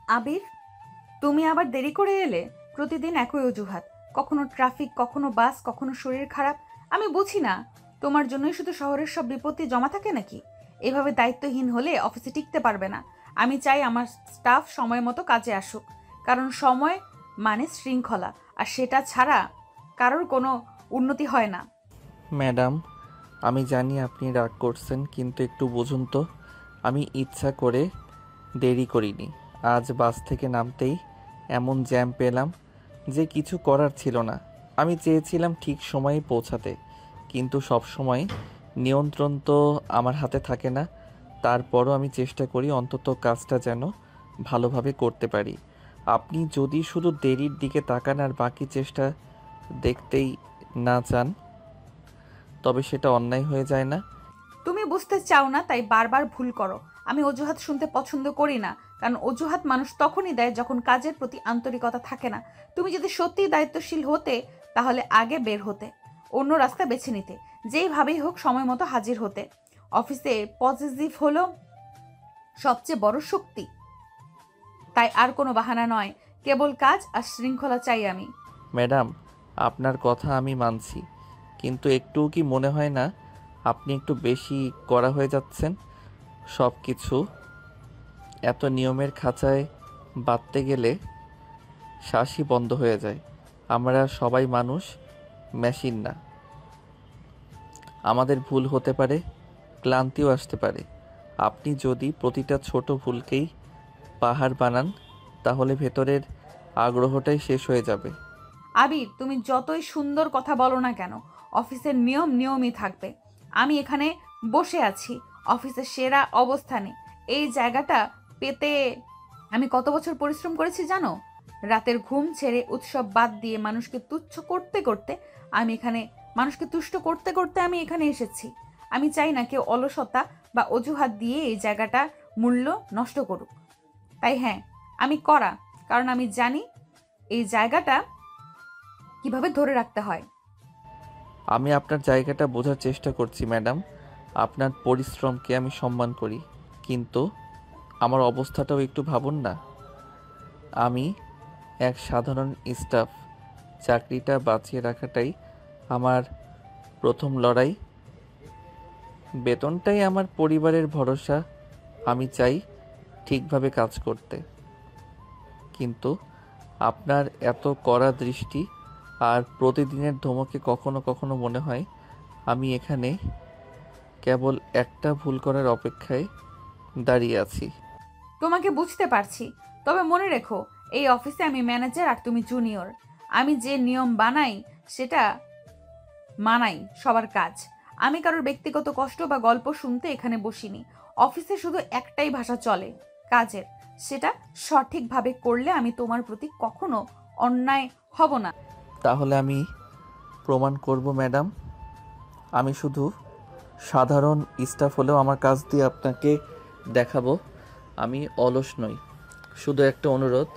আবির, তুমি আবার দেরি করে এলে। প্রতিদিন একই অজুহাত, কখনো ট্রাফিক, কখনো বাস, কখনো শরীর খারাপ। আমি বুঝি না, তোমার জন্যই শুধু শহরের সব বিপত্তি জমা থাকে নাকি? এভাবে দায়িত্বহীন হলে অফিসে টিকতে পারবে না। আমি চাই আমার স্টাফ সময় মতো কাজে আসুক, কারণ সময় মানে শৃঙ্খলা, আর সেটা ছাড়া কারোর কোনো উন্নতি হয় না। ম্যাডাম, আমি জানি আপনি রাগ করছেন, কিন্তু একটু বুঝুন তো। আমি ইচ্ছা করে দেরি করিনি। আজ বাস থেকে নামতেই এমন জ্যাম পেলাম যে কিছু করার ছিল না। আমি চেয়েছিলাম ঠিক সময়ে পৌঁছাতে, কিন্তু সব সময় নিয়ন্ত্রণ তো আমার হাতে থাকে না। তারপরও আমি চেষ্টা করি অন্তত কাজটা যেন ভালোভাবে করতে পারি। আপনি যদি শুধু দেরির দিকে তাকান আর বাকি চেষ্টা দেখতেই না চান, তবে সেটা অন্যায় হয়ে যায় না? তুমি বুঝতে চাও না, তাই বারবার ভুল করো। আমি অজুহাত শুনতে পছন্দ করি না, কারণ অজুহাত মানুষ তখনই দেয় যখন কাজের প্রতি আন্তরিকতা থাকে না। তুমি যদি সত্যিই দায়িত্বশীল হতে, তাহলে আগে বের হতে, অন্য রাস্তা বেছে নিতে, যেইভাবেই হোক সময় মতো হাজির হতে। অফিসে পজিটিভ হলো সবচেয়ে বড় শক্তি। তাই আর কোনো বাহানা নয়, কেবল কাজ আর শৃঙ্খলা চাই আমি। ম্যাডাম, আপনার কথা আমি মানছি, কিন্তু একটুও কি মনে হয় না আপনি একটু বেশি কড়া হয়ে যাচ্ছেন? সব কিছু এত নিয়মের খাঁচায় বাঁধতে গেলে শ্বাসই বন্ধ হয়ে যায়। আমরা সবাই মানুষ, মেশিন না। আমাদের ভুল হতে পারে, ক্লান্তিও আসতে পারে। আপনি যদি প্রতিটা ছোট ভুলকেই পাহাড় বানান, তাহলে ভেতরের আগ্রহটাই শেষ হয়ে যাবে। আবির, তুমি যতই সুন্দর কথা বলো না কেন, অফিসের নিয়ম নিয়মই থাকবে। আমি এখানে বসে আছি অফিসের সেরা অবস্থানে। এই জায়গাটা পেতে আমি কত বছর পরিশ্রম করেছি জানো? রাতের ঘুম ছেড়ে, উৎসব বাদ দিয়ে, মানুষকে তুচ্ছ করতে করতে আমি এখানে মানুষকে তুষ্ট করতে করতে আমি এখানে এসেছি। আমি চাই না কেউ অলসতা বা অজুহাত দিয়ে এই জায়গাটা মূল্য নষ্ট করুক। তাই হ্যাঁ, আমি করা, কারণ আমি জানি এই জায়গাটা কিভাবে ধরে রাখতে হয়। আমি আপনার জায়গাটা বোঝার চেষ্টা করছি ম্যাডাম। আপনার পরিশ্রমকে আমি সম্মান করি, কিন্তু আমার অবস্থাটাও একটু ভাবুন না। আমি এক সাধারণ স্টাফ। চাকরিটা বাঁচিয়ে রাখাটাই আমার প্রথম লড়াই। বেতনটাই আমার পরিবারের ভরসা। আমি চাই ঠিকভাবে কাজ করতে, কিন্তু আপনার এত কড়া দৃষ্টি আর প্রতিদিনের ধমকে কখনো কখনো মনে হয় আমি এখানে কেবল একটা ভুল করার অপেক্ষায় দাঁড়িয়ে আছি। তোমাকে বুঝতে পারছি, তবে মনে রেখো, এই অফিসে আমি ম্যানেজার আর তুমি জুনিয়র। আমি যে নিয়ম বানাই সেটা মানাই সবার কাজ। আমি কারোর ব্যক্তিগত কষ্ট বা গল্প শুনতে এখানে বসিনি। অফিসে শুধু একটাই ভাষা চলে, কাজের। সেটা সঠিকভাবে করলে আমি তোমার প্রতি কখনো অন্যায় হব না। তাহলে আমি প্রমাণ করব ম্যাডাম। আমি শুধু সাধারণ স্টাফ হলেও আমার কাজ দিয়ে আপনাকে দেখাবো আমি অলস নই। শুধু একটা অনুরোধ,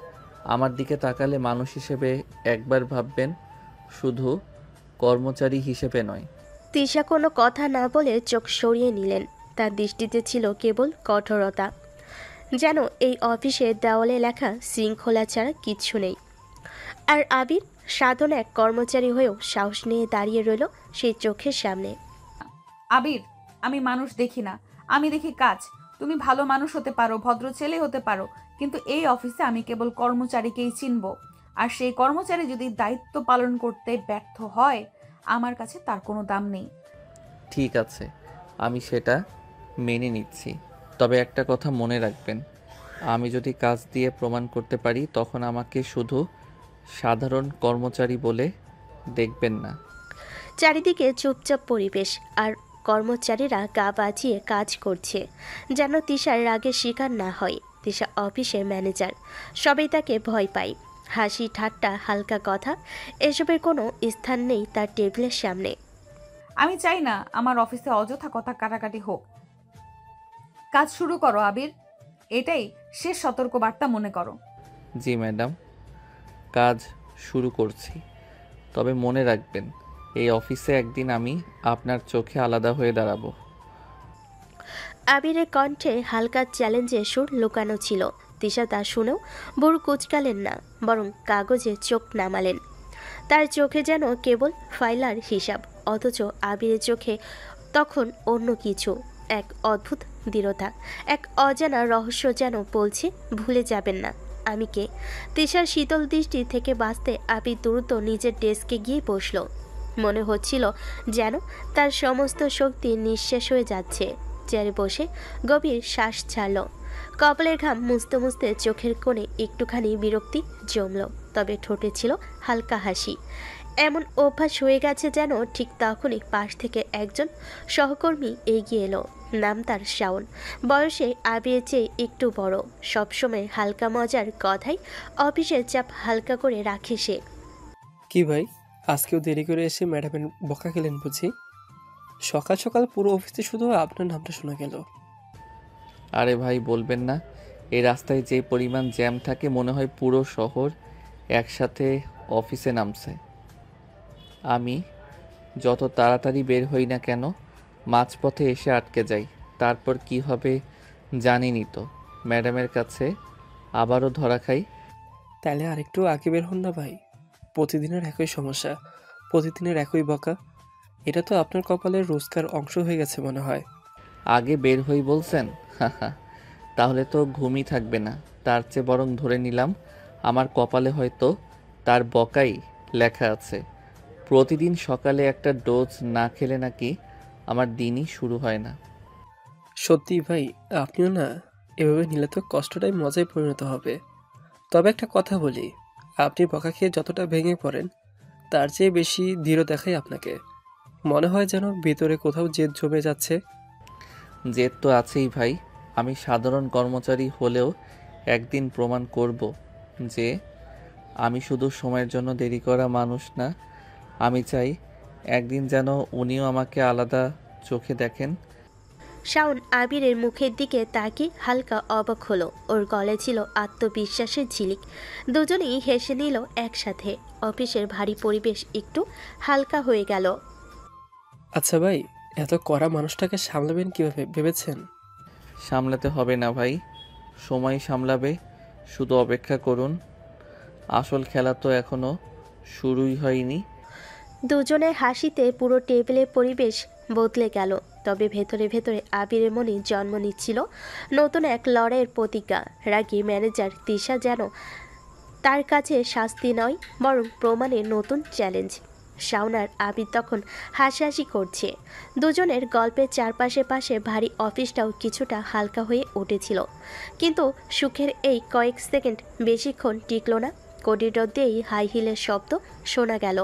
আমার দিকে তাকালে মানুষ হিসেবে একবার ভাববেন, শুধু কর্মচারী হিসেবে নয়। তিশা কোনো কথা না বলে চোখ সরিয়ে নিলেন। তার দৃষ্টিতে ছিল কেবল কঠোরতা, যেন এই অফিসের দেওয়ালে লেখা শৃঙ্খলা ছাড়া কিচ্ছু নেই। আর আবির সাধারণ এক কর্মচারী হয়েও সাহস নিয়ে দাঁড়িয়ে রইল সেই চোখের সামনে। আবির, আমি মানুষ দেখি না, আমি দেখি কাজ। তুমি ভালো মানুষ হতে পারো, ভদ্র ছেলে হতে পারো, কিন্তু এই অফিসে আমি কেবল কর্মচারীকেই চিনব। আর সেই কর্মচারী যদি দায়িত্ব পালন করতে ব্যর্থ হয়, আমার কাছে তার কোনো দাম নেই। ঠিক আছে, আমি সেটা মেনে নিচ্ছি। তবে একটা কথা মনে রাখবেন, আমি যদি কাজ দিয়ে প্রমাণ করতে পারি, তখন আমাকে শুধু সাধারণ কর্মচারী বলে দেখবেন না। চারিদিকে চুপচাপ পরিবেশ, আর কর্মচারীরা গা বাজিয়ে কাজ করছে, যেন তিশার রাগের শিকার না হয়। তিশা অফিসের ম্যানেজার, সবাই তাকে ভয় পায়। হাসি ঠাট্টা হালকা কথা, এসবের কোনো স্থান নেই তার টেবিলের সামনে। আমি চাই না আমার অফিসে অযথা কথা কাটাকাটি হোক। কাজ শুরু করো আবির, এটাই শেষ সতর্কবার্তা মনে করো। জি ম্যাডাম, কাজ শুরু করছি। তবে মনে রাখবেন, এই অফিসে একদিন আমি আপনার চোখে আলাদা হয়ে দাঁড়াবো। আবিরের কণ্ঠে হালকা চ্যালেঞ্জের সুর লুকানো ছিল। তিশা তা শুনেও বড় কুচকালেন না, বরং কাগজে চোখ নামালেন। তার চোখে যেন কেবল ফাইলার হিসাব, অথচ আবিরের চোখে তখন অন্য কিছু, এক অদ্ভুত দৃঢ়তা, এক অজানা রহস্য যেন বলছে ভুলে যাবেন না আমি কে। তিশার শীতল দৃষ্টি থেকে বাঁচতে আবির দ্রুত নিজের ডেস্কে গিয়ে বসল। মনে হচ্ছিল যেন তার সমস্ত শক্তি নিঃশেষ হয়ে যাচ্ছে। চেয়ারে বসে গভীর শ্বাস ছাড়ল, কপালের ঘাম মুছতে মুছতে চোখের কোণে একটুখানি বিরক্তি জমল, তবে ঠোঁটে ছিল হালকা হাসি। এমন অভ্যাস হয়ে গেছে যেন ঠিক তখনই পাশ থেকে একজন সহকর্মী এগিয়ে এলো। নাম তার শাওন, বয়সে আবিরের চেয়ে একটু বড়। সবসময় হালকা মজার কথাই অফিসের চাপ হালকা করে রাখে সে। কি ভাই, আজকেও দেরি করে এসে ম্যাডামের বকা খেলেন বুঝি? সকাল সকাল পুরো অফিসে শুধু আপনার নামটা শোনা গেল। আরে ভাই বলবেন না, এই রাস্তায় যে পরিমাণ জ্যাম থাকে মনে হয় পুরো শহর একসাথে অফিসে নামছে। আমি যত তাড়াতাড়ি বের হই না কেন মাঝপথে এসে আটকে যাই, তারপর কি হবে জানিনি তো। ম্যাডামের কাছে আবারও ধরা খাই। তাহলে আরেকটু আগে বের হন না ভাই। প্রতিদিনের একই সমস্যা, প্রতিদিনের একই বকা। এটা তো আপনার কপালের রোজকার অংশ হয়ে গেছে মনে হয়। আগে বের হই বলছেন? হাহা, তাহলে তো ঘুমই থাকবে না। তার চেয়ে বরং ধরে নিলাম আমার কপালে হয়তো তার বকাই লেখা আছে। প্রতিদিন সকালে একটা ডোজ না খেলে নাকি আমার দিনই শুরু হয় না। সত্যি ভাই, আপনিও না এভাবে নিলে তো কষ্টটাই মজায় পরিণত হবে। তবে একটা কথা বলি, আপনি বকা খেয়ে যতটা ভেঙে পড়েন তার চেয়ে বেশি দৃঢ় দেখায় আপনাকে। মনে হয় যেন ভেতরে কোথাও জেদ জমে যাচ্ছে। জেদ তো আছেই ভাই। আমি সাধারণ কর্মচারী হলেও একদিন প্রমাণ করব যে আমি শুধু সময়ের জন্য দেরি করা মানুষ না। আমি চাই একদিন যেন উনিও আমাকে আলাদা চোখে দেখেন। শাওন আবিরের মুখের দিকে তাকিয়ে হালকা অবাক হলো। ওর গলায় ছিল আত্মবিশ্বাসের ঝিলিক। দুজনেই হেসে নিল একসাথে। অফিসের ভারী পরিবেশ একটু হালকা হয়ে গেল। আচ্ছা ভাই, এত কড়া মানুষটাকে সামলাবেন কিভাবে ভেবেছেন? সামলাতে হবে না ভাই, সময় সামলাবে। শুধু অপেক্ষা করুন, আসল খেলা তো এখনো শুরুই হয়নি। দুজনের হাসিতে পুরো টেবিলের পরিবেশ বদলে গেল। তবে ভেতরে ভেতরে আবিরের মনে জন্ম নিচ্ছিল নতুন এক লড়াইয়ের প্রতিজ্ঞা। রাগী ম্যানেজার তিশা যেন তার কাছে শাস্তি নয়, বরং প্রমাণের নতুন চ্যালেঞ্জ। শাওন আর আবির তখন হাসাহাসি করছে। দুজনের গল্পের চারপাশে পাশে ভারী অফিসটাও কিছুটা হালকা হয়ে উঠেছিল। কিন্তু সুখের এই কয়েক সেকেন্ড বেশিক্ষণ টিকল না। করিডোর দিয়েই হাই হিলের শব্দ শোনা গেল।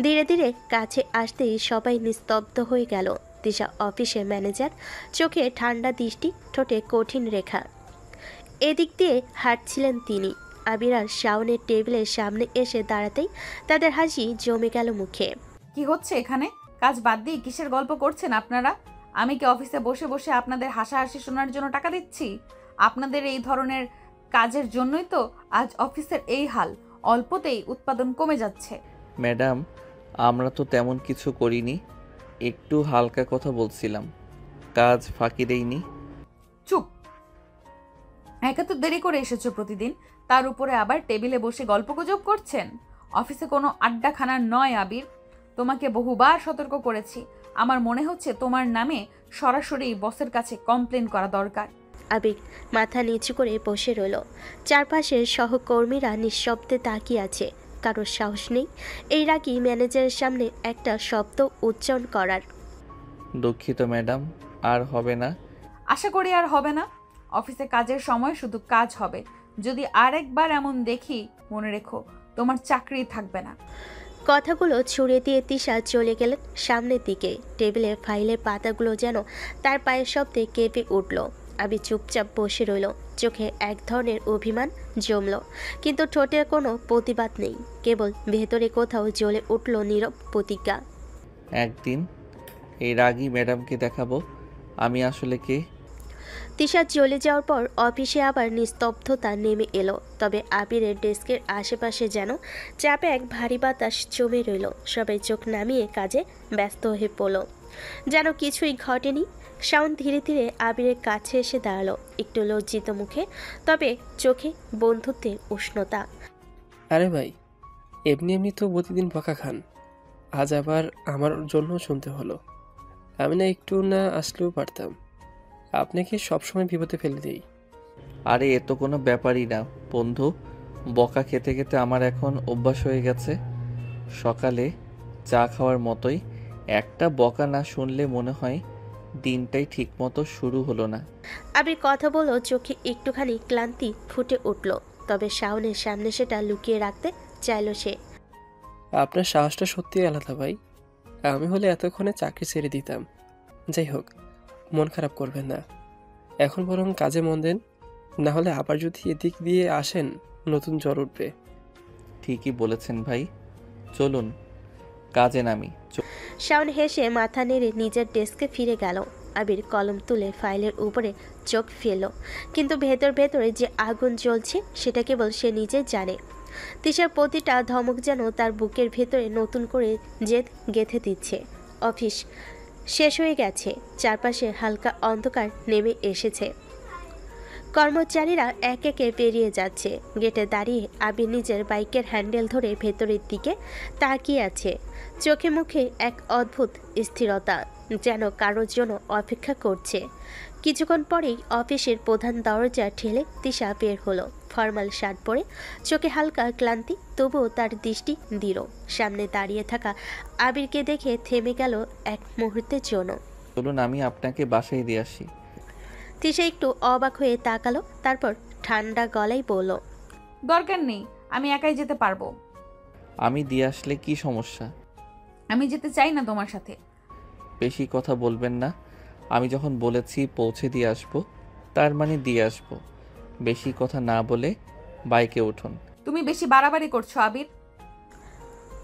ধীরে ধীরে কাছে আসতেই সবাই নিস্তব্ধ হয়ে গেল। তিশা অফিসের ম্যানেজার, চোখে ঠান্ডা দৃষ্টি, ঠোঁটে কঠিন রেখা। এদিক দিয়ে হাঁটছিলেন তিনি। আবির আর শাওনের টেবিলের সামনে এসে দাঁড়াতেই তাদের হাসি জমে গেল মুখে। কি হচ্ছে এখানে? কাজ বাদ দিয়ে কিসের গল্প করছেন আপনারা? আমি কি অফিসে বসে বসে আপনাদের হাসাহাসি শোনার জন্য টাকা দিচ্ছি? আপনাদের এই ধরনের কাজের জন্যই তো আজ অফিসের এই হাল। অল্পতেই উৎপাদন কমে যাচ্ছে। ম্যাডাম, আমরা তো তেমন কিছু করিনি, একটু হালকা কথা বলছিলাম, কাজ ফাঁকি দেইনি। চুপ! একে তো দেরি করে এসেছো প্রতিদিন, তার উপরে আবার টেবিলে বসে গল্পগুজব করছেন। অফিসে কোনো আড্ডাখানা নয় আবির। তোমাকে বহুবার সতর্ক করেছি। আমার মনে হচ্ছে তোমার নামে সরাসরি বসের কাছে কমপ্লেন করা দরকার। আবির মাথা নিচু করে বসে রইল। চারপাশের সহকর্মীরা নিঃশব্দে তাকিয়ে আছে। কারোর সাহস নেই এই রাগী ম্যানেজারের সামনে একটা শব্দ উচ্চারণ করার। দুঃখিত ম্যাডাম, আর হবে না। আশা করি আর হবে না। অফিসে কাজের সময় শুধু কাজ হবে। যদি আরেকবার এমন দেখি, মনে রেখো তোমার চাকরি থাকবে না। কথাগুলো ছুড়ে দিয়ে তিশা চলে গেলেন সামনের দিকে। টেবিলে ফাইলের পাতাগুলো যেন তার পায়ের শব্দে কেঁপে উঠল। আমি চুপচাপ বসে রইল। চোখে এক ধরনের অভিমান জমল, কিন্তু ঠোঁটে কোনো প্রতিবাদ নেই। কেবল ভেতরে কোথাও জ্বলে উঠল নীরব প্রতিজ্ঞা। একদিন এই রাগী ম্যাডামকে দেখাবো আমি আসলে কে। তিশা চলে যাওয়ার পর অফিসে আবার নিস্তব্ধতা নেমে এলো। তবে আবিরের ডেস্কের আশেপাশে যেন চাপে এক ভারী বাতাস জমে রইল। সবাই চোখ নামিয়ে কাজে ব্যস্ত হয়ে পড়ল, যেন কিছুই ঘটেনি। শাওন ধীরে ধীরে আবিরের কাছে এসে দাঁড়ালো, একটু লজ্জিত মুখে, তবে চোখে বন্ধুত্বের উষ্ণতা। আরে ভাই, এমনি এমনি তো প্রতিদিন বকা খান, আজ আবার আমার জন্য শুনতে হলো। আমি না একটু না আসলেও পারতাম, আপনাকে সবসময় বিপদে ফেলে দিই। আরে এ তো কোনো ব্যাপারই না বন্ধু, বকা খেতে খেতে আমার এখন অভ্যাস হয়ে গেছে। সকালে চা খাওয়ার মতোই, একটা বকা না শুনলে মনে হয় দিনটাই ঠিকমতো শুরু হলো না। আবির কথা বলল, চোখে একটুখানি ক্লান্তি ফুটে উঠল, তবে শাওনের সামনে সেটা লুকিয়ে রাখতে চাইল সে। আপনার সাহসটা সত্যিই আলাদা ভাই, আমি হলে এতক্ষণে চাকরি ছেড়ে দিতাম। যাই হোক, মন খারাপ করবেন না, এখন বরং কাজে মন দেন, না হলে আবার যদি এদিক দিয়ে আসেন নতুন জ্বর উঠবে। ঠিকই বলেছেন ভাই, চলুন কাজে নামি। শাওন হেসে মাথা নেড়ে নিজের ডেস্কে ফিরে গেল। আবির কলম তুলে ফাইলের উপরে চোখ ফেলল, কিন্তু ভেতর ভেতরে যে আগুন জ্বলছে সেটা কেবল সে নিজে জানে। তিশার প্রতিটা ধমক যেন তার বুকের ভেতরে নতুন করে জেদ গেঁথে দিচ্ছে। অফিস শেষ হয়ে গেছে, চারপাশে হালকা অন্ধকার নেমে এসেছে। কর্মচারীরা এক একে বেরিয়ে যাচ্ছে। গেটে দাঁড়িয়ে আবির নিজের বাইকের হ্যান্ডেল ধরে ভেতরের দিকে তাকিয়ে আছে। চোখে মুখে এক অদ্ভুত স্থিরতা, যেন কারোর জন্য অপেক্ষা করছে। কিছুক্ষণ পরেই অফিসের প্রধান দরজা ঠেলে তিশা বের হলো। ফর্মাল শার্ট পরে, চোখে হালকা ক্লান্তি, তবুও তার দৃষ্টি দৃঢ়। সামনে দাঁড়িয়ে থাকা আবিরকে দেখে থেমে গেল এক মুহূর্তের জন্য। চলুন আমি আপনাকে বাসায় দিয়ে আসি। তিশা একটু অবাক হয়ে তাকালো, তারপর ঠান্ডা গলায় বলল, দরকার নেই, আমি একাই যেতে পারবো। আমি দিয়ে আসলে কি সমস্যা? আমি যেতে চাই না তোমার সাথে। বেশি কথা বলবেন না, আমি যখন বলেছি পৌঁছে দিয়ে আসবো, তার মানে দিয়ে আসবো। বেশি কথা না বলে বাইকে উঠুন। তুমি বেশি বাড়াবাড়ি করছো আবির।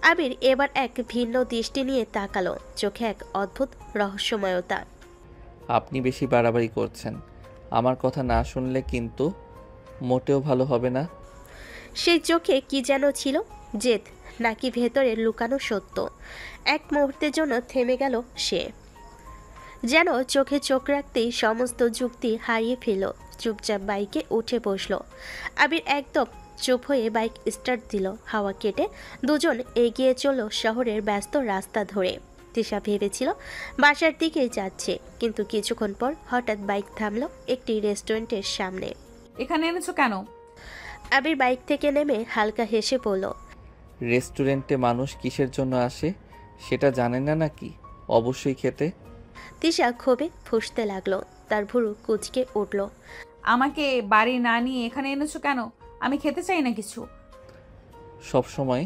আবির এবার এক ভিন্ন দৃষ্টি নিয়ে তাকালো, চোখে এক অদ্ভুত রহস্যময়তা। আপনি বেশি বাড়াবাড়ি করছেন, আমার কথা না শুনলে কিন্তু মোটেও ভালো হবে না। সেই চোখে কি যেন ছিল, জেদ নাকি ভেতরে লুকানো সত্য। এক মুহূর্তের জন্য থেমে গেল সে, যেন চোখে চোখ রাখতেই সমস্ত যুক্তি হারিয়ে ফেল। চুপচাপ বাইকে উঠে বসলো। আবির একদম চুপ হয়ে বাইক স্টার্ট দিল। হাওয়া কেটে দুজন এগিয়ে চলল শহরের ব্যস্ত রাস্তা ধরে। তিশা ভেবেছিল বাসার দিকে যাচ্ছে, কিন্তু কিছুক্ষণ পর হঠাৎ বাইক থামলো একটি রেস্টুরেন্টের সামনে। এখানে এনেছো কেন? আবির বাইক থেকে নেমে হালকা হেসে বলল, রেস্টুরেন্টে মানুষ কিসের জন্য আসে সেটা জানেন না নাকি? অবশ্যই খেতে। তিশা ক্ষোভে ফুঁসতে লাগলো, তার ভুরু কুঁচকে উঠল। আমাকে বাড়ি না নিয়ে এখানে এনেছো কেন? আমি খেতে চাই না কিছু। সব সময়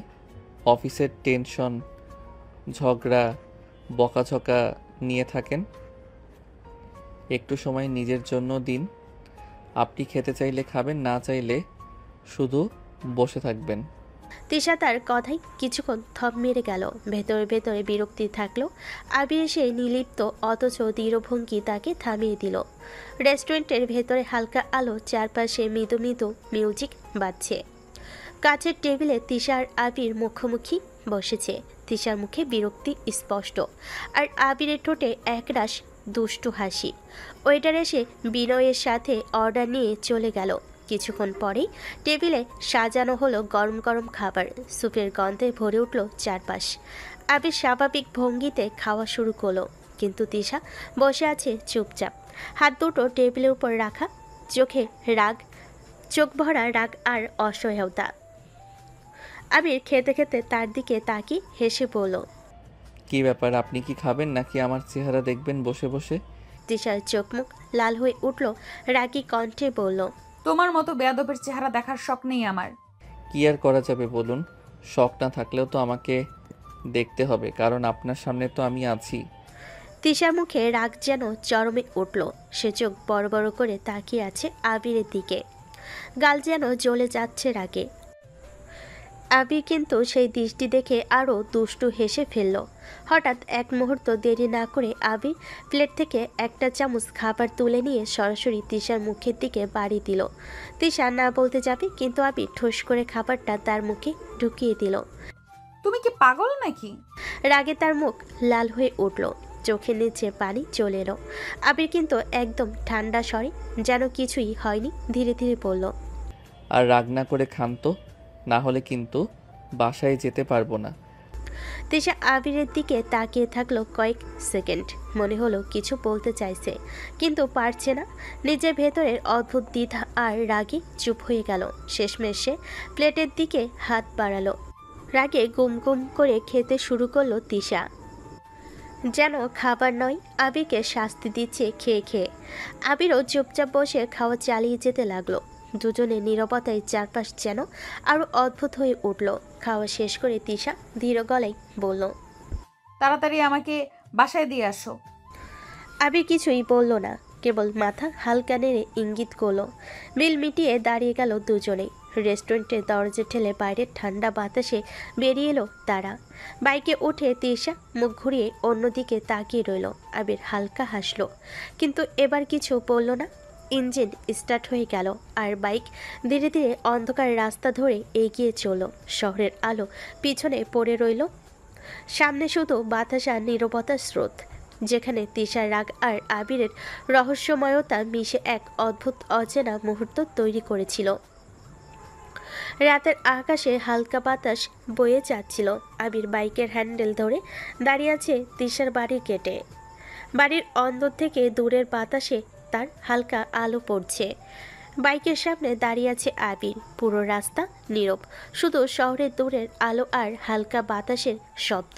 অফিসের টেনশন, ঝগড়া, বকাঝকা নিয়ে থাকেন, একটু সময় নিজের জন্য দিন। আপনি খেতে চাইলে খাবেন, না চাইলে শুধু বসে থাকবেন। তিশা তার কথাই কিছুক্ষণ থম মেরে গেল। ভেতরে ভেতরে বিরক্তি থাকলো। আবির এসে নির্লিপ্ত অথচ দৃঢ়ভঙ্গি তাকে থামিয়ে দিল। রেস্টুরেন্টের ভেতরে হালকা আলো, চারপাশে মৃদু মৃদু মিউজিক বাজছে। কাছের টেবিলে তিশা আর আবির মুখোমুখি বসেছে। তিশার মুখে বিরক্তি স্পষ্ট, আর আবিরের ঠোঁটে একরাশ দুষ্টু হাসি। ওয়েটার এসে বিনয়ের সাথে অর্ডার নিয়ে চলে গেল। কিছুক্ষণ পরেই টেবিলে সাজানো হলো গরম গরম খাবার। স্যুপের গন্ধে ভরে উঠল চারপাশ। আবির স্বাভাবিক ভঙ্গিতে খাওয়া শুরু করলো, কিন্তু তিশা বসে আছে চুপচাপ, হাত দুটো টেবিলের উপর রাখা, চোখে রাগ, চোখ ভরা রাগ আর অসহায়তা। আবির খেতে খেতে তার দিকে তাকিয়ে হেসে বলল, কি ব্যাপার, আপনি কি খাবেন নাকি আমার চেহারা দেখবেন বসে বসে? তিশার চোখ মুখ লাল হয়ে উঠল, রাগী কণ্ঠে বলল, তোমার মতো বেয়াদবের চেহারা দেখার শখ নেই আমার। কি আর করা যাবে বলুন, শখ না থাকলেও তো আমাকে দেখতে হবে, কারণ আপনার সামনে তো আমি আছি। তিশার মুখে রাগ যেন চরমে উঠল। সে চোখ বড় বড় করে তাকিয়ে আছে আবিরের দিকে, গাল যেন জ্বলে যাচ্ছে রাগে। আবির কিন্তু সেই দৃষ্টি দেখে আরও দুষ্টু হেসে ফেলল। হঠাৎ এক মুহূর্ত দেরি না করে আবির প্লেট থেকে একটা চামচ খাবার তুলে নিয়ে সরাসরি তিশার মুখের দিকে বাড়ি দিল। তিশা না বলতে যাবে, কিন্তু আবির ঠোস করে খাবারটা তার মুখে ঢুকিয়ে দিল। তুমি কি পাগল নাকি? রাগে তার মুখ লাল হয়ে উঠল, চোখের নিচে পানি চলে এলো। আবির কিন্তু একদম ঠান্ডা স্বরে, যেন কিছুই হয়নি, ধীরে ধীরে বলল, আর রাগ না করে খান তো, না হলে কিন্তু বাসায় যেতে পারবো না। তিশা আবিরের দিকে তাকিয়ে থাকলো কয়েক সেকেন্ড। মনে হলো কিছু বলতে চাইছে, কিন্তু পারছে না। নিজের ভেতরের অদ্ভুত দ্বিধা আর রাগে চুপ হয়ে গেল। শেষমেশ সে প্লেটের দিকে হাত বাড়ালো। রাগে গুম গুম করে খেতে শুরু করলো তিশা, যেন খাবার নয়, আবিরকে শাস্তি দিচ্ছে খেয়ে খেয়ে। আবিরও চুপচাপ বসে খাওয়া চালিয়ে যেতে লাগলো। দুজনে নীরবতায় চারপাশ যেন আরো অদ্ভুত হয়ে উঠল। খাওয়া শেষ করে তিশা ধীর গলায় বলল, তাড়াতাড়ি আমাকে বাসায় দিয়ে আসো। আবির কিছুই বলল না, কেবল মাথা হালকা নেড়ে ইঙ্গিত করলো। বিল মিটিয়ে দাঁড়িয়ে গেল দুজনে। রেস্টুরেন্টের দরজা ঠেলে বাইরের ঠান্ডা বাতাসে বেরিয়ে এলো তারা। বাইকে উঠে তিশা মুখ ঘুরিয়ে অন্যদিকে তাকিয়ে রইল। আবির হালকা হাসলো, কিন্তু এবার কিছু বলল না। ইঞ্জিন স্টার্ট হয়ে গেল আর বাইক ধীরে ধীরে অন্ধকার রাস্তা ধরে এগিয়ে চলল। শহরের আলো পিছনে পড়ে রইল, সামনে শুধু বাতাস আর নীরবতার স্রোত, যেখানে তিশার রাগ আর আবিরের রহস্যময়তা মিশে এক অদ্ভুত অচেনা মুহূর্ত তৈরি করেছিল। রাতের আকাশে হালকা বাতাস বয়ে যাচ্ছিল। আবির বাইকের হ্যান্ডেল ধরে দাঁড়িয়ে আছে তিশার বাড়ির গেটে। বাড়ির অন্দর থেকে দূরের বাতাসে তার হালকা আলো পড়ছে। বাইকের সামনে দাঁড়িয়ে আছে আবির। পুরো রাস্তা নীরব, শুধু শহরের দূরের আলো আর হালকা বাতাসের শব্দ।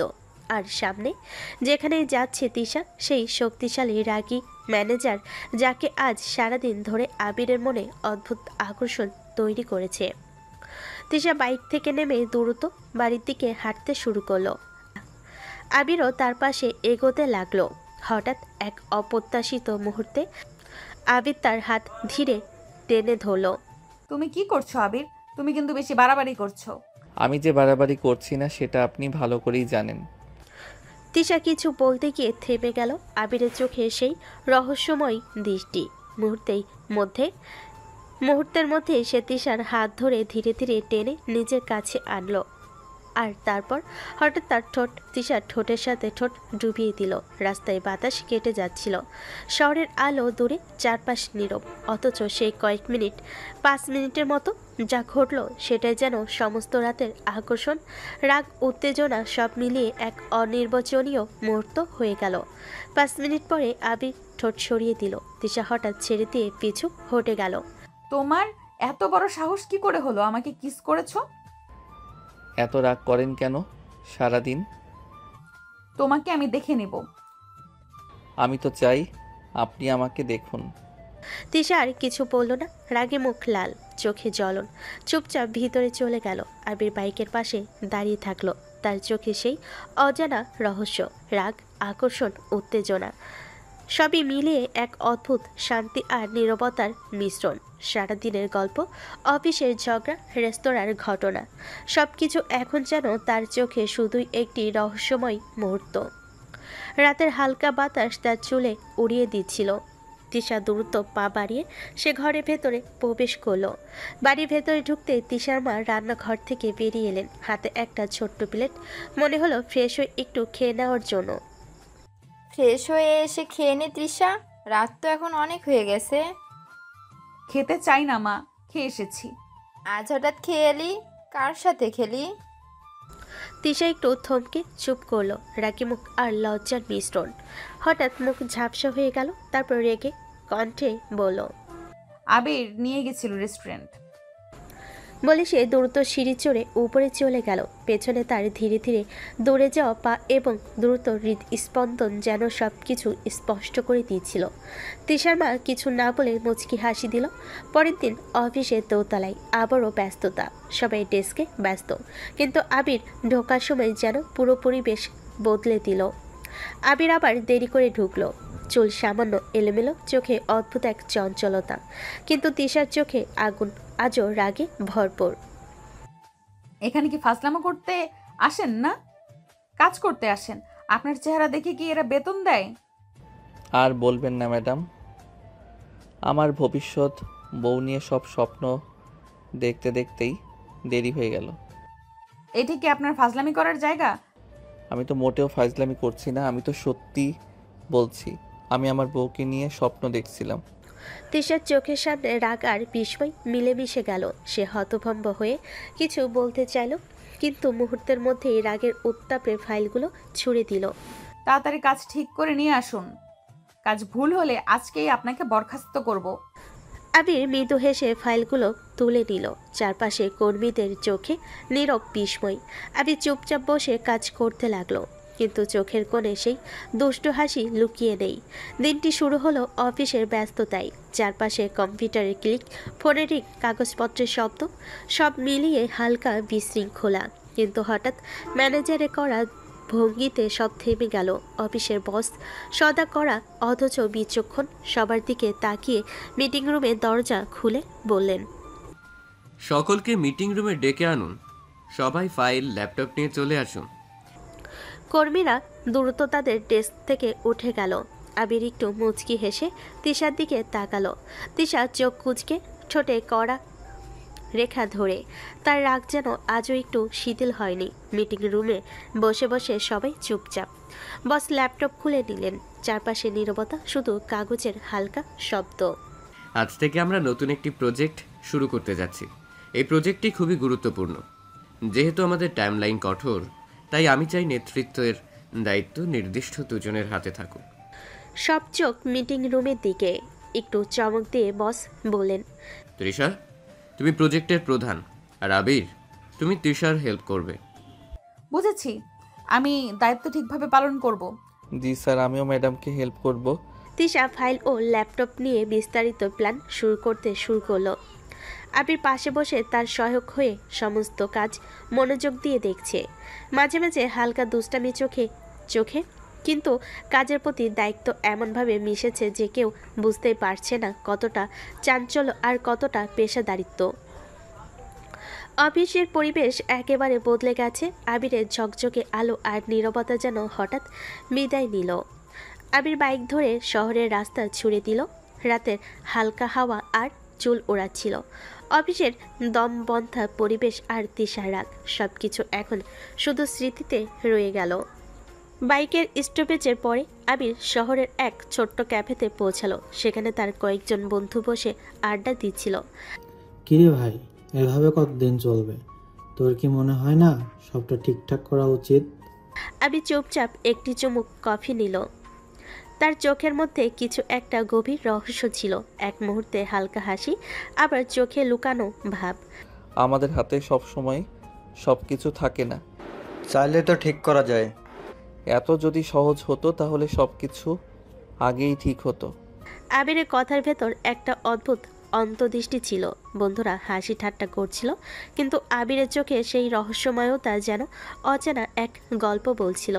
আর সামনে যেখানেই যাচ্ছে তিশা, সেই শক্তিশালী রাগী ম্যানেজার, যাকে আজ সারাদিন ধরে আবিরের মনে অদ্ভুত আকর্ষণ তৈরি করেছে। তিশা বাইক থেকে নেমে দ্রুত বাড়ির দিকে হাঁটতে শুরু করলো। আবিরও তার পাশে এগোতে লাগলো। হঠাৎ এক অপ্রত্যাশিত মুহূর্তে আবির তার হাত ধীরে টেনে ধরলো। তুমি কি করছো আবির? তুমি কিন্তু বেশি বাড়াবাড়ি করছো। আমি যে বাড়াবাড়ি করছি না সেটা আপনি ভালো করেই জানেন। তিশা কিছু বলতে গিয়ে থেমে গেল। আবিরের চোখে সেই রহস্যময় দৃষ্টি। মুহূর্তের মধ্যে সে তিশার হাত ধরে ধীরে ধীরে টেনে নিজের কাছে আনলো। আর তারপর হঠাৎ তার ঠোঁট তিশার ঠোঁটের সাথে ঠোঁট ডুবিয়ে দিল। রাস্তায় বাতাস কেটে যাচ্ছিল, শহরের আলো দূরে, চারপাশ নীরব। অথচ সেই কয়েক মিনিট, 5 মিনিটের মতো যা ঘটলো সেটাই যেন সমস্ত রাতের আকর্ষণ, রাগ, উত্তেজনা সব মিলিয়ে এক অনির্বচনীয় মুহূর্ত হয়ে গেল। 5 মিনিট পরে আবির ঠোঁট সরিয়ে দিল। তিশা হঠাৎ ছেড়ে দিয়ে পিছু হটে গেল। তোমার এত বড় সাহস কি করে হলো আমাকে কিস করেছো? এত রাগ করেন কেন সারাদিন? তোমাকে আমি দেখে নেব। আমি তো চাই আপনি আমাকে দেখুন। তিশা আর কিছু বলল না, রাগে মুখ লাল, চোখে জ্বলন। চুপচাপ ভিতরে চলে গেল। আবির বাইকের পাশে দাঁড়িয়ে থাকলো। তার চোখে সেই অজানা রহস্য, রাগ, আকর্ষণ, উত্তেজনা সবই মিলিয়ে এক অদ্ভুত শান্তি আর নীরবতার মিশ্রণ। সারাদিনের গল্প, অফিসের ঝগড়া, রেস্তোরাঁর ঘটনা, সবকিছু এখন যেন তার চোখে শুধুই একটি রহস্যময় মুহূর্ত। রাতের হালকা বাতাস তার চুলে উড়িয়ে দিচ্ছিল। তিশা দ্রুত পা বাড়িয়ে সে ঘরের ভেতরে প্রবেশ করলো। বাড়ির ভেতরে ঢুকতে তিশার মা রান্নাঘর থেকে বেরিয়ে এলেন, হাতে একটা ছোট্ট প্লেট। মনে হলো ফ্রেশ হয়ে একটু খেয়ে নেওয়ার জন্য। ফ্রেশ হয়ে এসে খেয়ে নে তৃষা, রাত তো এখন অনেক হয়ে গেছে। খেতে চাই না মা, খেয়ে এসেছি। আজ হঠাৎ খেয়ে এলি, কার সাথে খেলি? তিশা একটু থমকে চুপ করলো, রাগী মুখ আর লজ্জার মিশ্রণ। হঠাৎ মুখ ঝাপসা হয়ে গেল, তারপর রেগে কণ্ঠে বলল, আবির নিয়ে গেছিল রেস্টুরেন্ট। বলে সে দ্রুত সিঁড়ি চড়ে উপরে চলে গেল। পেছনে তার ধীরে ধীরে দৌড়ে যাওয়া পা এবং দ্রুত হৃদস্পন্দন যেন সব কিছু স্পষ্ট করে দিয়েছিল। তিশার মা কিছু না বলে মুচকি হাসি দিল। পরের দিন অফিসের দোতলায় আবারও ব্যস্ততা, সবাই ডেস্কে ব্যস্ত, কিন্তু আবির ঢোকার সময় যেন পুরো পরিবেশ বদলে দিল। আবির আবার দেরি করে ঢুকলো, চুল সামান্য এলোমেলো, চোখে অদ্ভুত এক চঞ্চলতা, কিন্তু তিশার চোখে আগুন, আজও রাগে ভরপুর। এখানে কি ফাজলামো করতে আসেন না, কাজ করতে আসেন? আপনার চেহারা দেখে কি এরা বেতন দেয়? আর বলবেন না ম্যাডাম, আমার ভবিষ্যৎ বউ নিয়ে সব স্বপ্ন দেখতে দেখতেই দেরি হয়ে গেল। এটি কি আপনার ফাজলামি করার জায়গা? আমি তো মোটেও ফাজলামি করছি না, আমি তো সত্যি বলছি, আমি আমার বউকে নিয়ে স্বপ্ন দেখছিলাম। তিশার চোখের সামনে রাগ আর বিস্ময় মিলেমিশে গেল। সে হতভম্ব হয়ে কিছু বলতে চাইল, কিন্তু মুহূর্তের মধ্যেই রাগের উত্তাপে ফাইলগুলো ছুঁড়ে দিল। তাড়াতাড়ি কাজ ঠিক করে নিয়ে আসুন। কাজ ভুল হলে আজকেই আপনাকে বরখাস্ত করব। আবির মৃদু হেসে ফাইলগুলো তুলে নিল। চারপাশে কর্মীদের চোখে নীরব বিস্ময়। আবির চুপচাপ বসে কাজ করতে লাগলো, কিন্তু চোখের কোণে সেই দুষ্ট হাসি লুকিয়ে নেই। দিনটি শুরু হলো অফিসের ব্যস্ততায়। চারপাশে কম্পিউটারের ক্লিক, ফোনের রিং, কাগজপত্রের শব্দ, সব মিলিয়ে হালকা বিশৃঙ্খলা। কিন্তু হঠাৎ ম্যানেজারে করা ভঙ্গিতে সব থেমে গেল। অফিসের বস সদা করা অথচ বিচক্ষণ সবার দিকে তাকিয়ে মিটিং রুমে দরজা খুলে বললেন, সকলকে মিটিং রুমে ডেকে আনুন। সবাই ফাইল, ল্যাপটপ নিয়ে চলে আসুন। কর্মীরা দ্রুত তাদের ডেস্ক থেকে উঠে গেল। আবির একটু মুচকি হেসে তিশার দিকে তাকালো। তিশা চোখ কুঁচকে ঠোঁটে কড়া রেখা ধরে। তার রাগ যেন আজও একটু শিথিল হয়নি। মিটিং রুমে বসে বসে সবাই চুপচাপ। বস ল্যাপটপ খুলে নিলেন। চারপাশে নীরবতা, শুধু কাগজের হালকা শব্দ। আজ থেকে আমরা নতুন একটি প্রজেক্ট শুরু করতে যাচ্ছি। এই প্রজেক্টটি খুবই গুরুত্বপূর্ণ। যেহেতু আমাদের টাইমলাইন কঠোর, তাই আমি চাই নেতৃত্বের দায়িত্ব নির্দিষ্ট দুজনের হাতে থাকুক। সব চোখ মিটিং রুমের দিকে। একটু চমক দিয়ে বস বললেন, তৃষা, তুমি প্রজেক্টের প্রধান, আর আবির, তুমি তৃষার হেল্প করবে। বুঝেছি, আমি দায়িত্ব ঠিকভাবে পালন করব। জি স্যার, আমিও ম্যাডামকে হেল্প করব। তিশা ফাইল ও ল্যাপটপ নিয়ে বিস্তারিত প্ল্যান শুরু করলো। আবির পাশে বসে তার সহায়ক হয়ে সমস্ত কাজ মনোযোগ দিয়ে দেখছে। মাঝে মাঝে হালকা দুষ্টামি চোখে, কিন্তু কাজের প্রতি দায়িত্ব এমনভাবে মিশেছে যে কেউ বুঝতেই পারছে না কতটা চাঞ্চল্য আর কতটা পেশাদারিত্ব। অফিসের পরিবেশ একেবারে বদলে গেছে। আবিরের ঝকঝকে আলো আর নীরবতা যেন হঠাৎ বিদায় নিল। আবির বাইক ধরে শহরের রাস্তা ছুড়ে দিল। রাতের হালকা হাওয়া আর চুল ওড়াচ্ছিল। অফিসের দমবন্ধা পরিবেশ আর তিশার রাগ, সব কিছু এখন শুধু স্মৃতিতে রয়ে গেল। বাইকের স্টপেজের পরে আবির শহরের এক ছোট্ট ক্যাফেতে পৌঁছালো। সেখানে তার কয়েকজন বন্ধু বসে আড্ডা দিচ্ছিল। কিরে ভাই, এভাবে কতদিন চলবে? তোর কি মনে হয় না সবটা ঠিকঠাক করা উচিত? আবির চুপচাপ একটি চুমুক কফি নিল। তার চোখের মধ্যে কিছু একটা গভীর রহস্য ছিল। এক মুহূর্তে হালকা হাসি, আবার চোখে লুকানো ভাব। আমাদের হাতে সব সময় সব কিছু থাকে না। চাইলে তো ঠিক করা যায়। এত যদি সহজ হতো তাহলে সব কিছু আগেই ঠিক হতো। আবিরের কথার ভেতর একটা অদ্ভুত অন্তর্দৃষ্টি ছিল। বন্ধুরা হাসি ঠাট্টা করছিল, কিন্তু আবিরের চোখে সেই রহস্যময়তা যেন অচেনা এক গল্প বলছিল।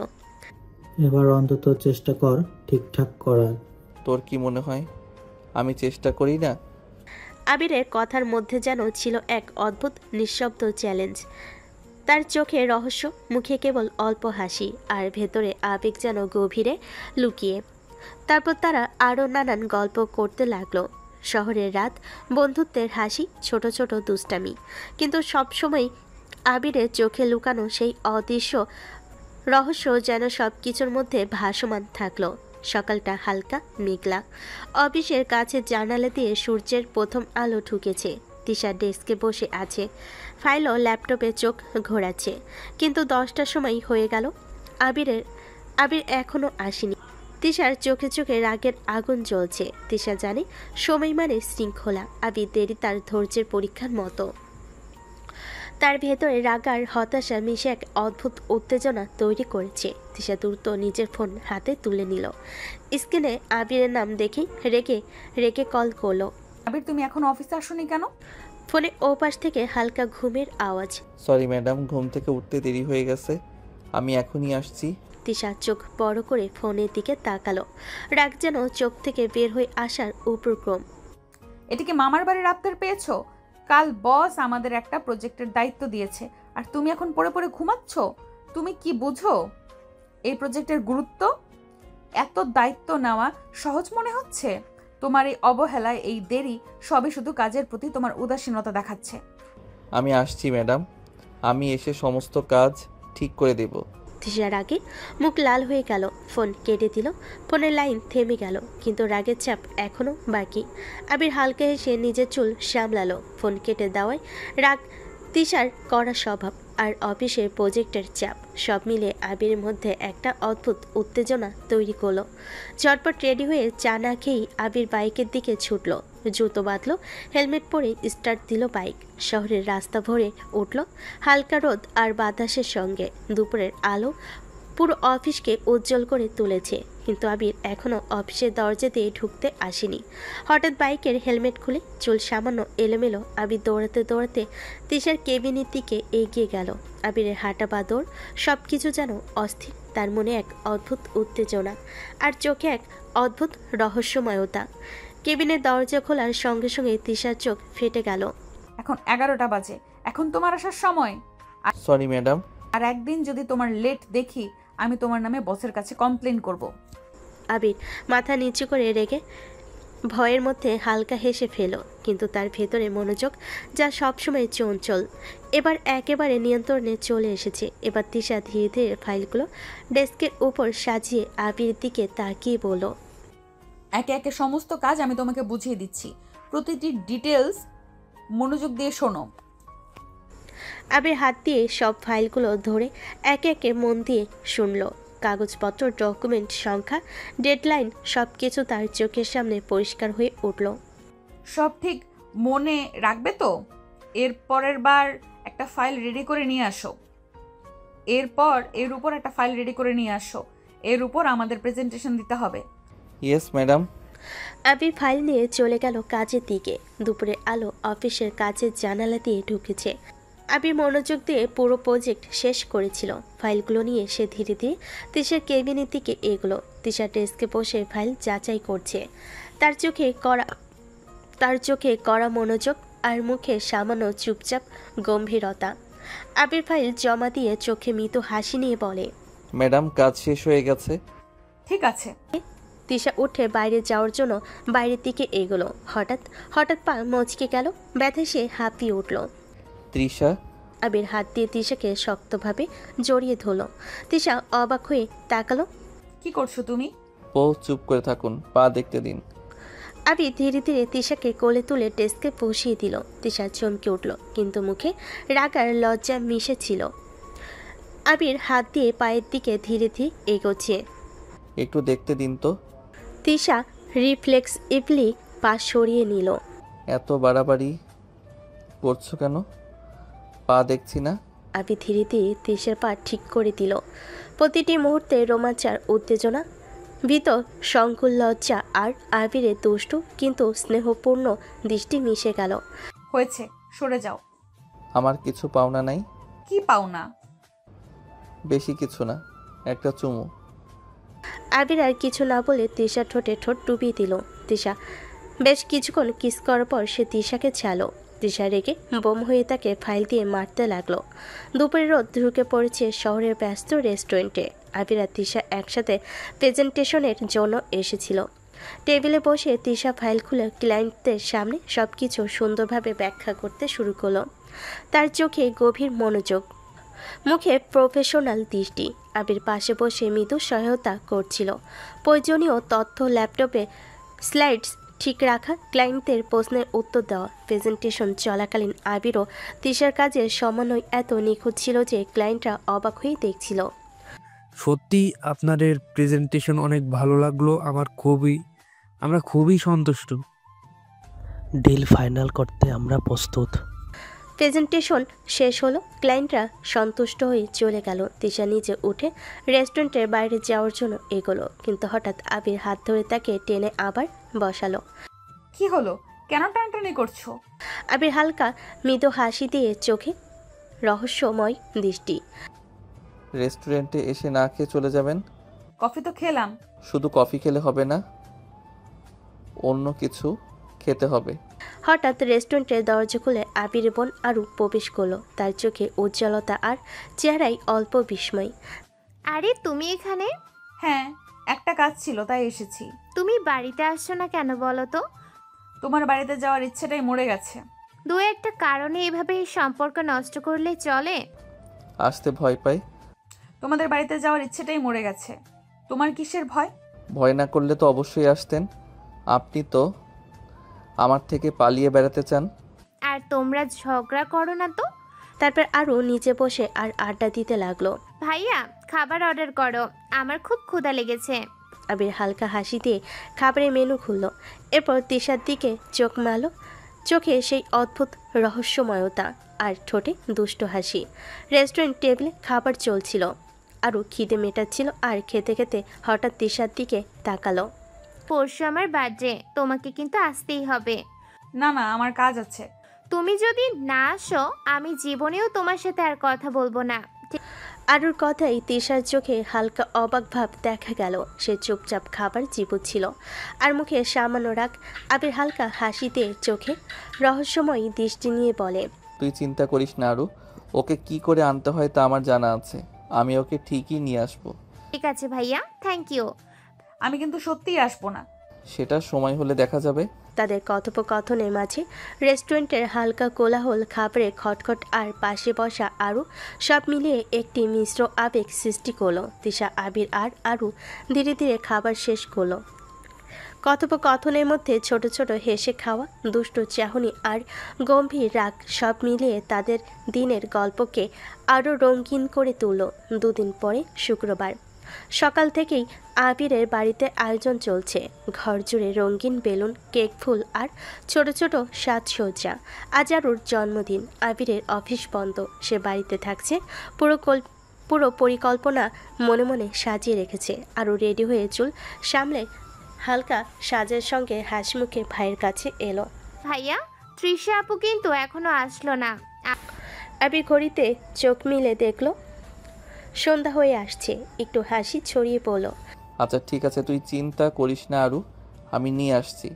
এবার অন্তত চেষ্টা কর ঠিকঠাক করার। তোর কি মনে হয় আমি চেষ্টা করি না? আবিরের কথার মধ্যে যেন ছিল এক অদ্ভুত নিঃশব্দ চ্যালেঞ্জ। তার চোখে রহস্য, মুখে কেবল অল্প হাসি, আর ভেতরে আবেগ যেন গভীরে লুকিয়ে। তারপর তারা আরও নানান গল্প করতে লাগলো। শহরের রাত, বন্ধুত্বের হাসি, ছোট ছোট দুষ্টামি, কিন্তু সবসময় আবিরের চোখে লুকানো সেই অদৃশ্য রহস্য যেন সব কিছুর মধ্যে ভাসমান থাকলো। সকালটা হালকা মেঘলা। অফিসের কাছে জানালা দিয়ে সূর্যের প্রথম আলো ঢুকেছে। তিশা ডেস্কে বসে আছে, ফাইল ও ল্যাপটপে চোখ ঘোরাচ্ছে। কিন্তু 10টার সময় হয়ে গেল, আবির এখনো আসেনি। তিশার চোখে চোখে রাগের আগুন জ্বলছে। তিশা জানে সময় মানে শৃঙ্খলা। আবির দেরি তার ধৈর্যের পরীক্ষার মতো। তার ভেতরে রাগ আর হতাশা মিশে এক অদ্ভুত উত্তেজনা তৈরি করেছে। তিশা দ্রুত নিজের ফোন হাতে তুলে নিল। স্ক্রিনে আবিরের নাম দেখে রেগে কল করলো। আবির, তুমি এখন অফিসে আসোনি কেন? ফোনে ওপাশ থেকে হালকা ঘুমের আওয়াজ। সরি ম্যাডাম, ঘুম থেকে উঠতে দেরি হয়ে গেছে, আমি এখনই আসছি। তিশা চোখ বড় করে ফোনের দিকে তাকালো। রাগ যেন চোখ থেকে বের হয়ে আসার উপক্রম। এটা কি মামার বাড়ির আবদার পেয়েছো? কাল বস আমাদের একটা প্রজেক্টের দায়িত্ব দিয়েছে, আর তুমি এখন পড়ে পড়ে ঘুমাচ্ছ? তুমি কি বুঝো এই প্রজেক্টের গুরুত্ব? এত দায়িত্ব নেওয়া সহজ মনে হচ্ছে? তোমার এই অবহেলায়, এই দেরি, সবই শুধু কাজের প্রতি তোমার উদাসীনতা দেখাচ্ছে। আমি আসছি ম্যাডাম, আমি এসে সমস্ত কাজ ঠিক করে দেব। তিশা রাগে মুখ লাল হয়ে গেল, ফোন কেটে দিল। ফোনের লাইন থেমে গেল, কিন্তু রাগের চাপ এখনও বাকি। আবির হালকা হেসে নিজের চুল সামলালো। ফোন কেটে দেওয়ায় রাগ, তিশার কড়া স্বভাব আর অফিসের প্রজেক্টের চাপ সব মিলে আবিরের মধ্যে একটা অদ্ভুত উত্তেজনা তৈরি করলো। ঝটপট রেডি হয়ে চা না খেয়েই আবির বাইকের দিকে ছুটল। জুতো বাঁধলো, হেলমেট পরে স্টার্ট দিল বাইক। শহরের রাস্তা ভরে উঠল হালকা রোদ আর বাতাসের সঙ্গে। দুপুরের আলো পুরো অফিসকে উজ্জ্বল করে তুলেছে, কিন্তু আবির এখনও অফিসের দরজা দিয়ে ঢুকতে আসেনি। হঠাৎ বাইকের হেলমেট খুলে চুল সামান্য এলোমেলো আবির দৌড়াতে দৌড়াতে তিশার কেবিনের দিকে এগিয়ে গেল। আবিরের হাঁটা বা দৌড় সব কিছু যেন অস্থির। তার মনে এক অদ্ভুত উত্তেজনা আর চোখে এক অদ্ভুত রহস্যময়তা। কেবিনের দরজা খোলার সঙ্গে সঙ্গে তিশার চোখ ফেটে গেল। এখন 11টা বাজে, এখন তোমার আসার সময়। Sorry madam. আর একদিন যদি তোমার লেট দেখি, আমি তোমার নামে বসের কাছে কমপ্লেন করব। আবির মাথা নিচু করে রেখে ভয়ের মধ্যে হালকা হেসে ফেল, কিন্তু তার ভেতরে মনোযোগ যা সবসময় চঞ্চল এবার একেবারে নিয়ন্ত্রণে চলে এসেছে। এবার তিশা ধীরে ধীরে ফাইলগুলো ডেস্কের উপর সাজিয়ে আবির দিকে তাকিয়ে বলল, একে একে সমস্ত কাজ আমি তোমাকে বুঝিয়ে দিচ্ছি, প্রতিটি ডিটেলস মনোযোগ দিয়ে শোনো। আবির হাত দিয়ে সব ফাইলগুলো ধরে একে একে মন দিয়ে শুনল। কাগজপত্র, ডকুমেন্ট, সংখ্যা, ডেডলাইন সব কিছু তার চোখের সামনে পরিষ্কার হয়ে উঠল। সব ঠিক মনে রাখবে তো? এর পরের বার একটা ফাইল রেডি করে নিয়ে আসো। এর উপর একটা ফাইল রেডি করে নিয়ে আসো। এর উপর আমাদের প্রেজেন্টেশন দিতে হবে। Yes madam. আবির ফাইল নিয়ে চলে গেল কাজের দিকে। দুপুরে আলো অফিসের কাজের জানালা দিয়ে ঢুকেছে। আবির মনোযোগ দিয়ে পুরো প্রজেক্ট শেষ করেছিল। ফাইলগুলো নিয়ে সে ধীরে ধীরে তিশার কেবিনের দিকে এগোলো। তিশা ডেস্কে বসে ফাইল যাচাই করছে। তার চোখে কড়া মনোযোগ আর মুখে সামান্য চুপচাপ গম্ভীরতা। আবির ফাইল জমা দিয়ে চোখে মৃদু হাসি নিয়ে বলে, ম্যাডাম কাজ শেষ হয়ে গেছে। ঠিক আছে। তিশা উঠে বাইরে যাওয়ার জন্য বাইরের দিকে এগোলো। হঠাৎ পা মচকে গেল, ব্যথায় সে হাঁপিয়ে উঠল। তৃষা। আবির হাত দিয়ে তিশাকে শক্তভাবে জড়িয়ে ধরল। তিশা অবাক হয়ে তাকালো। কি করছো তুমি? ও চুপ করে থাকুন, পা দেখতে দিন। আবির ধীরে ধীরে তিশাকে কোলে তুলে ডেস্কে বসিয়ে দিল। তিশা চমকে উঠল, কিন্তু মুখে রাগ আর লজ্জা মিশেছিল। আবির হাত দিয়ে পায়ের দিকে ধীরে ধীরে এগোচ্ছে। একটু দেখতে দিন তো। তিশা রিফ্লেক্সিভলি পা সরিয়ে নিল। এত বাড়াবাড়ি করছো কেন? পা দেখছি না। আবির ধীরে ধীরে তিশার পা ঠিক করে দিল। প্রতিটি মুহূর্তে রোমাঞ্চ আর উত্তেজনা, ভীত, সংকুল লজ্জা আর আবিরের দুষ্টু কিন্তু স্নেহপূর্ণ দৃষ্টি মিশে গেল। হয়েছে, সরে যাও। আমার কিছু পাওনা নাই। কি পাও না? বেশি কিছু না, একটা চুমু। আবির আর কিছু না বলে তিশার ঠোঁটে ঠোঁট ডুবিয়ে দিল। তিশা বেশ কিছুক্ষণ কিস করার পর সে তিশাকে ছালো। তিশা রেগে বোম হয়ে তাকে ফাইল দিয়ে মারতে লাগলো। দুপুরের রোদ ঢুকে পড়েছে শহরের ব্যস্ত রেস্টুরেন্টে। আবির আর তিশা একসাথে প্রেজেন্টেশনের জন্য এসেছিল। টেবিলে বসে তিশা ফাইল খুলে ক্লায়েন্টদের সামনে সব কিছু সুন্দরভাবে ব্যাখ্যা করতে শুরু করলো। তার চোখে গভীর মনোযোগ, মুখে প্রফেশনাল দৃষ্টি। আবির পাশে বসে মৃদু সহায়তা করছিল। প্রয়োজনীয় তথ্য ল্যাপটপে স্লাইডস ঠিক রাখা, ক্লায়েন্টদের প্রশ্নের উত্তর দেওয়া। প্রেজেন্টেশন চলাকালীন আবিরও তিশার কাজের সমন্বয় এত নিখুঁত ছিল যে ক্লায়েন্টরা অবাক হয়ে দেখছিল। সত্যি আপনাদের প্রেজেন্টেশন অনেক ভালো লাগলো। আমরা খুবই সন্তুষ্ট। ডিল ফাইনাল করতে আমরা প্রস্তুত। প্রেজেন্টেশন শেষ হলো, ক্লায়েন্টরা সন্তুষ্ট হয়ে চলে গেল। তিশা নিজে উঠে রেস্টুরেন্টের বাইরে যাওয়ার জন্য এগোলো, কিন্তু হঠাৎ আবির হাত ধরে তাকে টেনে আবার বসালো। কি হলো? কেন টানটানি করছো? আবির হালকা মৃদু হাসি দিয়ে চোখে রহস্যময় দৃষ্টি। রেস্টুরেন্টে এসে না খেয়ে চলে যাবেন? কফি তো খেলাম। শুধু কফি খেলে হবে না, অন্য কিছু খেতে হবে। হঠাৎ রেস্টুরেন্টের দরজা খুলে আবির বোন আরু প্রবেশ করলো। তার চোখে উজ্জ্বলতা আর চেহারায় অল্প বিস্ময়। আরে তুমি এখানে? হ্যাঁ, একটা কাজ ছিল তাই এসেছি। তুমি বাড়িতে আসছো না কেন বলো তো? তোমার বাড়িতে যাওয়ার ইচ্ছেটাই মরে গেছে। দু একটা কারণে এভাবে সম্পর্ক নষ্ট করলে চলে? আসতে ভয় পাই। তোমাদের বাড়িতে যাওয়ার ইচ্ছেটাই মরে গেছে। তোমার কিসের ভয়? ভয় না করলে তো অবশ্যই আসতেন। আপনি তো আমার থেকে পালিয়ে বেড়াতে চান। আর তোমরা ঝগড়া করো না তো। তারপর আরও নিচে বসে আর আড্ডা দিতে লাগলো। ভাইয়া খাবার অর্ডার করো, আমার খুব ক্ষুধা লেগেছে। আবির হালকা হাসি দিয়ে খাবারের মেনু খুলল। এরপর তিশার দিকে চোখ মারল, চোখে সেই অদ্ভুত রহস্যময়তা আর ঠোঁটে দুষ্ট হাসি। রেস্টুরেন্ট টেবিলে খাবার চলছিল, আরও খিদে মেটাচ্ছিল আর খেতে খেতে হঠাৎ তিশার দিকে তাকালো। পরশু আমার বার্থডে, তোমাকে কিন্তু আসতেই হবে। না না, আমার কাজ আছে। তুমি যদি না আসো আমি জীবনেও তোমার সাথে আর কথা বলবো না। আরুর কথাই তিশার চোখে হালকা অবাক ভাব দেখা গেল। সে চুপচাপ খাবার চিবুচ্ছিল আর মুখে সামান্য রাগ। আবির হালকা হাসিতে চোখে রহস্যময়ী দৃষ্টি নিয়ে বলে, তুই চিন্তা করিস না আরু, ওকে কি করে আনতে হয় তা আমার জানা আছে। আমি ওকে ঠিকই নিয়ে আসবো। ঠিক আছে ভাইয়া, থ্যাংক ইউ। আমি কিন্তু সত্যিই আসবো না। সেটা সময় হলে দেখা যাবে। তাদের কথোপকথনের মাঝে রেস্টুরেন্টের হালকা কোলাহল, খাবারে খটখট আর পাশে বসা আরু সব মিলিয়ে একটি মিশ্র আবেগ সৃষ্টি করলো। তিশা, আবির আর আরু ধীরে ধীরে খাবার শেষ করলো। কথোপকথনের মধ্যে ছোট ছোট হেসে খাওয়া, দুষ্ট চাহনি আর গম্ভীর রাগ সব মিলিয়ে তাদের দিনের গল্পকে আরও রঙিন করে তুলল। দুদিন পরে শুক্রবার সকাল থেকেই আবিরের বাড়িতে আয়োজন চলছে। ঘর জুড়ে রঙিন বেলুন, কেক, ফুল আর ছোট ছোট সাজসজ্জা। আজ আরুর জন্মদিন। আবিরের অফিস বন্ধ, সে বাড়িতে থাকছে। পুরো পরিকল্পনা মনে মনে সাজিয়ে রেখেছে। আরও রেডি হয়ে চুল সামলে হালকা সাজের সঙ্গে হাসিমুখে ভাইয়ের কাছে এলো। ভাইয়া, তৃষা আপু কিন্তু এখনো আসলো না। আবির ঘড়িতে চোখ মিলে দেখলো সন্ধ্যা হয়ে আসছে। একটু হাসি ছড়িয়ে পড়ল। আচ্ছা ঠিক আছে, তুই চিন্তা করিস না আরু, আমি নিয়ে আসছি।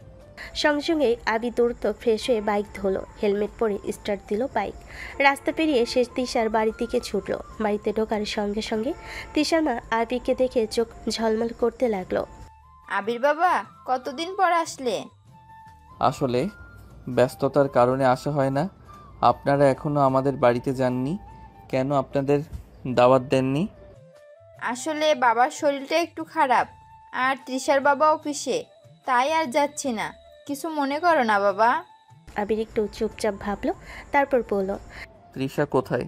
সঙ্গে সঙ্গে আবি দ্রুত ফ্রেশ হয়ে বাইক ধরল, হেলমেট পরে স্টার্ট দিল বাইক। রাস্তা পেরিয়ে শেষ তিশার বাড়ির দিকে ছুটল। বাড়িতে ঢোকার সঙ্গে সঙ্গে তিশার মা আবিকে দেখে চোখ ঝলমল করতে লাগলো। আবির বাবা, কতদিন পর আসলে? আসলে ব্যস্ততার কারণে আসা হয় না। আপনারা এখনো আমাদের বাড়িতে যাননি কেন? আপনাদের দাওয়াত দেননি? আসলে বাবার শরীরটা একটু খারাপ, আর তৃষার বাবা অফিসে, তাই আর যাচ্ছি না। কিছু মনে করো না বাবা। আবির একটু চুপচাপ ভাবলো, তারপর বলল, তৃষা কোথায়?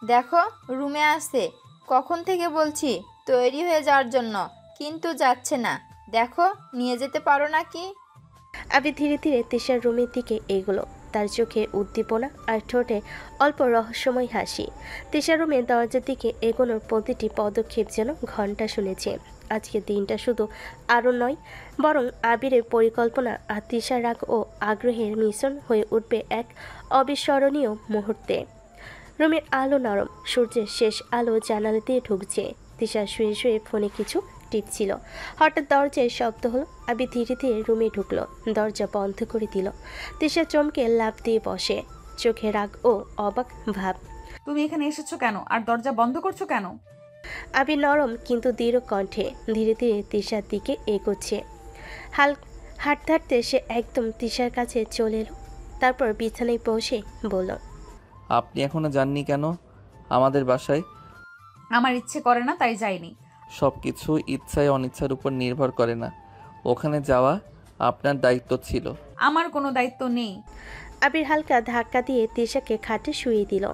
দেখো রুমে আছে, কখন থেকে বলছি তৈরি হয়ে যাওয়ার জন্য, কিন্তু যাচ্ছে না। দেখো নিয়ে যেতে পারো নাকি? আবির ধীরে ধীরে তিশার রুমের দিকে এগোলো। তার চোখে উদ্দীপনা আর ঠোঁটে অল্প রহস্যময় হাসি। তিশার রুমের দরজার দিকে এগোনোর প্রতিটি পদক্ষেপ যেন ঘন্টা শুনেছে। আজকের দিনটা শুধু আরও নয়, বরং আবিরের পরিকল্পনা আর তিশার রাগ ও আগ্রহের মিশ্রণ হয়ে উঠবে এক অবিস্মরণীয় মুহূর্তে। রুমের আলো নরম, সূর্যের শেষ আলো জানালা দিয়ে ঢুকছে। তিশা শুয়ে শুয়ে ফোনে কিছু টিপছিল। হঠাৎ দরজায় শব্দ হলো। আবির ধীরে ধীরে রুমে ঢুকলো, দরজা বন্ধ করে দিল। তিশা চমকে লাফ দিয়ে বসে, চোখে রাগ ও অবাক ভাব। তুমি এখানে এসেছো কেন আর দরজা বন্ধ করছো কেন? আবির নরম কিন্তু দৃঢ় কণ্ঠে ধীরে ধীরে তিশার দিকে এগোচ্ছে। হাঁটতে হাঁটতে সে একদম তিশার কাছে চলে এলো। তারপর বিছানায় বসে বলল, আপনি এখনো যাননি কেন আমাদের বাসায়? আমার ইচ্ছে করে না, তাই যাইনি। সব কিছু ইচ্ছায় অনিচ্ছার উপর নির্ভর করে না। ওখানে যাওয়া আপনার দায়িত্ব ছিল। আমার কোনো দায়িত্ব নেই। আবির হালকা ধাক্কা দিয়ে তিশাকে খাটে শুয়ে দিল।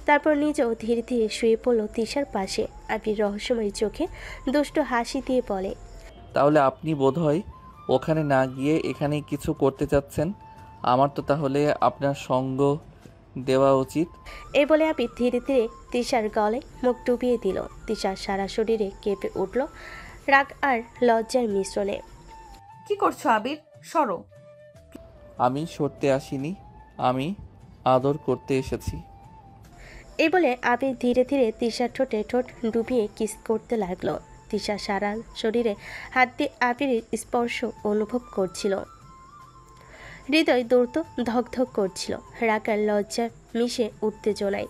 তারপর নিজেও ধীরে ধীরে শুয়ে পড়ল তিশার পাশে। আবির রহস্যময় চোখে দুষ্ট হাসি দিয়ে বলে, তাহলে আপনি বোধহয় ওখানে না গিয়ে এখানেই কিছু করতে চাচ্ছেন। আমার তো তাহলে আপনার সঙ্গ দেওয়া উচিত। এই বলে আবির ধীরে ধীরে তিশার গলায় মুখ ডুবিয়ে দিল। তিশার সারা শরীরে কেঁপে উঠল রাগ আর লজ্জার মিশ্রণে। কি করছো আবির? সরো। আমি সরতে আসিনি, আমি আদর করতে এসেছি। এই বলে আবির ধীরে ধীরে তিশার ঠোঁটে ঠোঁট ডুবিয়ে কিস করতে লাগলো। তিশা সারা শরীরে হাত দিয়ে আবিরের স্পর্শ অনুভব করছিল। হৃদয় দ্রুত ধকধক করছিল, রাগ আর লজ্জা মিশে উত্তেজনায়।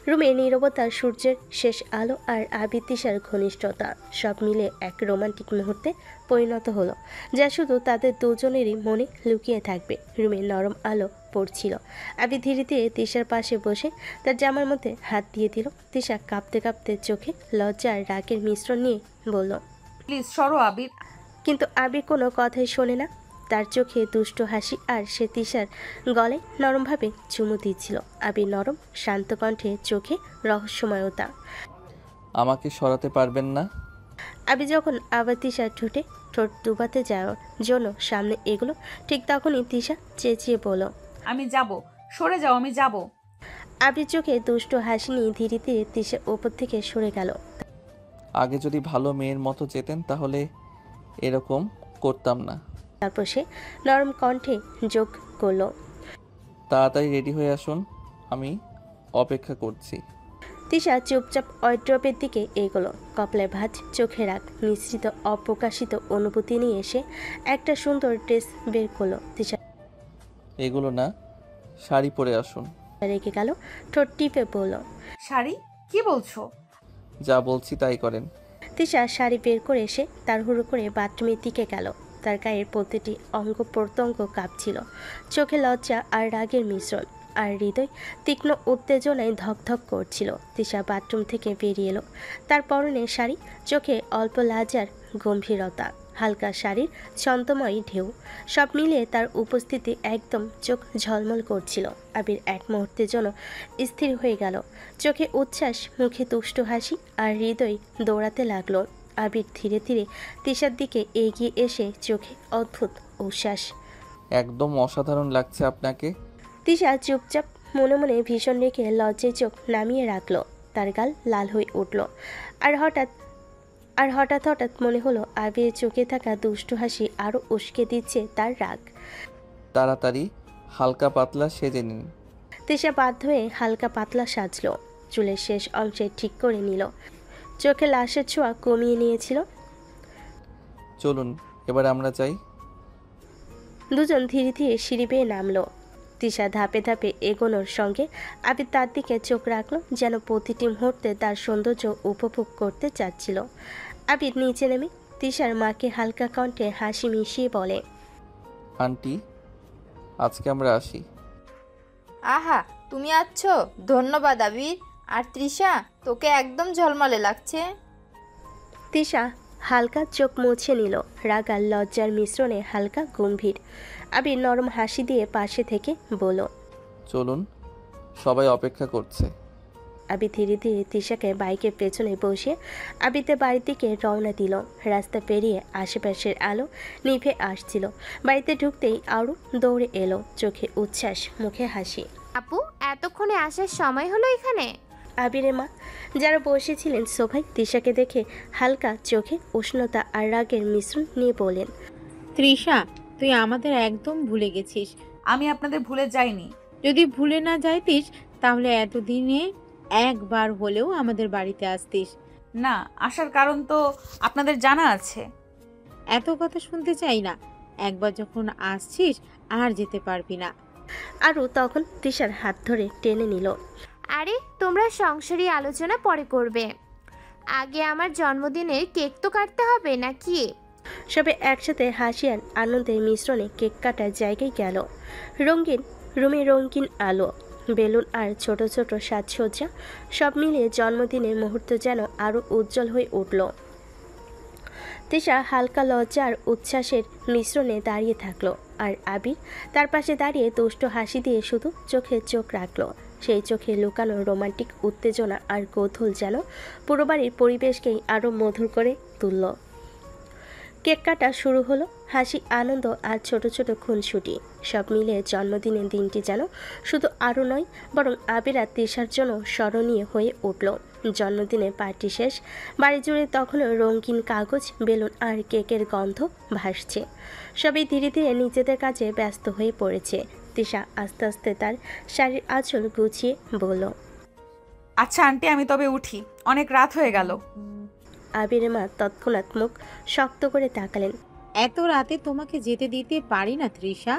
রুমে নীরবতা, সূর্যের শেষ আলো আর আবির তিশার ঘনিষ্ঠতা সব মিলে এক রোমান্টিক মুহূর্তে পরিণত হলো, যা শুধু তাদের দুজনেরই মনে লুকিয়ে থাকবে। রুমের নরম আলো পড়ছিল। আবি ধীরে ধীরে তিশার পাশে বসে তার জামার মধ্যে হাত দিয়ে দিল। তিশা কাঁপতে কাঁপতে চোখে লজ্জা আর রাগের মিশ্রণ নিয়ে বলল, প্লিজ সরো আবির। কিন্তু আবির কোনো কথাই শোনে না। তার চোখে দুষ্ট হাসি আর সে তিশার গলায় নরমভাবে চুমু দিচ্ছিল। আবির নরম শান্ত কণ্ঠে, চোখে রহস্যময়তা। আমাকে সরাতে পারবেন না? আবি যখন আবার তিশার ঠোঁট ডুবাতে যাওয়ার জন্য সামনে এগুলো, ঠিক তখনই তিশা চেঁচিয়ে বলল, আমি যাব, সরে যাও, আমি যাব। আবির চোখে দুষ্ট হাসি নিয়ে ধীরে ধীরে তিশা ওপর থেকে সরে গেল। আগে যদি ভালো মেয়ের মতো যেতেন তাহলে এরকম করতাম না। তারপর সে নরম কণ্ঠে যোগ করল, তাড়াতাড়ি রেডি হয়ে আসুন, আমি অপেক্ষা করছি। তিশা চুপচাপ ওয়ার্ড্রপের দিকে এগোলো। কপালে ভাঁজ, চোখে রাগ, মিশ্রিত অপ্রকাশিত অনুভূতি নিয়ে এসে একটা সুন্দর ড্রেস বের করলো। তিশা এগুলো না, শাড়ি পরে আসুন। রেগে গেল, ঠোঁট টিপে বলল, শাড়ি? কি বলছো? যা বলছি তাই করেন। তিশা শাড়ি বের করে এসে তাড়াহুড়ো করে বাথরুমের দিকে গেল। তার গায়ের প্রতিটি অঙ্গ প্রত্যঙ্গ কাঁপছিল। চোখে লজ্জা আর রাগের মিশ্রণ, আর হৃদয় তীক্ষ্ণ উত্তেজনায় ধকধক করছিল। তিশা বাথরুম থেকে বেরিয়ে এলো। তার পরনে শাড়ি, চোখে অল্প লাজার গম্ভীরতা, হালকা শাড়ির ছন্দময় ঢেউ, সব মিলিয়ে তার উপস্থিতি একদম চোখ ঝলমল করছিল। আবির এক মুহূর্তের জন্য স্থির হয়ে গেল। চোখে উচ্ছ্বাস, মুখে তুষ্ট হাসি, আর হৃদয় দৌড়াতে লাগলো। আবির ধীরে ধীরে তিশার দিকে এগিয়ে এসে চোখে অদ্ভুত উচ্ছ্বাস। একদম অসাধারণ লাগছে আপনাকে। তিশা চুপচাপ মনে মনে ভীষণ রেখে লজ্জায় চোখ নামিয়ে রাখলো। তার গাল লাল হয়ে উঠল। আর হঠাৎ মনে হলো আবিরের চোখে থাকা দুষ্ট হাসি আরও উস্কে দিচ্ছে তার রাগ। তাড়াতাড়ি হালকা পাতলা সেজে নিন। তিশা বাধ্য হয়ে হালকা পাতলা সাজলো। চুলের শেষ অংশে ঠিক করে নিল। চোখে লাশের ছোঁয়া কমিয়ে নিয়েছিল। চলুন এবার আমরা যাই। দুজন ধীরে ধীরে সিঁড়ি বেয়ে নামলো। তিশা ধাপে ধাপে এগোনোর সঙ্গে আবির তার দিকে চোখ রাখলো, যেন প্রতিটি মুহূর্তে তার সৌন্দর্য উপভোগ করতে চাচ্ছিল। আবির নিচে নেমে তিশার মাকে হালকা কণ্ঠে হাসি মিশিয়ে বলে, আন্টি, আজকে আমরা আসি। আহা, তুমি আছো? ধন্যবাদ আবির। আর তৃষা, তোকে একদম ঝলমলে লাগছে। তিশা হালকা চোখ মুছে নিল, রাগ আর লজ্জার মিশ্রণে হালকা গম্ভীর। আবির নরম হাসি দিয়ে পাশে থেকে বলল, চলুন, সবাই অপেক্ষা করছে। আবির ধীরে ধীরে তিশাকে বাইকের পেছনে বসিয়ে আবিরদের বাড়ির দিকে রওনা দিল। রাস্তা পেরিয়ে আশেপাশের আলো নিভে আসছিল। বাড়িতে ঢুকতেই আরও দৌড়ে এলো, চোখে উচ্ছ্বাস, মুখে হাসি। আপু, এতক্ষণে আসার সময় হলো এখানে? আবিরের মা, যারা বসেছিলেন সোফায়, তিশাকে দেখে হালকা চোখে উষ্ণতা আর রাগের মিশ্রণ নিয়ে বলেন, তৃষা, তুই আমাদের একদম ভুলে গেছিস। আমি আপনাদের ভুলে যাইনি। যদি ভুলে না যাইতিস তাহলে এতদিনে একবার হলেও আমাদের বাড়িতে আসতিস। না, আসার কারণ তো আপনাদের জানা আছে। এত কথা শুনতে চাই না। একবার যখন আসছিস আর যেতে পারবি না। আরও তখন তিশার হাত ধরে টেনে নিল। আরে, তোমরা সংসারী আলোচনা পরে করবে, আগে আমার জন্মদিনের কেক তো কাটতে হবে নাকি? সবে একসাথে হাসি আর আনন্দের মিশ্রণে কেক কাটার জায়গায় গেল। রঙিন রুমে রঙিন আলো, বেলুন আর ছোট ছোট সাজসজ্জা, সব মিলিয়ে জন্মদিনের মুহূর্ত যেন আরও উজ্জ্বল হয়ে উঠল। তিশা হালকা লজ্জা আর উচ্ছ্বাসের মিশ্রণে দাঁড়িয়ে থাকলো, আর আবির তার পাশে দাঁড়িয়ে দুষ্ট হাসি দিয়ে শুধু চোখে চোখ রাখলো। সেই চোখে লুকানো রোমান্টিক উত্তেজনা আর কৌতূহল যেন পুরো বাড়ির পরিবেশকেই আরও মধুর করে তুলল। কেক কাটা শুরু হলো। হাসি, আনন্দ আর ছোট ছোট খুনসুটি, সব মিলিয়ে জন্মদিনের দিনটি যেন শুধু আরও নয়, বরং আবির আর তিশার জন্য স্মরণীয় হয়ে উঠল। জন্মদিনের পার্টি শেষ। বাড়ি জুড়ে তখনও রঙিন কাগজ, বেলুন আর কেকের গন্ধ ভাসছে। সবাই ধীরে ধীরে নিজেদের কাজে ব্যস্ত হয়ে পড়েছে। তিশা আস্তে আস্তে তার শাড়ির আঁচল গুছিয়ে বলল, আচ্ছা আন্টি, আমি তবে উঠি, অনেক রাত হয়ে গেল। আবিরের মা তৎক্ষণাৎ মুখ শক্ত করে তাকালেন। এত রাতে তোমাকে যেতে দিতে পারি না তৃষা।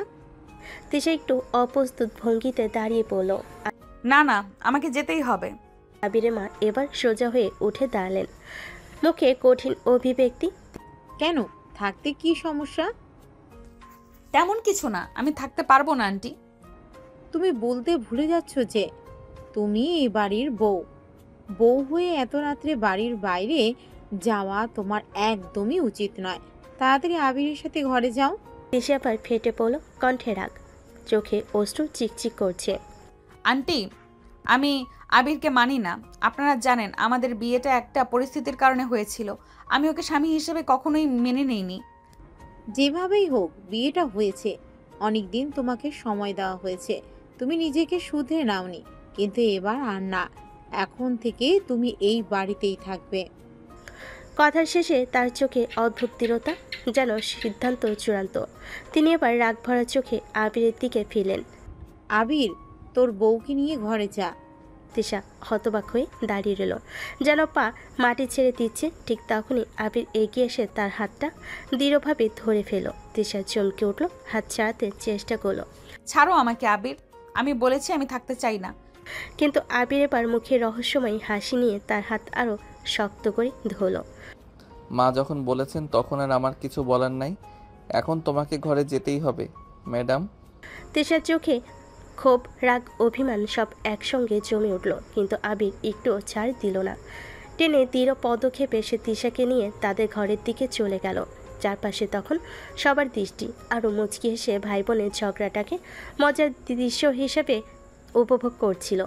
তিশা একটু অপ্রস্তুত ভঙ্গিতে দাঁড়িয়ে পড়ল। না না, আমাকে যেতেই হবে। আবিরের মা এবার সোজা হয়ে উঠে দাঁড়ালেন, মুখে কঠিন অভিব্যক্তি। কেন, থাকতে কি সমস্যা? তেমন কিছু না, আমি থাকতে পারবো না আন্টি। তুমি বলতে ভুলে যাচ্ছ যে তুমি এই বাড়ির বউ। বউ হয়ে এত রাত্রে বাড়ির বাইরে যাওয়া তোমার একদমই উচিত নয়। তাড়াতাড়ি আবিরের সাথে ঘরে যাও। তিশা আবার ফেটে পড়ল, কণ্ঠে রাগ, চোখে অশ্রু চিকচিক করছে। আন্টি, আমি আবিরকে মানি না। আপনারা জানেন আমাদের বিয়েটা একটা পরিস্থিতির কারণে হয়েছিল। আমি ওকে স্বামী হিসেবে কখনোই মেনে নেইনি। যেভাবেই হোক বিয়েটা হয়েছে, অনেক দিন তোমাকে সময় দেওয়া হয়েছে, তুমি নিজেকে শুধরে নাওনি, কিন্তু এবার আর না। এখন থেকে তুমি এই বাড়িতেই থাকবে। কথার শেষে তার চোখে অদ্ভুত দৃঢ়তা, যেন সিদ্ধান্ত চূড়ান্ত। তিনি এবার রাগ ভরা চোখে আবিরের দিকে ফিরলেন। আবির, তোর বউকে নিয়ে ঘরে যা। তিশা হতবাক হয়ে দাঁড়িয়ে রইল, যেন পা মাটি ছেড়ে দিচ্ছে। ঠিক তখনই আবির এগিয়ে এসে তার হাতটা দৃঢ়ভাবে ধরে ফেল। তিশা চমকে উঠল, হাত ছাড়াতে চেষ্টা করলো। ছাড়ো আমাকে আবির, আমি বলেছি আমি থাকতে চাই না। কিন্তু আবির এবার মুখে রহস্যময় হাসি নিয়ে তার হাত আরো শক্ত করে ধরল। মা যখন বলেছেন তখন আর আমার কিছু বলার নাই। এখন তোমাকে ঘরে যেতেই হবে ম্যাডাম। তিশার চোখে ক্ষোভ, রাগ, অভিমান সব একসঙ্গে জমে উঠল, কিন্তু আবির একটুও ছাড় দিল না। টেনে দৃঢ় পদক্ষেপে সে তিশাকে নিয়ে তাদের ঘরের দিকে চলে গেল। চারপাশে তখন সবার দৃষ্টি। আরও মুচকি হেসে ভাই বোনের ঝগড়াটাকে মজার দৃশ্য হিসেবে উপভোগ করছিল।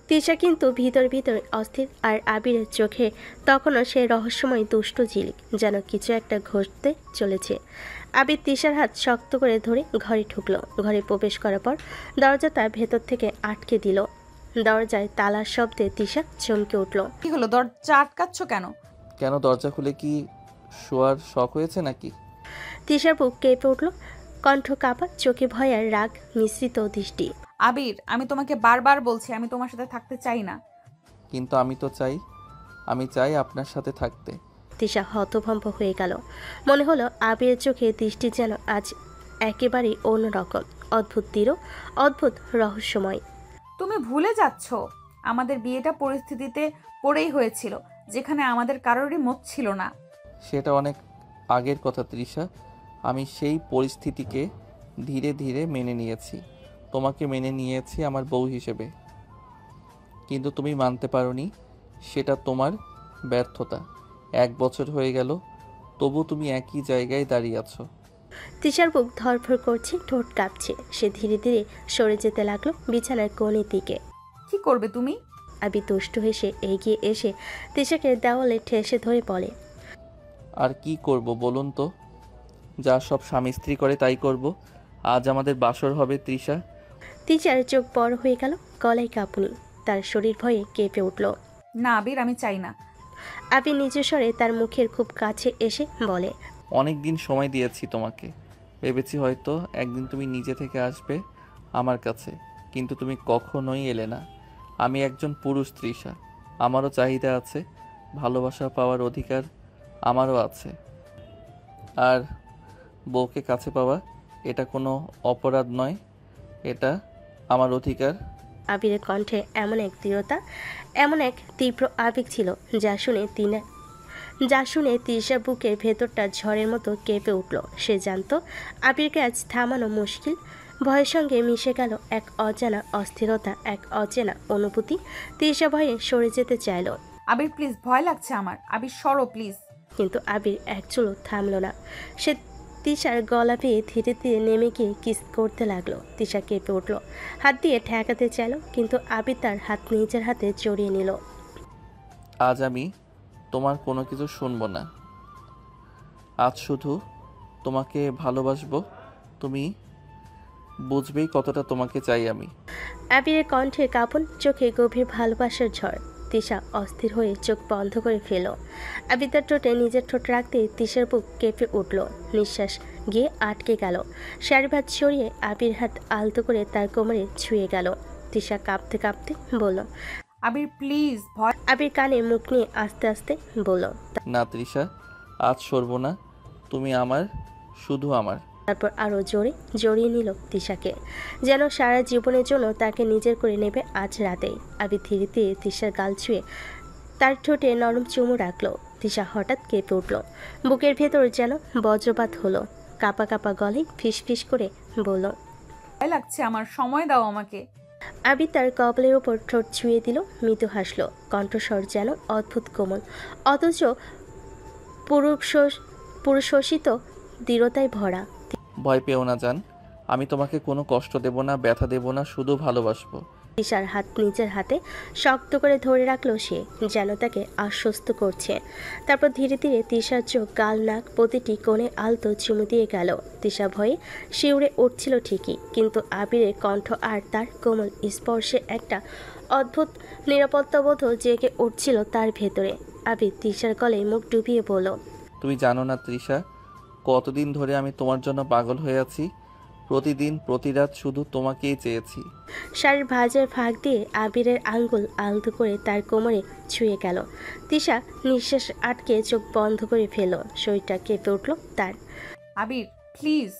তিশা কিন্তু ভিতর ভিতর অস্থির, আর আবিরের চোখে তখনও সে রহস্যময় দুষ্ট ঝিলিক, যেন কিছু একটা ঘটতে চলেছে। আবির তিশার হাত শক্ত করে ধরে ঘরে ঢুকলো। ঘরে প্রবেশ করার পর দরজাটা ভেতর থেকে আটকে দিল। দরজায় তালার শব্দে তিশা চমকে উঠল। কি হলো, দরজা আটকাচ্ছ কেন? কেন, দরজা খুলে কি শোয়ার শখ হয়েছে নাকি? তিশার বুক কেঁপে উঠল, কণ্ঠ কাঁপা, চোখে ভয় আর রাগ মিশ্রিত দৃষ্টি। আবির, আমি তোমাকে বারবার বলছি আমি তোমার সাথে থাকতে চাই না। কিন্তু আমি তো চাই, আমি চাই আপনার সাথে থাকতে। তিশা হতভম্ব হয়ে গেল। মনে হলো আবিরের চোখে দৃষ্টি যেন আজ একেবারেই অন্যরকম, অদ্ভুত দৃঢ়, অদ্ভুত রহস্যময়। তুমি ভুলে যাচ্ছ আমাদের বিয়েটা পরিস্থিতিতে পড়েই হয়েছিল, যেখানে আমাদের কারোরই মত ছিল না। সেটা অনেক আগের কথা তৃষা। আমি সেই পরিস্থিতিকে ধীরে ধীরে মেনে নিয়েছি। তোমাকে মেনে নিয়েছি আমার বউ হিসেবে, কিন্তু তুমি মানতে পারোনি। সেটা তোমার ব্যর্থতা। 1 বছর হয়ে গেল, তবু তুমি একই জায়গায় দাঁড়িয়ে আছো। তিশার বুক ধরফর করছে, ঠোঁট কাঁপছে। সে ধীরে ধীরে সরে যেতে লাগলো বিছানার কোণের দিকে। কি করবে তুমি? আবির দুষ্টু হেসে এগিয়ে এসে তিশাকে দেওয়ালে ঠেসে ধরে বলে, আর কি করব বলুন তো? যা সব স্বামী স্ত্রী করে তাই করব। আজ আমাদের বাসর হবে তৃষা। তিশার চোখ বড় হয়ে গেল, গলায় কাঁপুনি, তার শরীর ভয়ে কেঁপে উঠল। না আবির, আমি চাই না। আবির নিজের স্বরে তার মুখের খুব কাছে এসে বলে, অনেক দিন সময় দিয়েছি তোমাকে। ভেবেছি হয়তো একদিন তুমি নিজে থেকে আসবে আমার কাছে, কিন্তু তুমি কখনোই এলে না। আমি একজন পুরুষ তৃষা, আমারও চাহিদা আছে, ভালোবাসা পাওয়ার অধিকার আমারও আছে। আর বউকে কাছে পাওয়া এটা কোনো অপরাধ নয়, এটা আমার অধিকার। আবিরের কণ্ঠে এমন এক দৃঢ়তা, এমন এক তীব্র আবেগ ছিল, যা শুনে তিশা বুকের ভেতরটা ঝড়ের মতো কেঁপে উঠল। সে জানতো আবিরকে আজ থামানো মুশকিল। ভয়ের সঙ্গে মিশে গেল এক অজানা অস্থিরতা, এক অচেনা অনুভূতি। তিশা ভয়ে সরে যেতে চাইল। আবির প্লিজ, ভয় লাগছে আমার। আবির সরো প্লিজ। কিন্তু আবির এক চুলও থামল না। সে তিশার গলা পেয়ে ধীরে ধীরে নেমে গিয়ে কিস করতে লাগলো। তিশা কেঁপে উঠল, হাত দিয়ে ঠেকাতে চাইল, কিন্তু আবির তার হাত নিজের হাতে জড়িয়ে নিল। আজ আমি তোমার কোনো কিছু শুনবো না। আজ শুধু তোমাকে ভালোবাসবো। তুমি বুঝবেই কতটা তোমাকে চাই আমি। আবিরের কণ্ঠে কাঁপন, চোখে গভীর ভালোবাসার ঝড়। তিশা অস্থির হয়ে চোখ বন্ধ করে ফেল। আবির তার ঠোঁটে নিজের ঠোঁট রাখতে তিশার বুক কেঁপে উঠল, নিঃশ্বাস গিয়ে আটকে গেল। শাড়ি ভাত সরিয়ে আবির হাত আলতো করে তার কোমরে ছুঁয়ে গেল। তিশা কাঁপতে কাঁপতে বলল, আবির প্লিজ। ভয়। আবির কানে মুখ নিয়ে আস্তে আস্তে বলল, না তৃষা, আজ সরবো না। তুমি আমার, শুধু আমার। তারপর আরও জোরে জড়িয়ে নিল তিশাকে, যেন সারা জীবনের জন্য তাকে নিজের করে নেবে আজ রাতেই। আবির ধীরে ধীরে তিশার গাল ছুঁয়ে তার ঠোঁটে নরম চুমু রাখলো। তিশা হঠাৎ কেঁপে উঠল, বুকের ভেতর যেন বজ্রপাত হলো। কাঁপা কাঁপা গলায় ফিস ফিস করে বলল, ভয় লাগছে আমার, সময় দাও আমাকে। আবির তার কপালের ওপর ঠোঁট ছুঁয়ে দিল, মৃদু হাসলো, কণ্ঠস্বর যেন অদ্ভুত কোমল, অথচ পুরুষোষিত দৃঢ়তায় ভরা। ভয় পেও না জান, আমি তোমাকে কোনো কষ্ট দেব না, ব্যথা দেব না, শুধু ভালোবাসবো। তিশার হাত নিজের হাতে শক্ত করে ধরে রাখলো সে, যেন তাকে আশ্বস্ত করছে। তারপর ধীরে ধীরে তিশার চোখ, গাল, নাক প্রতিটি কোণে আলতো চুমু দিয়ে গেল। তিশা ভয়ে শিউরে উঠছিল ঠিকই, কিন্তু আবিরের কণ্ঠ আর তার কোমল স্পর্শে একটা অদ্ভুত নিরাপত্তাবোধ জেগে উঠছিল তার ভেতরে। আবির তিশার গলে মুখ ডুবিয়ে বলল, তুমি জানো না তৃষা, কতদিন ধরে আমি তোমার জন্য পাগল হয়ে আছি। প্রতিদিন প্রতি রাত শুধু তোমাকেই চেয়েছি। শাড়ির ভাঁজের ফাঁক দিয়ে আবিরের আঙ্গুল আলতো করে তার কোমরে ছুঁয়ে গেল। তিশা নিঃশ্বাস আটকে চোখ বন্ধ করে ফেলল, শরীরটা কেঁপে উঠল তার। আবির প্লিজ।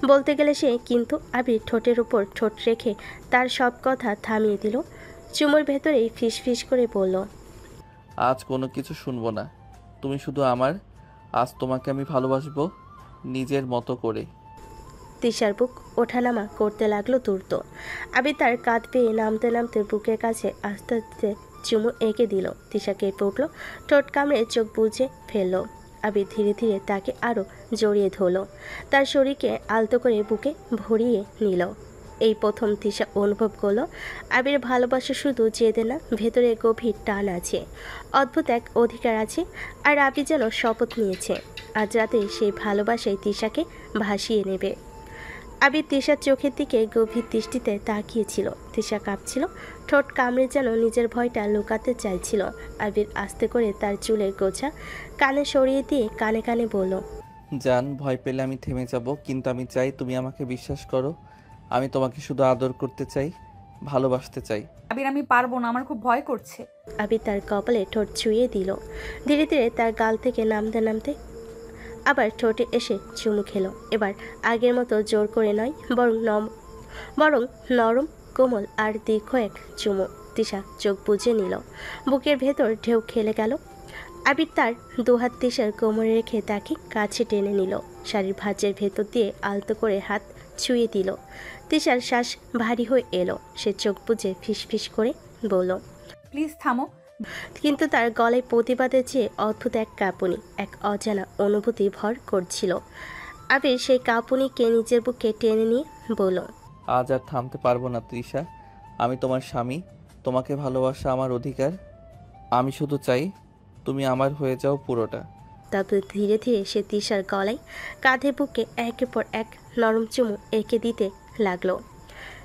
বলতে গেলে সে, কিন্তু আবির ঠোঁটের উপর ঠোঁট রেখে তার সব কথা থামিয়ে দিল। চুমুর ভেতরেই ফিস ফিস করে বলল, আজ কোনো কিছু শুনবো না, তুমি শুধু আমার। আজ তোমাকে আমি ভালোবাসবো নিজের মতো করে। তিশার বুক ওঠানামা করতে লাগলো দ্রুত। আবির তার কাঁধ পেয়ে নামতে নামতে বুকের কাছে আস্তে আস্তে চুমু এঁকে দিল। তিশা কেঁপে উঠল, ঠোঁট কামড়ে চোখ বুজে ফেলল। আবির ধীরে ধীরে তাকে আরও জড়িয়ে ধরল, তার শরীরকে আলতো করে বুকে ভরিয়ে নিল। এই প্রথম তিশা অনুভব করলো আবির ভালোবাসা শুধু জেদে না, ভেতরে গভীর টান আছে, অদ্ভুত এক অধিকার আছে। আর আবির যেন শপথ নিয়েছে আজ রাতে সেই ভালোবাসাই তিশাকে ভাসিয়ে নেবে। আবির তিশার চোখের দিকে গভীর দৃষ্টিতে তাকিয়েছিল। তিশা কাঁপছিল, ঠোঁট কামড়ে যেন নিজের ভয়টা লুকাতে চাইছিল। আবির আস্তে করে তার চুলের গোছা কানে সরিয়ে দিয়ে কানে কানে বলল, জান, ভয় পেলে আমি থেমে যাব, কিন্তু আমি চাই তুমি আমাকে বিশ্বাস করো। আমি তোমাকে শুধু আদর করতে চাই, ভালোবাসতে চাই। আবির আমি পারবো না, আমার খুব ভয় করছে। আবির তার কপালে ঠোঁট ছুঁয়ে দিল। ধীরে ধীরে তার গাল থেকে নামতে নামতে আবার ঠোঁটে এসে চুমু খেলো। এবার আগের মতো জোর করে নয়, বরং নরম, কোমল আর দীর্ঘ এক চুমু। তিশা চোখ বুজে নিল, বুকের ভেতর ঢেউ খেলে গেল। আবির তার দুহাত তিশার কোমরে রেখে তাকে কাছে টেনে নিল, শাড়ির ভাঁজের ভেতর দিয়ে আলতো করে হাত ছুঁয়ে দিল। তিশার শ্বাস ভারী হয়ে এলো, সে চোখ বুজে ফিস ফিস করে বলল, প্লিজ থামো। কিন্তু তার গলায় প্রতিবাদের চেয়ে অদ্ভুত এক কাঁপুনি, এক অজানা অনুভূতি ভর করছিল। আবির সেই কাঁপুনিকে নিজের বুকে টেনে নিয়ে বলল, আজ আর থামতে পারবো না তৃষা, আমি তোমার স্বামী, তোমাকে ভালোবাসা আমার অধিকার। আমি শুধু চাই তুমি আমার হয়ে যাও পুরোটা। তারপর ধীরে ধীরে সে তিশার গলায়, কাঁধে, বুকে একের পর এক নরম চুমু এঁকে দিতে লাগলো।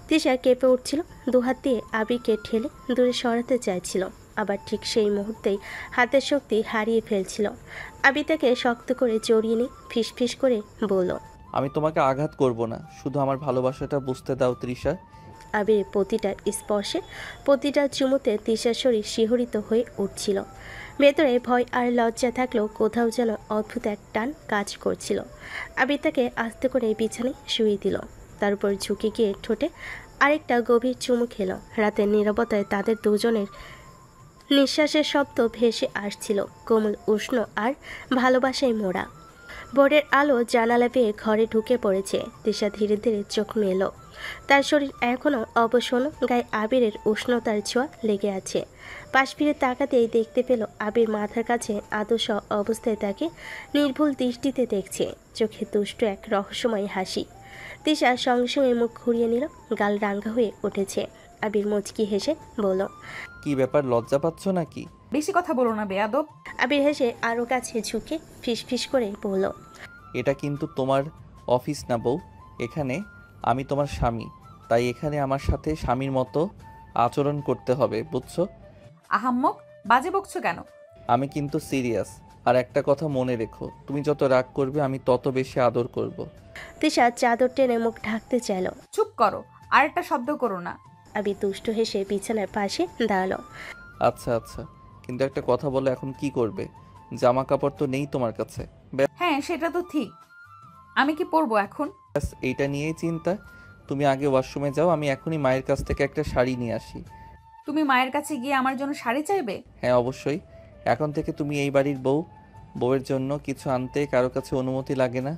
তিশা কেঁপে উঠছিল, দুহাত দিয়ে আবিরকে ঠেলে দূরে সরাতে চাইছিল, আবার ঠিক সেই মুহূর্তেই হাতের শক্তি হারিয়ে ফেলছিল। আবির তাকে শক্ত করে জড়িয়ে নিয়ে ফিস ফিস করে বলল, আমি তোমাকে আঘাত করব না, শুধু আমার ভালোবাসাটা বুঝতে দাও তৃষা। আবির প্রতিটা স্পর্শে, প্রতিটা চুমুতে তিশার শরীর শিহরিত হয়ে উঠছিল। ভেতরে ভয় আর লজ্জা থাকলেও কোথাও যেন অদ্ভুত এক টান কাজ করছিল। আবির তাকে আস্তে করে বিছানায় শুয়ে দিল, তার উপর ঝুঁকে গিয়ে ঠোঁটে আরেকটা গভীর চুমু খেলো। রাতের নীরবতায় তাদের দুজনের নিঃশ্বাসের শব্দ ভেসে আসছিল, কোমল, উষ্ণ আর ভালোবাসায় মোড়া। ভোরের আলো জানালা পেয়ে ঘরে ঢুকে পড়েছে। তিশা ধীরে ধীরে চোখ মেলল, তার শরীর এখনও অবসন্ন, গায়ে আবিরের উষ্ণতার ছোঁয়া লেগে আছে। পাশ ফিরে তাকাতেই দেখতে পেল আবির মাথার কাছে আদর্শ অবস্থায় তাকে নির্ভুল দৃষ্টিতে দেখছে, চোখে দুষ্ট এক রহস্যময় হাসি। তিশা সঙ্গে সঙ্গে মুখ ঘুরিয়ে নিল, গাল রাঙ্গা হয়ে উঠেছে। আবির মুচকি হেসে বলল, কি ব্যাপার, লজ্জা পাচ্ছ নাকি? বেশি কথা বলো না বেয়াদব। আবির হেসে আরও কাছে ঝুঁকে ফিস ফিস করে বলল, এটা কিন্তু তোমার অফিস না বউ, এখানে আমি তোমার স্বামী, তাই এখানে আমার সাথে স্বামীর মতো আচরণ করতে হবে, বুঝছো? আহাম্মক, বাজে বকছো কেন? আমি কিন্তু সিরিয়াস। আর একটা কথা মনে রেখো, তুমি যত রাগ করবে আমি তত বেশি আদর করব। তিশা চাদর টেনে মুখ ঢাকতে চাইল। চুপ করো, আর একটা শব্দ করো না। আবির দুষ্ট হেসে বিছানার পাশে দাঁড়ালো। আচ্ছা আচ্ছা, কিন্তু একটা কথা বলো, এখন কি করবে? জামা কাপড় তো নেই তোমার কাছে। হ্যাঁ সেটা তো ঠিক, আমি কি পরবো এখন? ব্যাস এইটা নিয়েই চিন্তা। তুমি আগে ওয়াশরুমে যাও, আমি এখনই মায়ের কাছ থেকে একটা শাড়ি নিয়ে আসি। তুমি মায়ের কাছে গিয়ে আমার জন্য শাড়ি চাইবে? হ্যাঁ অবশ্যই, এখন থেকে তুমি এই বাড়ির বউ, বউয়ের জন্য কিছু আনতে কারো কাছে অনুমতি লাগে না।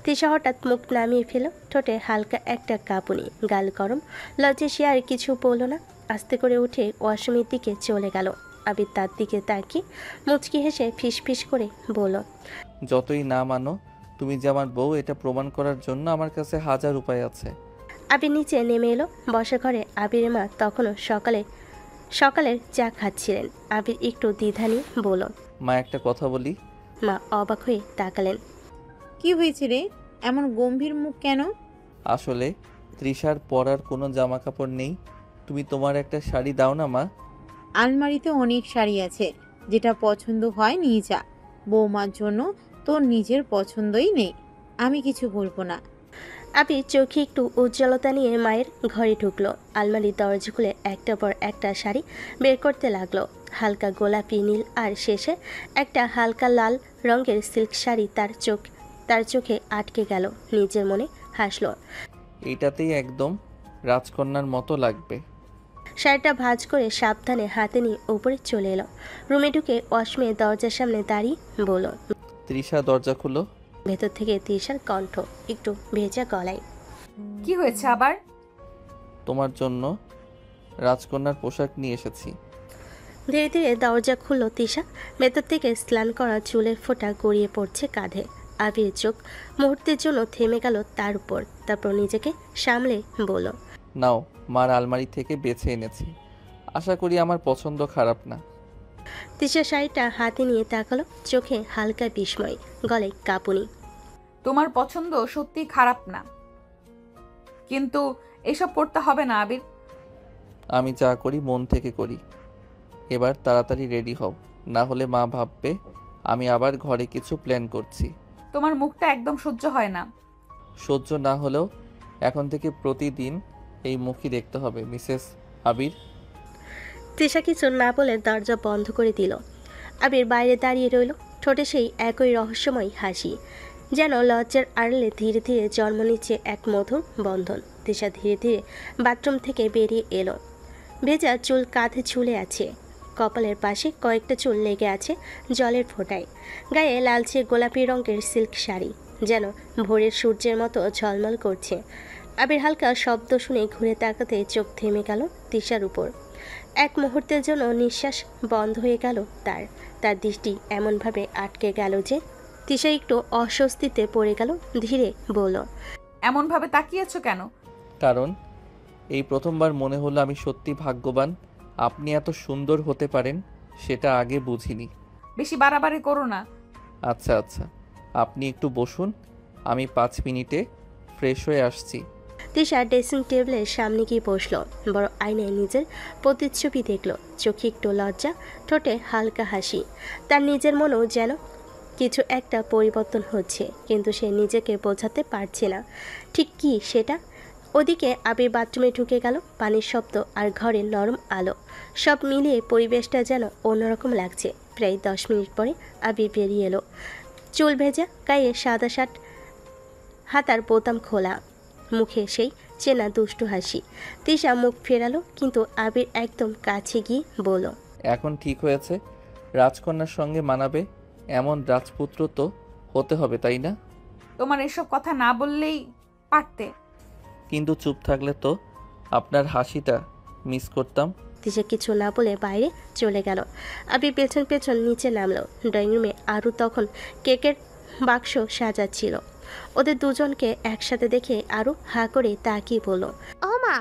তিশা হঠাৎ মুখ নামিয়ে ফেল, ঠোঁটে হালকা একটা কাঁপুনি, গাল গরম। লজ্জায় সে আর কিছু বলল না, আস্তে করে উঠে ওয়াশরুমের দিকে চলে গেল। আবির তার দিকে তাকিয়ে মুচকি হেসে ফিসফিস করে বলল, যতই না মানো তুমি যে আমার বউ, এটা প্রমাণ করার জন্য আমার কাছে হাজার উপায় আছে। আবির নিচে নেমে এলো। বসা ঘরে আবিরের মা তখনও সকালের চা খাচ্ছিলেন। আবির একটু দ্বিধা নিয়ে বলল, মা একটা কথা বলি। মা অবাক হয়ে তাকালেন। কি হয়েছে রে, এমন গম্ভীর মুখ কেন? আসলে তৃষার পরার কোনো জামা কাপড় নেই, তুমি তোমার একটা শাড়ি দাও না মা। আলমারিতে অনেক শাড়ি আছে, যেটা পছন্দ হয় নিয়ে যা। বৌমার জন্য তোর নিজের পছন্দই নেই, আমি কিছু বলবো না। আবির চোখে একটু উজ্জ্বলতা নিয়ে মায়ের ঘরে ঢুকলো। আলমারির দরজা খুলে একটার পর একটা শাড়ি বের করতে লাগলো। হালকা গোলাপি, নীল আর শেষে একটা হালকা লাল রঙের সিল্ক শাড়ি তার চোখে আটকে গেল। নিজের মনে হাসলো, এইটাতেই একদম রাজকন্যার মতো লাগবে। শাড়িটা ভাঁজ করে সাবধানে হাতে নিয়ে উপরে চলে এলো। রুমে ঢুকে ওয়াশরুমে দরজার সামনে দাঁড়িয়ে বলল, তৃষা দরজা খুলো। ভেতর থেকে তৃষার কণ্ঠ একটু ভেজা গলায়, কি হয়েছে আবার? তোমার জন্য রাজকন্যার পোশাক নিয়ে এসেছি। ধীরে ধীরে দরজা খুলল তৃষা। ভেতর থেকে স্নান করা চুলের ফোঁটা গড়িয়ে পড়ছে কাঁধে। আবির চোখ মুহূর্তের জন্য থেমে গেল তার উপর, তারপর নিজেকে সামলে বলল, নাও, মার আলমারি থেকে বেছে এনেছি, আশা করি আমার পছন্দ খারাপ না। তৃষা শাড়িটা হাতে নিয়ে তাকালো, চোখে হালকা বিস্ময়, গলায় কাঁপুনি। তোমার পছন্দ সত্যি খারাপ না, কিন্তু এসব করতে হবে না আবির। আমি যা করি মন থেকে করি। এবার তাড়াতাড়ি রেডি হও, না হলে মা ভাববে আমি আবার ঘরে কিছু প্ল্যান করছি। তোমার মুখটা একদম সহ্য হয় না। সহ্য না হলেও এখন থেকে প্রতিদিন এই মুখই দেখতে হবে মিসেস আবির। তৃষা কিছু না বলে দরজা বন্ধ করে দিল। আবির বাইরে দাঁড়িয়ে রইল, ঠোঁটে সেই একই রহস্যময় হাসি, যেন লজ্জার আড়ালে ধীরে ধীরে জন্ম নিচ্ছে এক মধুর বন্ধন। তৃষা ধীরে ধীরে বাথরুম থেকে বেরিয়ে এলো। ভেজা চুল কাঁধে ঝুলে আছে, কপালের পাশে কয়েকটা চুল লেগে আছে জলের ফোঁটায়। গায়ে লালচে গোলাপি রঙের সিল্ক শাড়ি যেন ভোরের সূর্যের মতো ঝলমল করছে। আবির হালকা শব্দ শুনে ঘুরে তাকাতে চোখ থেমে গেল তৃষার উপর। এক মুহূর্তের জন্য নিঃশ্বাস বন্ধ হয়ে গেল তার দৃষ্টি এমনভাবে আটকে গেল যে তৃষা একটু অস্বস্তিতে পড়ে গেল। ধীরে বলল, এমনভাবে তাকিয়েছো কেন? কারণ এই প্রথমবার মনে হলো আমি সত্যি ভাগ্যবান, আপনি এত সুন্দর হতে পারেন সেটা আগে বুঝিনি। বেশি বাড়াবাড়ি করো না। আচ্ছা আচ্ছা, আপনি একটু বসুন, আমি 5 মিনিটে ফ্রেশ হয়ে আসছি। তৃষা ড্রেসিং টেবিলের সামনে গিয়ে বসলো। বড় আয়নায় নিজের প্রতিচ্ছবি দেখলো, চোখে একটু লজ্জা, ঠোঁটে হালকা হাসি। তার নিজের মনেও যেন কিছু একটা পরিবর্তন হচ্ছে, কিন্তু সে নিজেকে বোঝাতে পারছে না ঠিক কী সেটা। ওদিকে আবির বাথরুমে ঢুকে গেল। পানির শব্দ আর ঘরের নরম আলো সব মিলিয়ে পরিবেশটা যেন অন্যরকম লাগছে। প্রায় 10 মিনিট পরে আবির বেরিয়ে এলো। চুল ভেজা, গায়ে সাদা শার্ট, হাতার বোতাম খোলা, মুখে সেই চেনা দুষ্টু হাসি। তৃষা মুখ ফেরালো, কিন্তু আবির একদম কাছে গিয়ে বলল, এখন ঠিক হয়েছে, রাজকন্যার সঙ্গে মানাবে এমন রাজপুত্র তো হতে হবে, তাই না? তোমার এসব কথা না বললেই পারতে। কিন্তু চুপ থাকলে তো আপনার হাসিটা মিস করতাম। তৃষা কিছু না বলে বাইরে চলে গেল। আবির পেছন পেছন নিচে নামলো। ড্রয়িং রুমে আরও তখন কেকের বাক্স সাজাচ্ছিল। ওদের দুজনকে একসাথে দেখে আরও হা করে তাকিয়ে বলল, ও মা,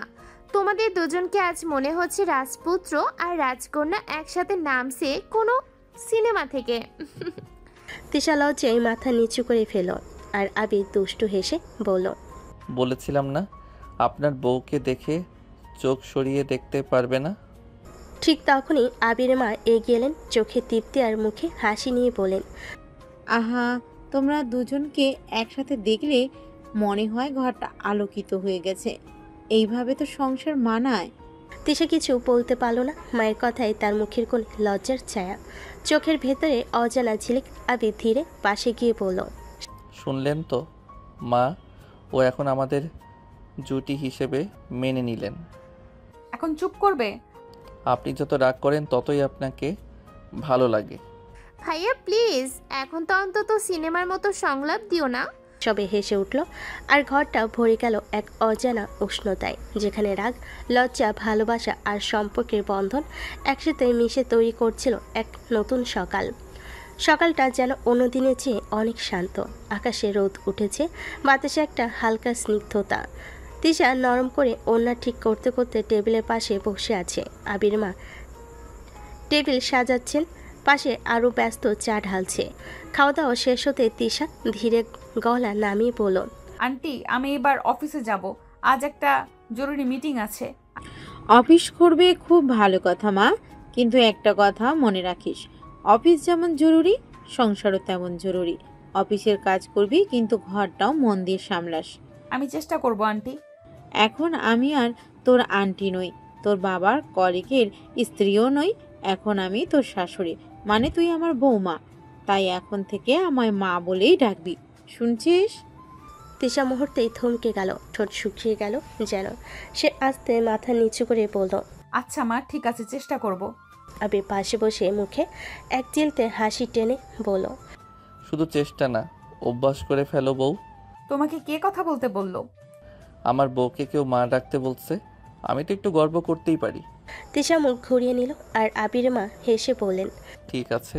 তোমাদের দুজনকে আজ মনে হচ্ছে রাজপুত্র আর রাজকন্যা একসাথে নামছে কোনো সিনেমা থেকে। তৃষা লজ্জায় মাথা নিচু করে ফেল, আর আবির দুষ্টু হেসে বলল, বলেছিলাম না আপনার বউকে দেখে চোখ সরিয়ে দেখতে পারবে না। ঠিক তখনই আবিরের মা এগিয়ে এলেন, চোখে তৃপ্তি আর মুখে হাসি নিয়ে বলেন, আহা, তোমরা দুজনকে একসাথে দেখলে মনে হয় ঘরটা আলোকিত হয়ে গেছে। এইভাবে তো সংসার মানায়। তৃষা কিছু বলতে পারল না। মায়ের কথায় তার মুখের কোণ লজ্জার ছায়া, চোখের ভেতরে অজানা ঝিলিক। আবির ধীরে পাশে গিয়ে বলল, শুনলেন তো মা, ও এখন আমাদের জুটি হিসেবে মেনে নিলেন। এখন চুপ করবে? আপনি যত রাগ করেন ততই আপনাকে ভালো লাগে। ভাইয়া প্লিজ, এখন তো অন্তত সিনেমার মতো সংলাপ দিও না। সবে হেসে উঠল আর ঘরটা ভরে গেল এক অজানা উষ্ণতায়, যেখানে রাগ, লজ্জা, ভালোবাসা আর সম্পর্কের বন্ধন একসাথে মিশে তৈরি করছিল এক নতুন সকাল। সকালটা যেন অন্যদিনের চেয়ে অনেক শান্ত। আকাশে রোদ উঠেছে, বাতাসে একটা হালকা স্নিগ্ধতা। তিশা নরম করে ওড়না ঠিক করতে করতে টেবিলের পাশে বসে আছে। আবির মা টেবিল সাজাচ্ছেন, পাশে আরও ব্যস্ত চা ঢালছে। খাওয়া দাওয়া শেষ হতে তিশা ধীরে গলা নামিয়ে বলল, আন্টি আমি এবার অফিসে যাব, আজ একটা জরুরি মিটিং আছে। অফিস করবে, খুব ভালো কথা মা, কিন্তু একটা কথা মনে রাখিস, অফিস যেমন জরুরি সংসারও তেমন জরুরি। অফিসের কাজ করবি কিন্তু ঘরটাও মন দিয়ে সামলাস। আমি চেষ্টা করব আন্টি। এখন আমি আর তোর আন্টি নই, তোর বাবার কলিগের স্ত্রীও নই, এখন আমি তোর শাশুড়ি, মানে তুই আমার বৌমা। তাই এখন থেকে আমায় মা বলেই ডাকবি, শুনছিস? তিশা মুহূর্তেই থমকে গেল, ঠোঁট শুকিয়ে গেল যেন। সে আস্তে মাথা নিচু করে বলল, আচ্ছা মা, ঠিক আছে, চেষ্টা করব। আবির পাশে বসে মুখে এক চিলতে হাসি টেনে বলল, শুধু চেষ্টা না, অভ্যাস করে ফেলো বউ। তোমাকে কে কথা বলতে বললো? আমার বউকে কেউ মা ডাকতে বলছে, আমি তো একটু গর্ব করতেই পারি। তিশা মুখ ঘুরিয়ে নিল আর আবির মা হেসে বললেন, ঠিক আছে,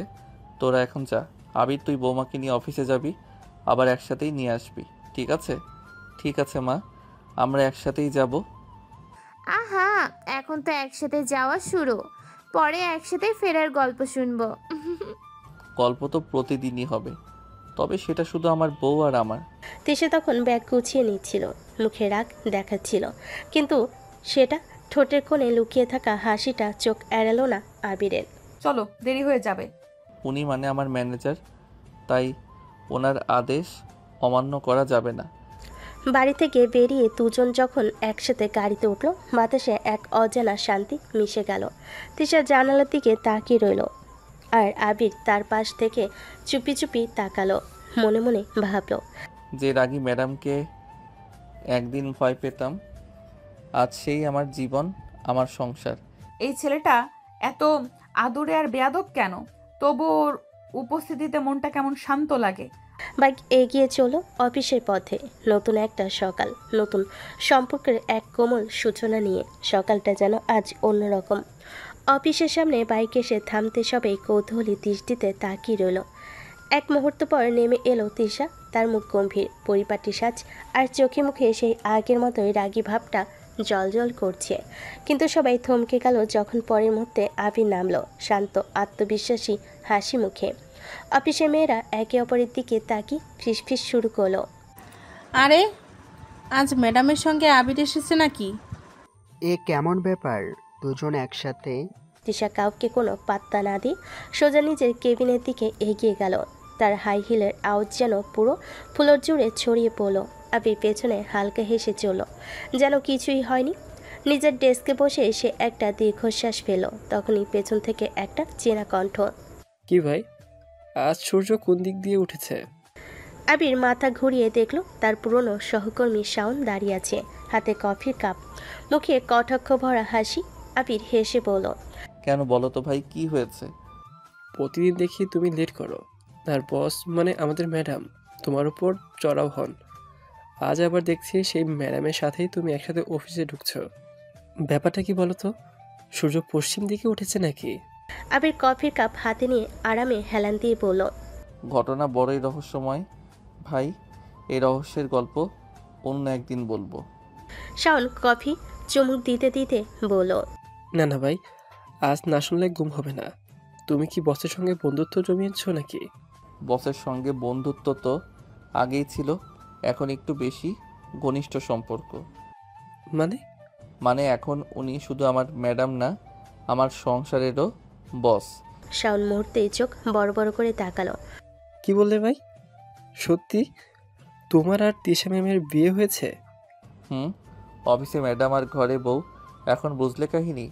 তোরা এখন যা। আবির তুই বৌমাকে নিয়ে অফিসে যাবি, আবার একসাথেই নিয়ে আসবি, ঠিক আছে? ঠিক আছে মা, আমরা একসাথেই যাব। আহা, এখন তো একসাথে যাওয়া শুরু, পরে একসাথে ফেরার গল্প শুনবো। গল্প তো প্রতিদিনই হবে, তবে সেটা শুধু আমার বউ আর আমার। তিশা তখন ব্যাগ গুছিয়ে নিচ্ছিল, মুখে রাগ দেখাচ্ছিল, কিন্তু সেটা ঠোঁটের কোণে লুকিয়ে থাকা হাসিটা চোখ এড়ালো না আবিরের। চলো, দেরি হয়ে যাবে। উনি মানে আমার ম্যানেজার, তাই ওনার আদেশ অমান্য করা যাবে না। বাড়ি থেকে বেরিয়ে দুজন যখন একসাথে গাড়িতে উঠল, বাতাসে এক অজানা শান্তি মিশে গেল। তিশা জানালার দিকে তাকিয়ে রইল আর আবির তার পাশ থেকে চুপি চুপি তাকালো। মনে মনে ভাবল, যে রাগী ম্যাডামকে একদিন ভয় পেতাম, আজ সেই আমার জীবন, আমার সংসার। এই ছেলেটা এত আদরে আর বেয়াদব কেন? তবু ওর উপস্থিতিতে মনটা কেমন শান্ত লাগে। বাইক এগিয়ে চলো অফিসের পথে। নতুন একটা সকাল, নতুন সম্পর্কের এক কোমল সূচনা নিয়ে। সকালটা যেন আজ অন্যরকম। অফিসের সামনে বাইক এসে থামতে সবাই কৌতূহলী দৃষ্টিতে তাকিয়ে রইল। এক মুহূর্ত পর নেমে এলো তিশা, তার মুখ গম্ভীর, পরিপাটি সাজ আর চোখে মুখে সেই আগের মতোই রাগী ভাবটা জলজল করছে। কিন্তু সবাই থমকে গেল যখন পরের মুহূর্তে আবির নামলো, শান্ত আত্মবিশ্বাসী হাসি মুখে। অফিসের মেয়েরা একে অপরের দিকে তাকিয়ে ফিসফিস শুরু করলো, আরে আজ ম্যাডামের সঙ্গে আবির এসেছে নাকি? এ কেমন ব্যাপার, দুজন একসাথে? তিশা কাউকে কোনো পাত্তা না দিয়ে সোজা নিজের কেবিনের দিকে এগিয়ে গেল। তার হাই হিলের আওয়াজ যেন পুরো ফ্লোর জুড়ে ছড়িয়ে পড়ল। আবির পেছনে হালকা হেসে চলল, যেন কিছুই হয়নি। নিজের ডেস্কে বসে সে একটা দীর্ঘশ্বাস ফেল। তখনই পেছন থেকে একটা চেনা কণ্ঠ, কি ভাই, আজ সূর্য কোন দিক দিয়ে উঠেছে? আবির মাথা ঘুরিয়ে দেখল তার পুরনো সহকর্মী শাওন দাঁড়িয়ে আছে, হাতে কফির কাপ, মুখে কটাক্ষ ভরা হাসি। আবির হেসে বলল, কেন বলো তো ভাই, কি হয়েছে? প্রতিদিন দেখি তুমি লেট করো, আর বস মানে আমাদের ম্যাডাম তোমার উপর চড়াও হন। আজ আবার দেখছি সেই ম্যাডামের সাথেই তুমি একসাথে অফিসে ঢুকছো। ব্যাপারটা কি বলো তো, সূর্য পশ্চিম দিকে উঠেছে নাকি? আবির কফির কাপ হাতে নিয়ে আরামে হেলান দিয়ে বলল, ঘটনা বড়ই রহস্যময় ভাই, এই রহস্যের গল্প অন্য একদিন বলবো। শাওন কফি চুমুক দিতে দিতে বলল, না না ভাই, আজ না শুনলে ঘুম হবে না। তুমি কি বসের সঙ্গে বন্ধুত্ব জমিয়েছ নাকি? বসের সঙ্গে বন্ধুত্ব তো আগেই ছিল, এখন একটু বেশি ঘনিষ্ঠ সম্পর্ক। মানে এখন উনি শুধু আমার ম্যাডাম না, আমার সংসারেরও বস। শাওন মুহূর্তেই চোখ বড় বড় করে তাকালো। কি বললে ভাই, সত্যি তোমার আর তিশা ম্যামের বিয়ে হয়েছে? অফিসে ম্যাডাম আর ঘরে বউ, এখন বুঝলে কাহিনী?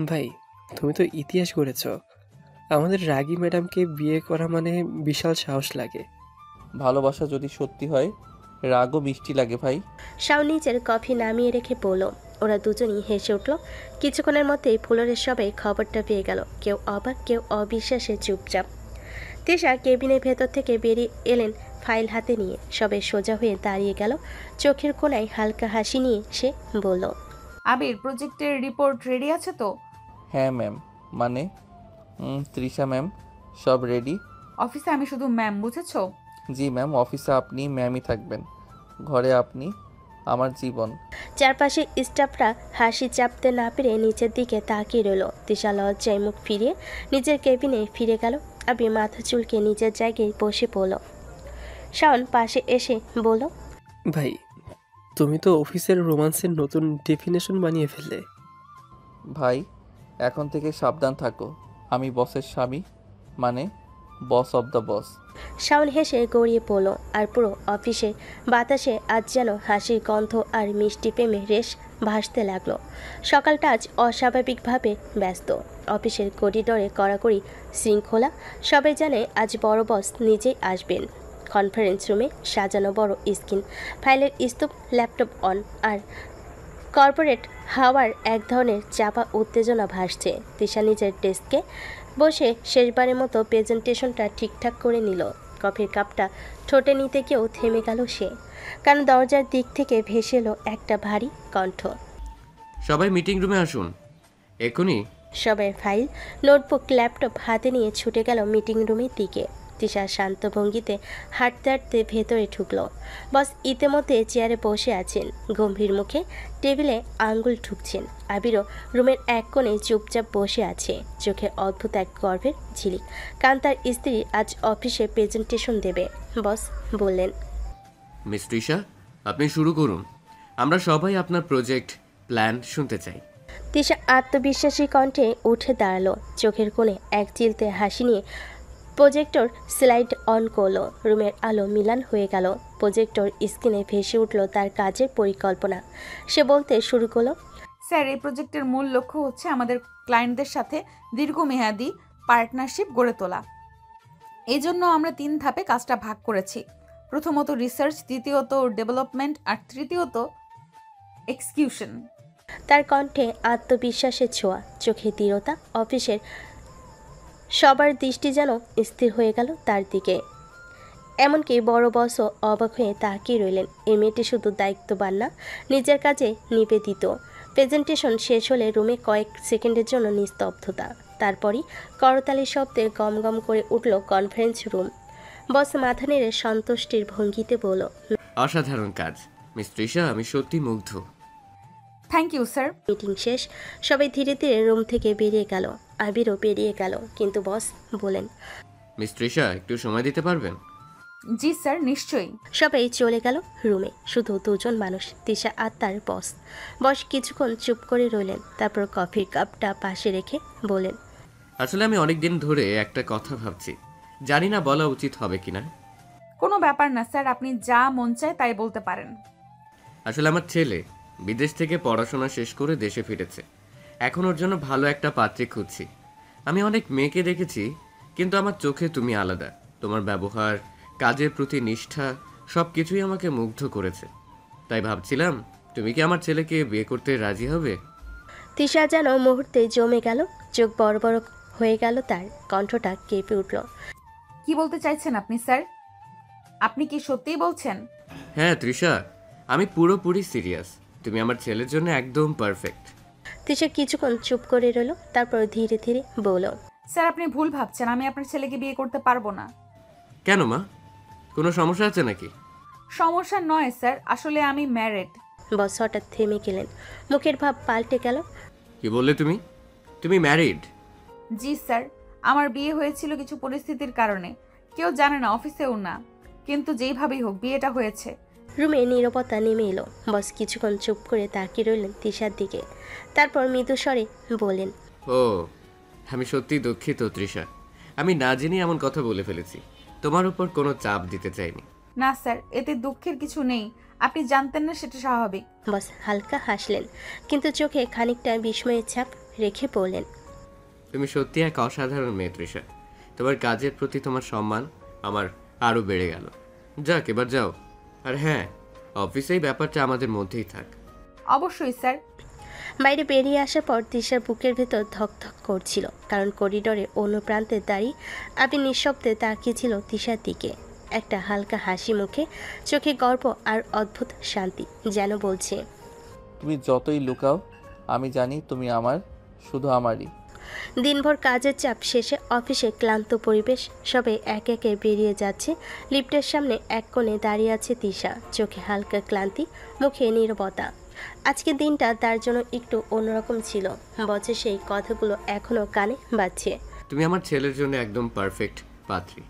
ভাই তুমি তো ইতিহাস গড়েছ। আমাদের রাগী ম্যাডামকে বিয়ে করা মানে বিশাল সাহস লাগে। ভালোবাসা যদি সত্যি হয়, রাগও মিষ্টি লাগে ভাই। শাওন নিজের কফি নামিয়ে রেখে বলল। ওরা দুজনই হেসে উঠল। কিছুক্ষণের মধ্যেই ফ্লোরের সবাই খবরটা পেয়ে গেল, কেউ অবাক, কেউ অবিশ্বাসে চুপচাপ। তিশা কেবিনের ভেতর থেকে বেরিয়ে এলেন ফাইল হাতে নিয়ে সবে সোজা হয়ে দাঁড়িয়ে গেল। চোখের কোণায় হালকা হাসি নিয়ে সে বলল, আবির, প্রজেক্টের রিপোর্ট রেডি আছে তো? হ্যাঁ ম্যাম। মানে তৃষা ম্যাম, সব রেডি। অফিসে আমি শুধু ম্যাম, বুঝেছো? জি ম্যাম, অফিসে আপনি ম্যামই থাকবেন, ঘরে আপনি আমার জীবন। চারপাশে স্টাফরা হাসি চাপতে না পেরে নিচের দিকে তাকিয়ে রইল। তৃষা লজ্জায় মুখ ফিরিয়ে নিজের কেবিনে ফিরে গেল। আবির মাথা চুলকে নিজের জায়গায় বসে পড়ল। শাওন পাশে এসে বলল, ভাই, তুমি তো অফিসের রোমান্সের নতুন ডেফিনেশন বানিয়ে ফেললে। ভাই, এখন থেকে সাবধান থাকো, আমি বসের স্বামী, মানে বস অব দ্য বস। শাওন হেসে গড়িয়ে পড়ল। আর পুরো অফিসে বাতাসে আজ যেন হাসির গন্ধ আর মিষ্টি প্রেমে রেশ ভাসতে লাগলো। সকালটা আজ অস্বাভাবিকভাবে ব্যস্ত। অফিসের করিডোরে কড়াকড়ি শৃঙ্খলা। সবাই জানে আজ বড় বস নিজেই আসবেন। কনফারেন্স রুমে সাজানো বড় স্ক্রিন, ফাইলের স্তূপ, ল্যাপটপ অন, আর কর্পোরেট হাওয়ার এক ধরনের চাপা উত্তেজনা ভাসছে। তৃষা নিজের ডেস্কে বসে শেষবারের মতো প্রেজেন্টেশনটা ঠিকঠাক করে নিল। কফির কাপটা ঠোঁটে নিতে গিয়েও থেমে গেল সে, কারণ দরজার দিক থেকে ভেসে এলো একটা ভারী কণ্ঠ। সবাই মিটিং রুমে আসুন এখনই। সবাই ফাইল, নোটবুক, ল্যাপটপ হাতে নিয়ে ছুটে গেল মিটিং রুমের দিকে। তৃষা শান্ত ভঙ্গিতে হাঁটতে হাঁটতে ভেতরে ঢুকলো। বস ইতিমধ্যে চেয়ারে বসে আছেন, গম্ভীর মুখে টেবিলে আঙ্গুল ঠুকছেন। আবিরও রুমের এক কোণে চুপচাপ বসে আছে, চোখে অদ্ভুত এক গর্বের ঝিলিক। কারণ তার স্ত্রী আজ অফিসে প্রেজেন্টেশন দেবে। বস বললেন, মিস তৃষা, আপনি শুরু করুন, আমরা সবাই আপনার প্রজেক্ট প্ল্যান শুনতে চাই। তৃষা আত্মবিশ্বাসী কণ্ঠে উঠে দাঁড়ালো, চোখের কোণে এক চিলতে হাসি নিয়ে প্রজেক্টর স্লাইড অন করলো। রুমের আলো মিলান হয়ে গেল। প্রজেক্টর স্ক্রিনে ভেসে উঠল তার কাজের পরিকল্পনা। সে বলতে শুরু করলো, স্যার, এই প্রজেক্টের মূল লক্ষ্য হচ্ছে আমাদের ক্লায়েন্টদের সাথে দীর্ঘমেয়াদী পার্টনারশিপ গড়ে তোলা। এই জন্য আমরা 3 ধাপে কাজটা ভাগ করেছি। প্রথমত রিসার্চ, দ্বিতীয়ত ডেভেলপমেন্ট, আর তৃতীয়ত এক্সিকিউশন। তার কণ্ঠে আত্মবিশ্বাসের ছোঁয়া, চোখে দৃঢ়তা। অফিসের সবার দৃষ্টি যেন স্থির হয়ে গেল তার দিকে। এমনকি বড় বসও অবাক হয়ে তাকিয়ে রইলেন। এই মেয়েটি শুধু দায়িত্ববান না, নিজের কাজে নিবেদিত। প্রেজেন্টেশন শেষ হলে রুমে কয়েক সেকেন্ডের জন্য নিস্তব্ধতা। তারপরই করতালির শব্দে গম গম করে উঠল কনফারেন্স রুম। বস মাথা নেড়ে সন্তুষ্টির ভঙ্গিতে বলল, অসাধারণ কাজ মিস তৃষা, আমি সত্যি মুগ্ধ। Thank you sir. মিটিং শেষ, সবাই ধীরে ধীরে রুম থেকে বেরিয়ে গেল। আবিরও বেরিয়ে গেল, কিন্তু বস বলেন, মিস তৃষা, একটু সময় দিতে পারবেন? জি স্যার, নিশ্চয়ই। সবাই চলে গেল রুমে, শুধু দুজন মানুষ, তৃষা আর তার বস। বস কিছুক্ষণ চুপ করে রইলেন, তারপর কফির কাপটা পাশে রেখে বলেন, আসলে আমি অনেক দিন ধরে একটা কথা ভাবছি, জানি না বলা উচিত হবে কিনা। কোনো ব্যাপার না স্যার, আপনি যা মন চায় তাই বলতে পারেন। আসলে আমার ছেলে বিদেশ থেকে পড়াশোনা শেষ করে দেশে ফিরেছে। এখন ওর জন্য ভালো একটা পাত্রী খুঁজছি। আমি অনেক মেয়েকে দেখেছি, কিন্তু আমার চোখে তুমি আলাদা। তোমার ব্যবহার, কাজের প্রতি নিষ্ঠা, সব কিছুই আমাকে মুগ্ধ করেছে। তাই ভাবছিলাম, তুমি কি আমার ছেলেকে বিয়ে করতে রাজি হবে? তৃষা যেন মুহূর্তে জমে গেল, চোখ বড় বড় হয়ে গেল, তার কণ্ঠটা কেঁপে উঠল। কি বলতে চাইছেন আপনি স্যার? আপনি কি সত্যিই বলছেন? হ্যাঁ তৃষা, আমি পুরোপুরি সিরিয়াস। তুমি আমার ছেলের জন্য একদম পারফেক্ট। তৃষা কিছুক্ষণ চুপ করে রইল, তারপর ধীরে ধীরে বলল, স্যার, আপনি ভুল ভাবছেন। আমি আপনার ছেলেকে বিয়ে করতে পারবো না। কেন মা, কোনো সমস্যা আছে নাকি? সমস্যা নয় স্যার, আসলে আমি ম্যারিড। বস হঠাৎ থেমে গেলেন, মুখের ভাব পাল্টে গেল। কি বললে তুমি? তুমি ম্যারিড? জি স্যার, আমার বিয়ে হয়েছিল কিছু পরিস্থিতির কারণে। কেউ জানে না, অফিসেও না, কিন্তু যেইভাবেই হোক বিয়েটা হয়েছে। রুমে নীরবতা নেমে এলো। বস কিছুক্ষণ চুপ করে তাকিয়ে রইলেন তৃষার দিকে, তারপর মৃদু স্বরে বলেন, ও, আমি সত্যি দুঃখিত তৃষা। আমি না জেনে এমন কথা বলে ফেলেছি। তোমার উপর কোনো চাপ দিতে চাইনি। না স্যার, এতে দুঃখের কিছু নেই। আপনি জানতেন না, সেটা স্বাভাবিক। বস হালকা হাসলেন, কিন্তু চোখে খানিকটা বিস্ময়ের ছাপ রেখে বললেন, তুমি সত্যি এক অসাধারণ মেয়ে তৃষা। তোমার কাজের প্রতি তোমার সম্মান আমার আরও বেড়ে গেল। যাক, এবার যাও। আর হ্যাঁ, অফিসেই ব্যাপারটা আমাদের মধ্যেই থাক। অবশ্যই স্যার। বাইরে বেরিয়ে আসার পর তৃষার বুকের ভেতর ধকধক করছিল, কারণ করিডোরে অন্য প্রান্তে দাঁড়িয়ে আবির নিঃশব্দে তাকিয়েছিল তৃষার দিকে। একটা হালকা হাসি মুখে, চোখে গর্ব আর অদ্ভুত শান্তি, যেন বলছে তুমি যতই লুকাও আমি জানি তুমি আমার, শুধু আমারই। দিনভর কাজের চাপ শেষে অফিসে ক্লান্ত পরিবেশ, সবাই একে একে বেরিয়ে যাচ্ছে। লিফটের সামনে এক কোণে দাঁড়িয়ে আছে তিশা, চোখে হালকা ক্লান্তি, মুখে নীরবতা। আজকের দিনটা তার জন্য একটু অন্যরকম ছিল, বছর সেই কথাগুলো এখনো কানে বাজছে। তুমি আমার ছেলের জন্য একদম পারফেক্ট পাত্রী।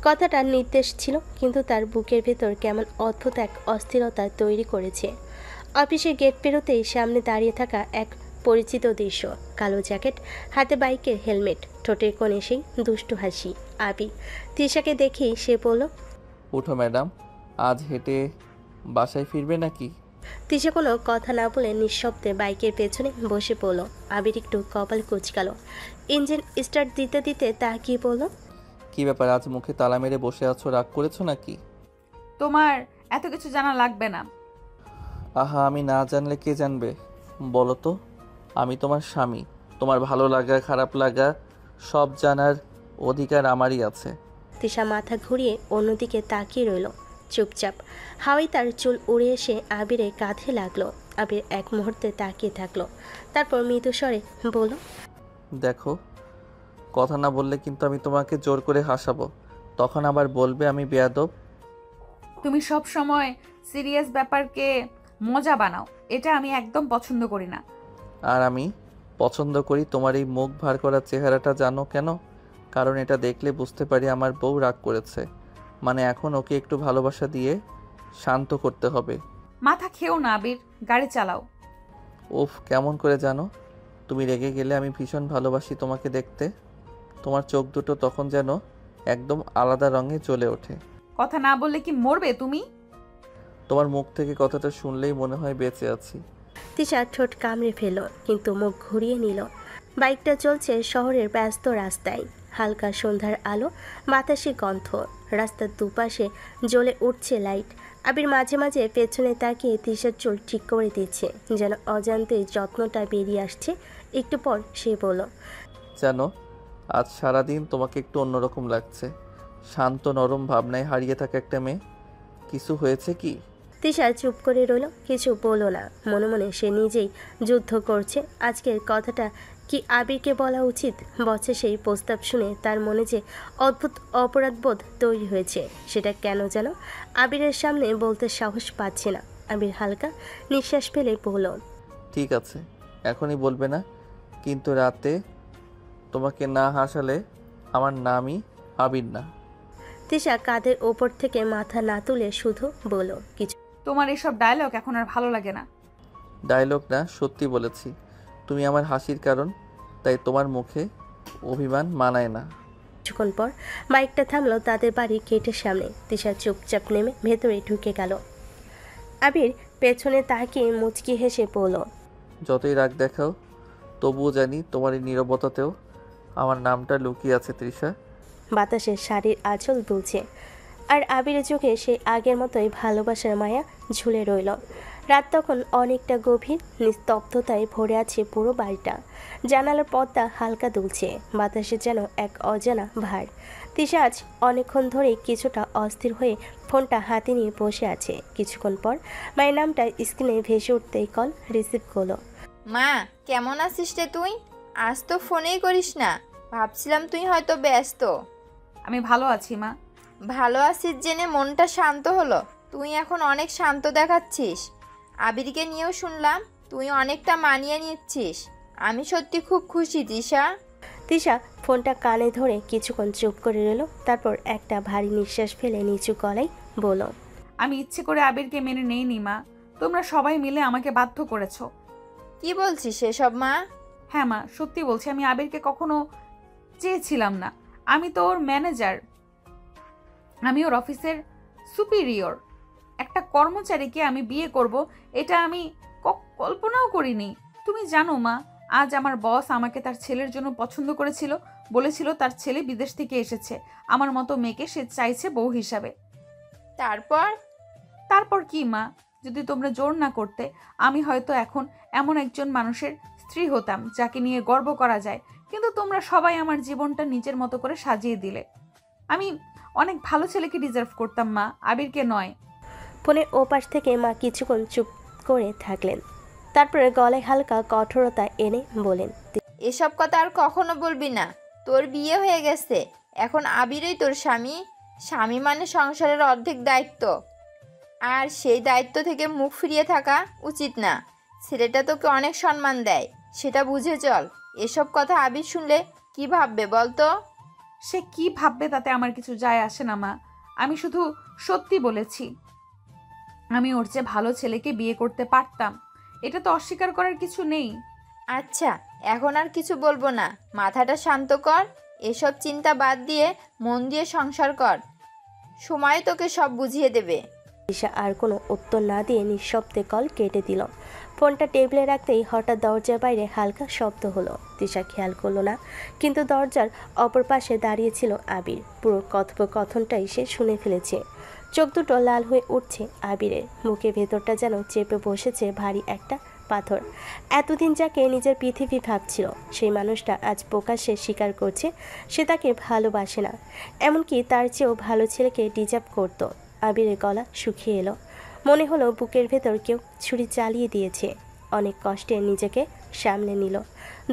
কথাটা নির্দেশ ছিল, কিন্তু তার বুকের ভেতর কেমন অদ্ভুত এক অস্থিরতা তৈরি করেছে। অফিসের গেট পেরোতেই সামনে দাঁড়িয়ে থাকা এক পরিচিত দৃশ্য, কালো জ্যাকেট, হাতে বাইকের হেলমেট, ঠোঁটের কোণে সেই দুষ্টু হাসি। আবি তিশাকে দেখেই সে বলল, ওঠো ম্যাডাম, আজ হেঁটে বাসায় ফিরবে নাকি? তিশা কোনো কথা না বলে নিঃশব্দে বাইকের পেছনে বসে পড়ল। আবির একটু কপাল কুঁচকালো, ইঞ্জিন স্টার্ট দিতে দিতে তাকিয়ে বলল, কি ব্যাপার, আজ মুখে তালা মেরে বসে আছো, রাগ করেছো নাকি? তোমার এত কিছু জানা লাগবে না। আহা, আমি না জানলে কে জানবে? বলো তো, আমি তোমার স্বামী, তোমার ভালো লাগা খারাপ লাগা সব জানার অধিকার আমারই আছে। তিশা মাথা ঘুরিয়ে অন্যদিকে তাকিয়ে রইল চুপচাপ। হাওয়াই তার চুল উড়ে এসে আবিরের কাঁধে লাগলো। আবির এক মুহূর্তে তাকিয়ে থাকলো, তারপর মৃদু স্বরে বলল, দেখো, কথা না বললে কিন্তু আমি তোমাকে জোর করে হাসাবো, তখন আবার বলবে আমি বেয়াদব। তুমি সব সময় সিরিয়াস ব্যাপারকে মজা বানাও, এটা আমি একদম পছন্দ করি না। আর আমি পছন্দ করি তোমার এই মুখ ভার করা চেহারাটা। জানো কেন? কারণ এটা দেখলে বুঝতে পারি আমার বউ রাগ করেছে, মানে এখন ওকে একটু ভালোবাসা দিয়ে শান্ত করতে হবে। মাথা খেও না আবির, গাড়ি চালাও। উফ, কেমন করে জানো? তুমি রেগে গেলে আমি ভীষণ ভালোবাসি তোমাকে দেখতে। তোমার চোখ দুটো তখন যেন একদম আলাদা রঙে জ্বলে ওঠে। কথা না বললে কি মরবে তুমি? তোমার মুখ থেকে কথাটা শুনলেই মনে হয় বেঁচে আছি। তিশা ঠোঁট কামড়ে ফেলল, কিন্তু মুখ ঘুরিয়ে নিল। বাইকটা চলছে শহরের ব্যস্ত রাস্তায়, হালকা সন্ধ্যার আলো, বাতাসে গন্ধ, রাস্তার দুপাশে জ্বলে উঠছে লাইট। আবির মাঝে মাঝে পেছনে তাকিয়ে তিশার চুল ঠিক করে দিচ্ছে, যেন অজান্তে যত্নটা বেরিয়ে আসছে। একটু পর সে বলল, জানো, আজ সারাদিন তোমাকে একটু অন্যরকম লাগছে, শান্ত নরম ভাবনায় হারিয়ে থাকা একটা মেয়ে। কিছু হয়েছে কি? তিশা চুপ করে রইল, কিছু বলো না। মনে মনে সে নিজেই যুদ্ধ করছে। আজকের কথাটা কি আবিরকে বলা উচিত? বছর সেই প্রস্তাব শুনে তার মনে যে অদ্ভুত অপরাধবোধ তৈরি হয়েছে, সেটা কেন যেন আবিরের সামনে বলতে সাহস পাচ্ছে না। আবির হালকা নিঃশ্বাস ফেলে বলল, ঠিক আছে, এখনই বলবে না, কিন্তু রাতে তোমাকে না হাসালে আমার নামই আবির না। তিশা কাঁধের ওপর থেকে মাথা না তুলে শুধু বলল, কিছু। তোমার এসব ডায়লগ এখন আর ভালো লাগে না। ডায়লগ না, সত্যি বলেছি। তুমি আমার হাসির কারণ, তাই তোমার মুখে অভিমান মানায় না। কিছুক্ষণ পর বাইকটা থামলো তাদের বাড়ি গেটের সামনে। তিশা চুপচাপ নেমে ভেতরে ঢুকে গেল। আবির পেছনে তাকিয়ে মুচকি হেসে বলল, যতই রাগ দেখাও, তবুও জানি তোমার এই নীরবতাতেও আমার নামটা লুকিয়ে আছে তৃষা। বাতাসে শাড়ির আঁচল দুলছে, আর আবিরের চোখে সেই আগের মতোই ভালোবাসার মায়া ঝুলে রইল। রাত তখন অনেকটা গভীর, নিস্তব্ধতায় ভরে আছে পুরো বাড়িটা। জানালার পর্দা হালকা দুলছে, বাতাসে যেন এক অজানা ভার। তিশা আজ অনেকক্ষণ ধরেই কিছুটা অস্থির হয়ে ফোনটা হাতে নিয়ে বসে আছে। কিছুক্ষণ পর মায়ের নামটা স্ক্রিনে ভেসে উঠতেই কল রিসিভ করলো। মা, কেমন আছিস রে তুই? আজ তো ফোনেই করিস না, ভাবছিলাম তুই হয়তো ব্যস্ত। আমি ভালো আছি মা। ভালো আছিস জেনে মনটা শান্ত হলো। তুই এখন অনেক শান্ত দেখাচ্ছিস। আবিরকে নিয়েও শুনলাম তুই অনেকটা মানিয়ে নিচ্ছিস। আমি সত্যি খুব খুশি তিশা। তিশা ফোনটা কানে ধরে কিছুক্ষণ চুপ করে রইল, তারপর একটা ভারী নিঃশ্বাস ফেলে নিচু গলায় বলল, আমি ইচ্ছে করে আবিরকে মেনে নেইনি মা, তোমরা সবাই মিলে আমাকে বাধ্য করেছো। কি বলছিস এসব মা? হ্যাঁ মা, সত্যি বলছি, আমি আবিরকে কখনো চেয়েছিলাম না। আমি তো ওর ম্যানেজার, আমি ওর অফিসের সুপিরিয়র। একটা কর্মচারীকে আমি বিয়ে করব, এটা আমি কল্পনাও করিনি। তুমি জানো মা, আজ আমার বস আমাকে তার ছেলের জন্য পছন্দ করেছিল, বলেছিল তার ছেলে বিদেশ থেকে এসেছে, আমার মতো মেয়েকে সে চাইছে বউ হিসাবে। তারপর কি মা, যদি তোমরা জোর না করতে, আমি হয়তো এখন এমন একজন মানুষের স্ত্রী হতাম যাকে নিয়ে গর্ব করা যায়। কিন্তু তোমরা সবাই আমার জীবনটা নিজের মতো করে সাজিয়ে দিলে। আমি অনেক ভালো ছেলেকে ডিজার্ভ করতাম মা, আবিরকে নয়। ফোনের ওপাশ থেকে মা কিছুক্ষণ চুপ করে থাকলেন, তারপরে গলায় হালকা কঠোরতা এনে বলেন, এসব কথা আর কখনো বলবি না। তোর বিয়ে হয়ে গেছে, এখন আবিরই তোর স্বামী। স্বামী মানে সংসারের অর্ধেক দায়িত্ব, আর সেই দায়িত্ব থেকে মুখ ফিরিয়ে থাকা উচিত না। ছেলেটা তোকে অনেক সম্মান দেয়, সেটা বুঝে চল। এসব কথা আবির শুনলে কি ভাববে বলতো? সে কি ভাববে তাতে আমার কিছু যায় আসে না মা, আমি শুধু সত্যি বলেছি। আমি ওর চেয়ে ভালো ছেলেকে বিয়ে করতে পারতাম, এটা তো অস্বীকার করার কিছু নেই। আচ্ছা, এখন আর কিছু বলবো না, মাথাটা শান্ত কর। এসব চিন্তা বাদ দিয়ে মন দিয়ে সংসার কর, সময় তোকে সব বুঝিয়ে দেবে। তিশা আর কোনো উত্তর না দিয়ে নিঃশব্দে কল কেটে দিল। ফোনটা টেবিলে রাখতেই হঠাৎ দরজার বাইরে হালকা শব্দ হলো। তিশা খেয়াল করলো না, কিন্তু দরজার অপর পাশে দাঁড়িয়েছিল আবির। পুরো কথোপকথনটাই সে শুনে ফেলেছে। চোখ দুটো লাল হয়ে উঠছে আবিরের, মুখের ভেতরটা যেন চেপে বসেছে ভারী একটা পাথর। এতদিন যাকে নিজের পৃথিবী ভাবছিল, সেই মানুষটা আজ প্রকাশ্যে স্বীকার করছে সে তাকে ভালোবাসে না, এমনকি তার চেয়েও ভালো ছেলেকে ডিজার্ভ করত। আবিরের গলা শুকিয়ে এলো, মনে হলো বুকের ভেতর কেউ ছুরি চালিয়ে দিয়েছে। অনেক কষ্টে নিজেকে সামলে নিল,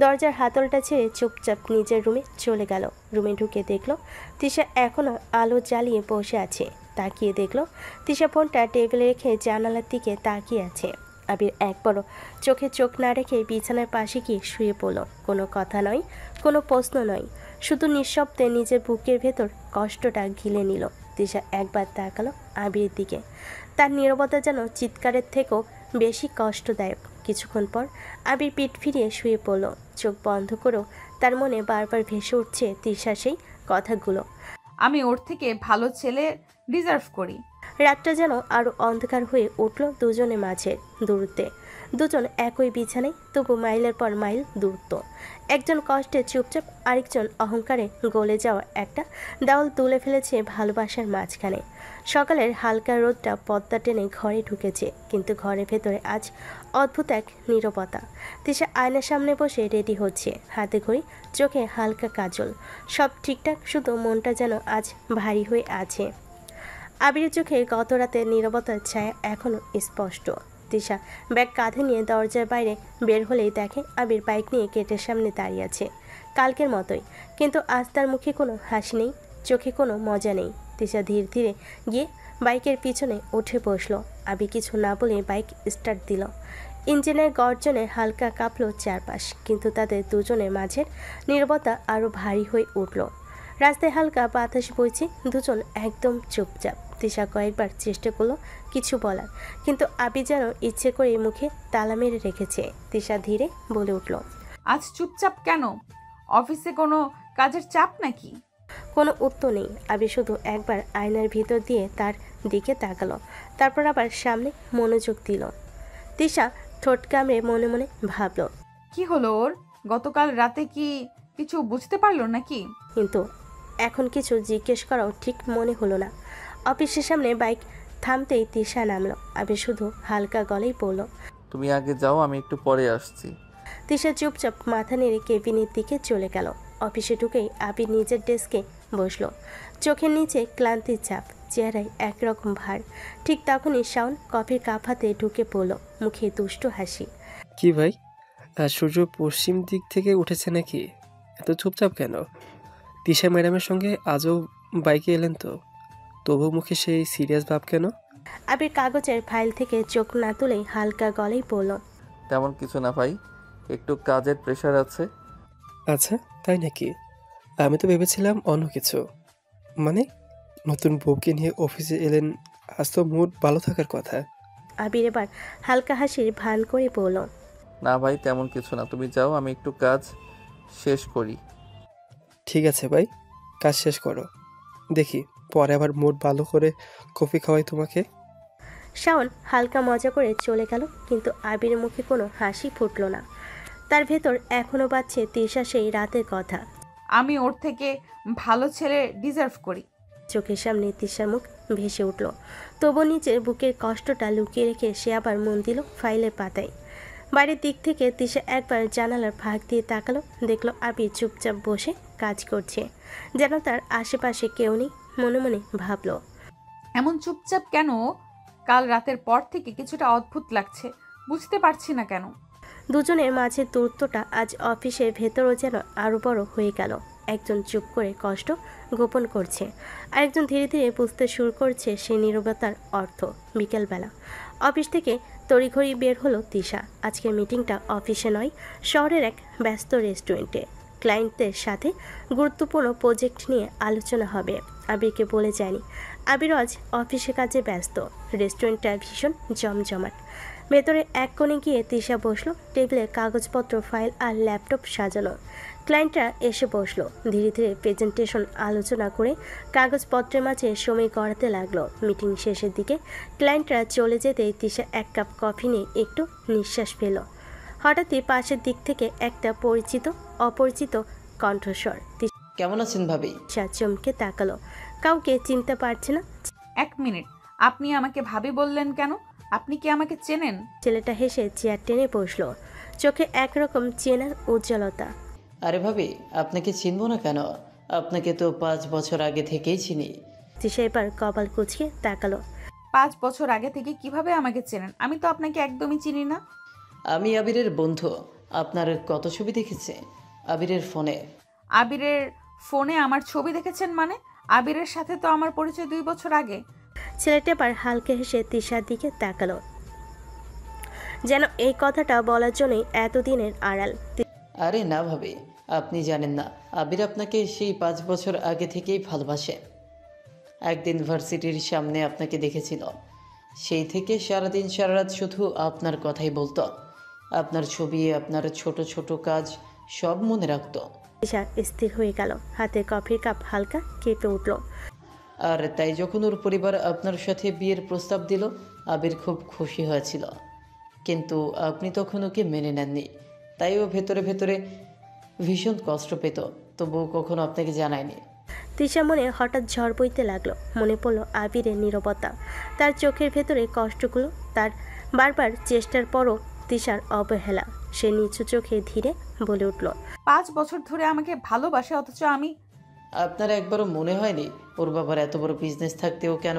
দরজার হাতলটা ছেড়ে চুপচাপ নিজের রুমে চলে গেল। রুমে ঢুকে দেখলো তিশা এখনও আলো জ্বালিয়ে বসে আছে। তাকিয়ে দেখলো তিশা ফোনটা টেবিলে রেখে জানালার দিকে তাকিয়ে আছে। আবির একবারও চোখে চোখ না রেখে বিছানার পাশে গিয়ে শুয়ে পড়ল। কোনো কথা নয়, কোনো প্রশ্ন নয়, শুধু নিঃশব্দে নিজের বুকের ভেতর কষ্টটা গিলে নিল। তিশা একবার তাকালো আবিরের দিকে, তার নীরবতা যেন চিৎকারের থেকেও বেশি কষ্টদায়ক। কিছুক্ষণ পর আবির পিঠ ফিরিয়ে শুয়ে পড়ল। চোখ বন্ধ করেও তার মনে বারবার ভেসে উঠছে তিশার সেই কথাগুলো। আমি ওর থেকে ভালো ছেলে ডিজার্ভ করি। রাতটা যেন আরও অন্ধকার হয়ে উঠল দুজনের মাঝে দূরত্বে। দুজন একই বিছানায়, তবু মাইলের পর মাইল দূরত্ব। একজন কষ্টে চুপচাপ, আরেকজন অহংকারে গলে যাওয়া একটা দেওয়াল তুলে ফেলেছে ভালোবাসার মাঝখানে। সকালের হালকা রোদটা পদ্মা টেনে ঘরে ঢুকেছে, কিন্তু ঘরের ভেতরে আজ অদ্ভুত এক নীরবতা। তিশা আয়নার সামনে বসে রেডি হচ্ছে, হাতে ঘড়ি, চোখে হালকা কাজল, সব ঠিকঠাক, শুধু মনটা যেন আজ ভারী হয়ে আছে। আবিরের চোখে গত রাতের নীরবতার ছায়া এখনও স্পষ্ট। তিশা ব্যাগ কাঁধে নিয়ে দরজার বাইরে বের হলেই দেখে আবির বাইক নিয়ে গেটের সামনে দাঁড়িয়ে আছে, কালকের মতোই। কিন্তু আজ তার মুখে কোনো হাসি নেই, চোখে কোনো মজা নেই। তিশা ধীরে ধীরে গিয়ে বাইকের পিছনে উঠে বসলো। আবির কিছু না বলে বাইক স্টার্ট দিল। ইঞ্জিনের গর্জনে হালকা কাঁপলো চারপাশ, কিন্তু তাদের দুজনের মাঝের নীরবতা আরও ভারী হয়ে উঠল। রাস্তায় হালকা বাতাস বইছে, দুজন একদম চুপচাপ। তিশা কয়েকবার চেষ্টা করলো কিছু বলার, কিন্তু আবি যেন ইচ্ছে করে মুখে তালা মেরে রেখেছে। তিশা ধীরে বলে উঠল, আজ চুপচাপ কেন? অফিসে কোনো কাজের চাপ নাকি? কোনো উত্তর নেই। আবি শুধু একবার আয়নার ভিতর দিয়ে তার দিকে তাকালো, তারপর আবার সামনে মনোযোগ দিল। তিশা ঠোঁট কামড়ে মনে মনে ভাবল, কি হলো ওর? গতকাল রাতে কি কিছু বুঝতে পারলো নাকি? কিন্তু এখন কিছু জিজ্ঞেস করাও ঠিক মনে হলো না। অফিসের সামনে বাইক থামতেই তিশা নামলো। আবি শুধু হালকা গলেই বলল, তুমি আগে যাও, আমি একটু পরে আসছি। তিশা চুপচাপ মাথা নেড়ে কেবিনের দিকে চলে গেল। অফিসে ঢুকেই আবি নিজের ডেস্কে বসলো, চোখের নিচে ক্লান্তির চাপ, চেহারায় একরকম ভার। ঠিক তখনই শাওন কফির কাপ হাতে ঢুকে পড়ল, মুখে দুষ্ট হাসি। কি ভাই, সূর্য পশ্চিম দিক থেকে উঠেছে নাকি? এত চুপচাপ কেন? তিশা ম্যাডামের সঙ্গে আজও বাইকে এলেন তো, তবু মুখে সেই সিরিয়াস ভাব কেন? আবির কাগজের ফাইল থেকে চোখ না তুলেই হালকা গলেই বলল, তেমন কিছু না ভাই, একটু কাজের প্রেশার আছে। আচ্ছা, তাই নাকি? আমি তো ভেবেছিলাম অন্য কিছু। মানে নতুন বউকে নিয়ে অফিসে এলেন, আজ তো মুড ভালো থাকার কথা। আবির এবার হালকা হাসির ভান করে বলল, না ভাই, তেমন কিছু না, তুমি যাও, আমি একটু কাজ শেষ করি। ঠিক আছে ভাই, কাজ শেষ করো, দেখি পরে আবার মুড ভালো করে কফি খাওয়াই তোমাকে। শাওন হালকা মজা করে চলে গেল, কিন্তু আবির মুখে কোনো হাসি ফুটল না। তার ভেতর এখনও বাজছে তিশা সেই রাতের কথা। আমি ওর থেকে ভালো ছেলে ডিজার্ভ করি। চোখের সামনে তিশার মুখ ভেসে উঠল, তবু নিজের বুকের কষ্টটা লুকিয়ে রেখে সে আবার মন দিল ফাইলের পাতায়। বাড়ির দিক থেকে তিশা একবার জানালার ফাঁক দিয়ে তাকালো, দেখলো আবির চুপচাপ বসে কাজ করছে, যেন তার আশেপাশে কেউ নেই। মনে মনে ভাবলো, এমন চুপচাপ কেন? কাল রাতের পর থেকে কিছুটা অদ্ভুত লাগছে, বুঝতে পারছি না কেন। দুজনের মাঝে দূরত্বটা আজ অফিসের ভেতরও যেন আরও বড় হয়ে গেল। একজন চুপ করে কষ্ট গোপন করছে, আরেকজন ধীরে ধীরে বুঝতে শুরু করছে সেই নীরবতার অর্থ। বিকেলবেলা অফিস থেকে তড়িঘড়ি বের হলো তিশা। আজকের মিটিংটা অফিসে নয়, শহরের এক ব্যস্ত রেস্টুরেন্টে। ক্লায়েন্টদের সাথে গুরুত্বপূর্ণ প্রজেক্ট নিয়ে আলোচনা হবে। আবিরকে বলে যায়নি, আবির আজ অফিসে কাজে ব্যস্ত। রেস্টুরেন্টটা ভীষণ জমজমাট। ভেতরে এক কোণে গিয়ে তিশা বসলো, টেবিলে কাগজপত্র, ফাইল আর ল্যাপটপ সাজানো। ক্লায়েন্টরা এসে বসলো, ধীরে ধীরে প্রেজেন্টেশন আলোচনা করে কাগজপত্রের মাঝে সময় গড়াতে লাগলো। মিটিং শেষের দিকে ক্লায়েন্টরা চলে যেতেই তিশা এক কাপ কফি নিয়ে একটু নিঃশ্বাস ফেল। হঠাৎই পাশের দিক থেকে একটা পরিচিত অপরিচিত কণ্ঠস্বর। কেমন আছেন ভাবি? তিশা চমকে তাকালো, কাউকে চিনতে পারছে না। 1 মিনিট, আপনি আমাকে ভাবি বললেন কেন? আপনি কি আমাকে চেনেন? ছেলেটা হেসে চেয়ার টেনে বসলো, চোখে একরকম চেনার উজ্জ্বলতা। আরে ভাবি, আপনাকে চিনবো না কেন? আপনাকে তো 5 বছর আগে থেকেই চিনি। তিশা এবার কপাল কুঁচকে তাকালো। 5 বছর আগে থেকে কিভাবে আমাকে চেনেন? আমি তো আপনাকে একদমই চিনি না। আমি আবিরের বন্ধু। আপনার কত ছবি দেখেছে আবিরের ফোনে। আবিরের ফোনে আমার ছবি দেখেছেন মানে? আবিরের সাথে তো আমার পরিচয় 2 বছর আগে। ছেলেটা এবার হালকা হেসে তিশার দিকে তাকালো, যেন এই কথাটা বলার জন্যই এতদিনের আড়াল। আরে না ভাবি, আপনি জানেন না, আবির আপনাকে সেই 5 বছর আগে থেকেই ভালোবাসে। একদিন ভার্সিটির সামনে আপনাকে দেখেছিল, সেই থেকে সারাদিন সারা রাত শুধু আপনার কথাই বলতো। আপনার ছবি, আপনার ছোট ছোট কাজ সব মনে রাখতো। তিশা স্থির হয়ে গেল, হাতে কফির কাপ হালকা কেঁপে উঠল। আর তাই যখন ওর পরিবার আপনার সাথে বিয়ের প্রস্তাব দিল, আবির খুব খুশি হয়েছিল। কিন্তু আপনি তখন ওকে মেনে নেননি, তাই ও ভেতরে ভেতরে ভীষণ কষ্ট পেত, তবুও কখনো আপনাকে জানায়নি। তিশা মনে হঠাৎ ঝড় বইতে লাগলো। মনে পড়লো আবিরের নীরবতা, তার চোখের ভেতরে কষ্টগুলো, তার বারবার চেষ্টার পরও তিশার অবহেলা। সে নিচু চোখে ধীরে বলে উঠল, 5 বছর ধরে আমাকে ভালোবাসে, অথচ আমি। আপনার একবারও মনে হয়নি ওর বাবার এত বড় বিজনেস থাকতেও কেন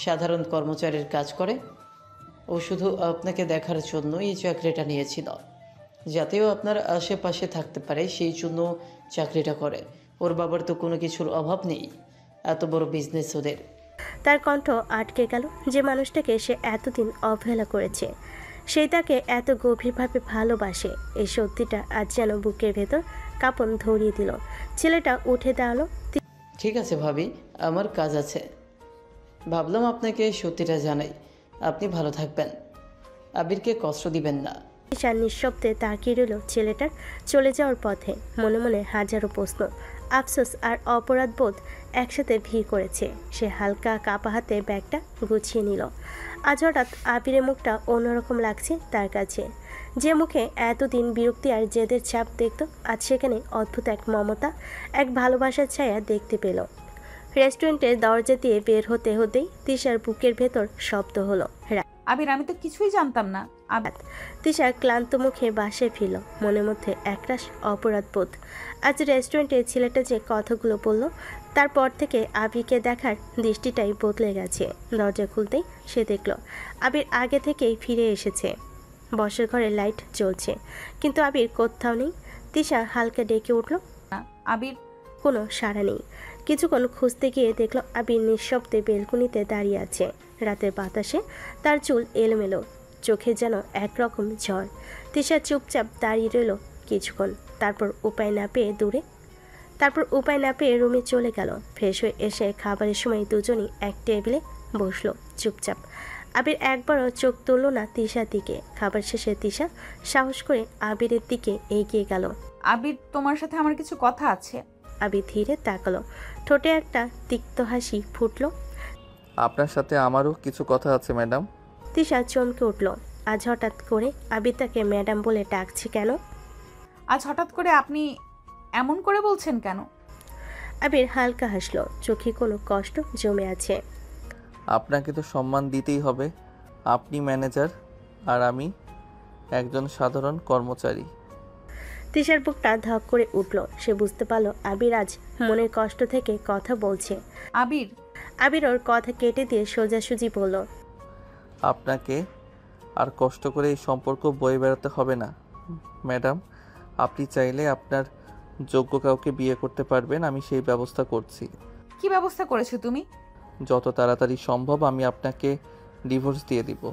সাধারণ কর্মচারীর কাজ করে? ও শুধু আপনাকে দেখার জন্য এই চাকরিটা নিয়েছিল, যাতেও আপনার আশেপাশে থাকতে পারে, সেই জন্য চাকরিটা করে। ওর বাবার তো কোনো কিছুর অভাব নেই, এত বড় বিজনেস ওদের। তার কণ্ঠ আটকে গেল। যে মানুষটাকে সে এতদিন অবহেলা করেছে, সেই তাকে এত গভীরভাবে ভালোবাসে, এই সত্যিটা আজ যেন বুকের ভেতর কাঁপন ধরিয়ে দিল। ছেলেটা উঠে দাঁড়ালো। ঠিক আছে ভাবি, আমার কাজ আছে। ভাবলাম আপনাকে সত্যিটা জানাই। আপনি ভালো থাকবেন, আবিরকে কষ্ট দিবেন না। তিশা নিঃশব্দে তাকিয়ে রইল ছেলেটার চলে যাওয়ার পথে। মনে মনে হাজারো প্রশ্ন, আফসোস আর অপরাধ বোধ একসাথে ভিড় করেছে। সে হালকা কাপা হাতে ব্যাগটা গুছিয়ে নিল। আজ হঠাৎ আবিরের মুখটা অন্যরকম লাগছে তার কাছে। যে মুখে এতদিন বিরক্তি আর জেদের ছাপ দেখত, আজ সেখানে অদ্ভুত এক মমতা, এক ভালোবাসার ছায়া দেখতে পেল। রেস্টুরেন্টের দরজা দিয়ে বের হতে হতেই তিশার বুকের ভেতর শব্দ হলো, আবির, আমি তো কিছুই জানতাম না। তিশা ক্লান্ত মুখে বাসায় ফিরল, মনের মধ্যে একরাশ অপরাধ বোধ। আজ রেস্টুরেন্টে ছেলেটা যে কথাগুলো বলল, তারপর থেকে আবিরকে দেখার দৃষ্টিটাই বদলে গেছে। দরজা খুলতেই সে দেখল আবির আগে থেকেই ফিরে এসেছে। বসের ঘরে লাইট জ্বলছে, কিন্তু আবির কোথাও নেই। তিশা হালকা ডেকে উঠল, আবির। কোনো সাড়া নেই। কিছুক্ষণ খুঁজতে গিয়ে দেখল আবির নিঃশব্দে বেলকুনিতে দাঁড়িয়ে আছে। রাতের বাতাসে তার চুল এলোমেলো, চোখে যেন একরকম ঝড়। তিশা চুপচাপ দাঁড়িয়ে রইল কিছুক্ষণ, তারপর উপায় না পেয়ে রুমে চলে গেল। ফ্রেশ হয়ে এসে খাবারের সময় দুজনই এক টেবিলে বসলো চুপচাপ। আবির একবারও চোখ তুলল না তিশার দিকে। খাবার শেষে তিশা সাহস করে আবিরের দিকে এগিয়ে গেল। আবির, তোমার সাথে আমার কিছু কথা আছে। আবির ধীরে তাকালো, ঠোঁটে একটা তিক্ত হাসি ফুটলো। আপনার সাথে আমারও কিছু কথা আছে ম্যাডাম। তিশা চমকে উঠল। আজ হঠাৎ করে আবির তাকে ম্যাডাম বলে ডাকছে কেন? আজ হঠাৎ করে আপনি এমন করে বলছেন কেন? আবির হালকা হাসলো, চোখে কোনো কষ্ট জমে আছে। আপনাকে তো সম্মান দিতেই হবে, আপনি ম্যানেজার আর আমি একজন সাধারণ কর্মচারী। তিশার বুকটা ধক করে উঠল। সে বুঝতে পারল আবির আজ মনের কষ্ট থেকে কথা বলছে। আবির আবির ওর কথা কেটে দিয়ে সোজাসুজি বলল, আপনাকে আর কষ্ট করে এই সম্পর্ক বয়ে বেড়াতে হবে না ম্যাডাম। আপনি চাইলে আপনার যোগ্য কাউকে বিয়ে করতে পারবেন, আমি সেই ব্যবস্থা করছি। কি ব্যবস্থা করেছো তুমি? যত তাড়াতাড়ি সম্ভব আমি আপনাকে ডিভোর্স দিয়ে দিব।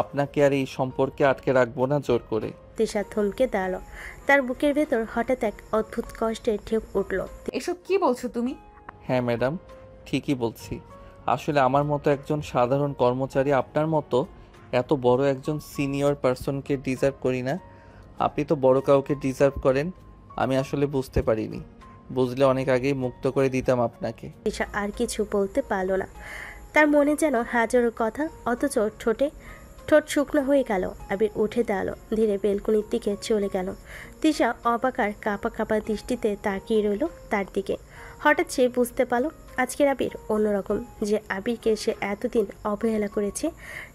আপনাকে আর এই সম্পর্কে আটকে রাখবো না জোর করে। তিশা থমকে দাঁড়ালো। তার বুকের ভেতর হঠাৎ এক অদ্ভুত কষ্টের ঢেউ উঠল। এসব কি বলছো তুমি? হ্যাঁ ম্যাডাম, ঠিকই বলছি। আসলে আমার মতো একজন সাধারণ কর্মচারী আপনার মতো এত বড় একজন সিনিয়র পারসনকে ডিজার্ভ করি না। আপনি তো বড় কাউকে ডিজার্ভ করেন। আমি আসলে বুঝতে পারিনি, বুঝলে অনেক আগেই মুক্ত করে দিতাম আপনাকে। তিশা আর কিছু বলতে পারল না। তার মনে যেন হাজারো কথা, অথচ ঠোঁট শুকনো হয়ে গেল। আবির উঠে দাঁড়ালো, ধীরে বেলকনির দিকে চলে গেল। তিশা অবাক আর কাঁপা কাঁপা দৃষ্টিতে তাকিয়ে রইল তার দিকে। হঠাৎ সে বুঝতে পারল আজকের আবির অন্যরকম। যে আবিরকে সে এতদিন অবহেলা করেছে,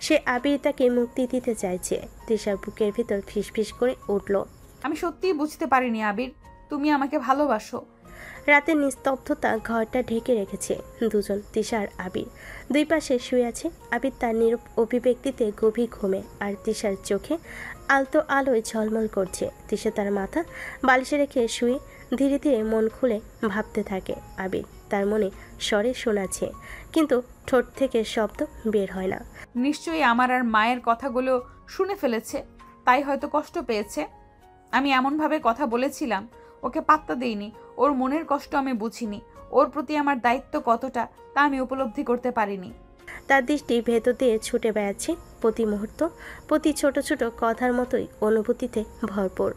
সে আবির তাকে মুক্তি দিতে চাইছে। তিশার বুকের ভিতর ফিসফিস করে উঠল, আমি সত্যিই বুঝতে পারিনি আবির, তুমি আমাকে ভালোবাসো। রাতের নিস্তব্ধতা ঘরটা ঢেকে রেখেছে। দুজন, তিশা আর আবির, দুই পাশে শুয়ে আছে। আবির তার নীরব অভিব্যক্তিতে গভীর ঘুমে, আর তিশার চোখে আলতো আলোয় ঝলমল করছে। তিশা তার মাথা বালিশে রেখে শুয়ে ধীরে ধীরে মন খুলে ভাবতে থাকে। আবির তার মনে স্বরে শোনাচ্ছে, কিন্তু ঠোঁট থেকে শব্দ বের হয় না। নিশ্চয়ই আমার আর মায়ের কথাগুলো শুনে ফেলেছে, তাই হয়তো কষ্ট পেয়েছে। আমি এমনভাবে কথা বলেছিলাম, ওকে পাত্তা দেইনি। ওর মনের কষ্ট আমি বুঝিনি। ওর প্রতি আমার দায়িত্ব কতটা তা আমি উপলব্ধি করতে পারিনি। তার দৃষ্টি ভেতর দিয়ে ছুটে বেড়াচ্ছে প্রতি মুহূর্ত, প্রতি ছোট ছোট কথার মতোই অনুভূতিতে ভরপুর।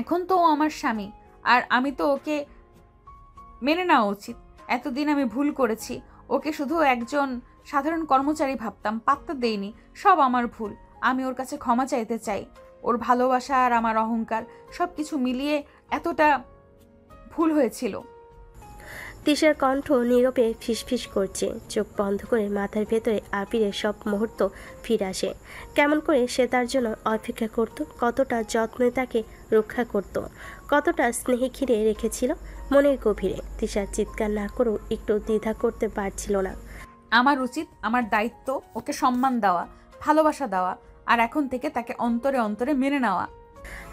এখন তো ও আমার স্বামী, আর আমি তো ওকে মেনে নেওয়া উচিত। এতদিন আমি ভুল করেছি, ওকে শুধু একজন সাধারণ কর্মচারী ভাবতাম, পাত্তা দেইনি। সব আমার ভুল। আমি ওর কাছে ক্ষমা চাইতে চাই। ওর ভালোবাসা আর আমার অহংকার সব কিছু মিলিয়ে এতটা ভুল হয়েছিল। তিশার কণ্ঠ নীরবে ফিসফিস করছে। চোখ বন্ধ করে মাথার ভেতরে আবিরের সব মুহূর্ত ফিরে আসে। কেমন করে সে তার জন্য অপেক্ষা করত, কতটা যত্নে তাকে রক্ষা করত, কতটা স্নেহে ঘিরে রেখেছিল মনের গভীরে। তিশার চিৎকার না করেও একটু দ্বিধা করতে পারছিল না। আমার উচিত, আমার দায়িত্ব ওকে সম্মান দেওয়া, ভালোবাসা দেওয়া, আর এখন থেকে তাকে অন্তরে অন্তরে মেনে নেওয়া।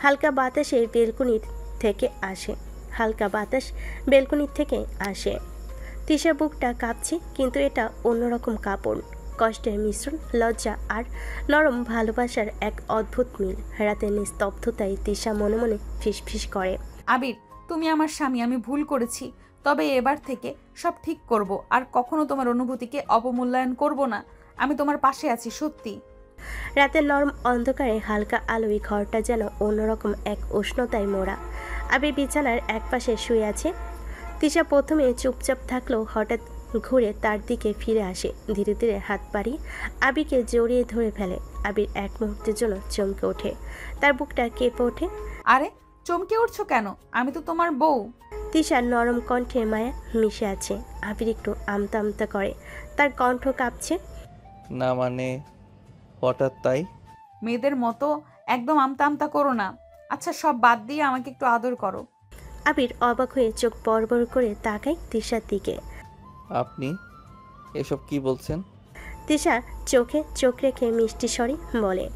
হালকা বাতাসে বেলকনির থেকে আসে, হালকা বাতাস বেলকনির থেকে আসে। তিশা বুকটা কাঁপছে, কিন্তু এটা অন্যরকম কাঁপন। কষ্টের মিশ্রণ, লজ্জা আর নরম ভালোবাসার এক অদ্ভুত মিল। রাতের নিস্তব্ধতায় তিশা মনে মনে ফিসফিস করে, আবির, তুমি আমার স্বামী, আমি ভুল করেছি। তবে এবার থেকে সব ঠিক করব, আর কখনো তোমার অনুভূতিকে অবমূল্যায়ন করব না। আমি তোমার পাশে আছি, সত্যি। রাতের নরম অন্ধকারে হালকা আলোয় ঘরটা যেন অন্যরকম এক উষ্ণতায় মোড়া। আবির বিছানার একপাশে শুয়ে আছে। তিশা প্রথমে চুপচাপ থাকলেও হঠাৎ ঘুরে তার দিকে ফিরে আসে। ধীরে ধীরে হাত বাড়িয়ে আবিরকে জড়িয়ে ধরে ফেলে। আবির এক মুহূর্তের জন্য চমকে ওঠে, তার বুকটা কেঁপে ওঠে। আরে চমকে উঠছো কেন? আমি তো তোমার বউ। তিশার নরম কণ্ঠে মায়া মিশে আছে। আবির একটু আমতা আমতা করে, তার কণ্ঠ কাঁপছে। না মানে হঠাৎ তাই? মেয়েদের মতো একদম আমতা আমতা করো না। আচ্ছা, সব বাদ দিয়ে আমাকে একটু আদর করো। আবির অবাক হয়ে চোখ বড় করে তাকায় তিশার দিকে। আপনি এসব কি বলছেন? তিশা চোখে চোখ রেখে মিষ্টি স্বরে বলে,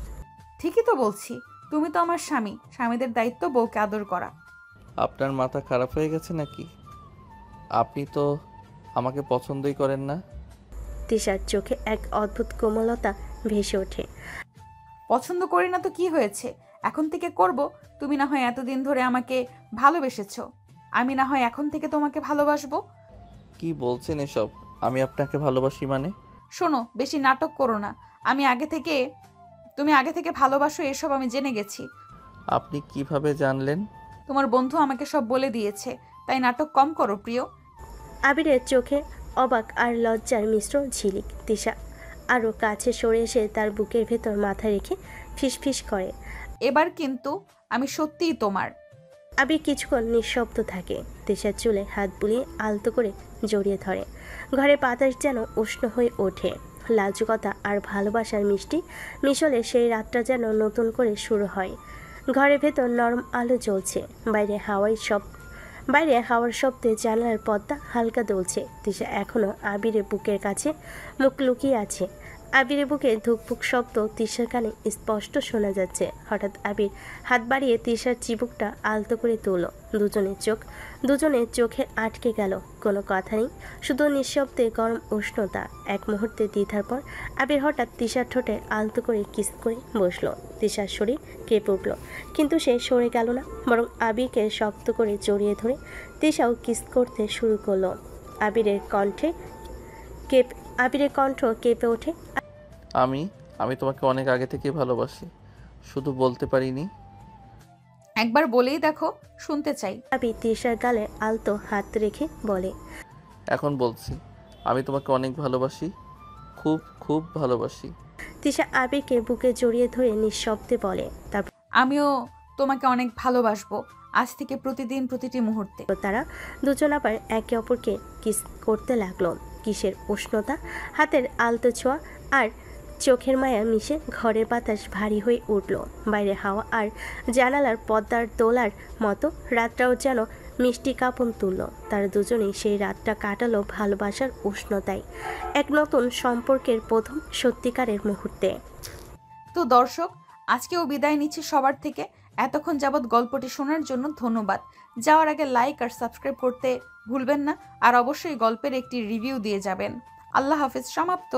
ঠিকই তো বলছি। তুমি তো আমার স্বামী, স্বামীদের দায়িত্ব বউকে আদর করা। আপনার মাথা খারাপ হয়ে গেছে নাকি? আপনি তো আমাকে পছন্দই করেন না। তিশার চোখে এক অদ্ভুত কোমলতা ভেসে ওঠে। পছন্দ করি না তো কি হয়েছে? এখন থেকে করব। তুমি না হয় এতদিন ধরে আমাকে ভালোবেসেছো, আমি না হয় এখন থেকে তোমাকে ভালোবাসবো। কি বলছেন এসব? আমি আপনাকে ভালোবাসি মানে? শোনো, বেশি নাটক করো না। তুমি আগে থেকে ভালোবাসো এসব আমি জেনে গেছি। আপনি কিভাবে জানলেন? তোমার বন্ধু আমাকে সব বলে দিয়েছে, তাই নাটক কম করো প্রিয়। আবিরের চোখে অবাক আর লজ্জার মিশ্র ঝিলিক। তিশা আরও কাছে সরে এসে তার বুকের ভেতর মাথা রেখে ফিসফিস করে, এবার কিন্তু আমি সত্যিই তোমার। আবির কিছুক্ষণ নিঃশব্দ থাকে। তিশার চুলে হাত বুলিয়ে আলতো করে জড়িয়ে ধরে। ঘরে বাতাস যেন উষ্ণ হয়ে ওঠে। লাজুকতা আর ভালোবাসার মিষ্টি মিশলে সেই রাতটা যেন নতুন করে শুরু হয়। ঘরের ভেতর নরম আলো জ্বলছে, বাইরে হাওয়ার শব্দে জানালার পর্দা হালকা দুলছে। তিশা এখনো আবিরের বুকের কাছে মুখ লুকিয়ে আছে। আবিরের বুকে ধুকপুক শব্দ তিশার কানে স্পষ্ট শোনা যাচ্ছে। হঠাৎ আবির হাত বাড়িয়ে তিশার চিবুকটা আলতো করে তুলল। দুজনের চোখে আটকে গেল। কোনো কথা নেই, শুধু নিঃশব্দে গরম উষ্ণতা। এক মুহূর্তে দ্বিধার পর আবির হঠাৎ তিশার ঠোঁটে আলতো করে কিস করে বসলো। তিশার শরীর কেঁপে উঠল, কিন্তু সে সরে গেল না, বরং আবিরকে শক্ত করে জড়িয়ে ধরে তিশাও কিস করতে শুরু করলো। আবিরের কণ্ঠ কেঁপে ওঠে। আমি তোমাকে অনেক আগে থেকে ভালোবাসি, শুধু বলতে পারিনি। একবার বলেই দেখো, শুনতে চাই। আবির তিশার গালে আলতো হাত রেখে বলে, এখন বলছি, আমি তোমাকে অনেক ভালোবাসি, খুব খুব ভালোবাসি। তিশা আবিরকে বুকে জড়িয়ে ধরে নিঃশব্দে বলে। তারপর আমিও তোমাকে অনেক ভালোবাসবো, আজ থেকে প্রতিদিন, প্রতিটি মুহূর্তে। তারা দুজন আবার একে অপরকে কিস করতে লাগলো। কিসের উষ্ণতা, হাতের আলতো ছোঁয়া আর চোখের মায়া মিশে ঘরের বাতাস ভারী হয়ে উঠল। বাইরে হাওয়া আর জানালার পর্দার দোলার মতো রাতটাও যেন মিষ্টি কাঁপন তুলল। তারা দুজনেই সেই রাতটা কাটালো ভালোবাসার উষ্ণতায়, এক নতুন সম্পর্কের প্রথম সত্যিকারের মুহূর্তে। তো দর্শক, আজকেও বিদায় নিচ্ছি সবার থেকে। এতক্ষণ যাবৎ গল্পটি শোনার জন্য ধন্যবাদ। যাওয়ার আগে লাইক আর সাবস্ক্রাইব করতে ভুলবেন না, আর অবশ্যই গল্পের একটি রিভিউ দিয়ে যাবেন। আল্লাহ হাফেজ। সমাপ্ত।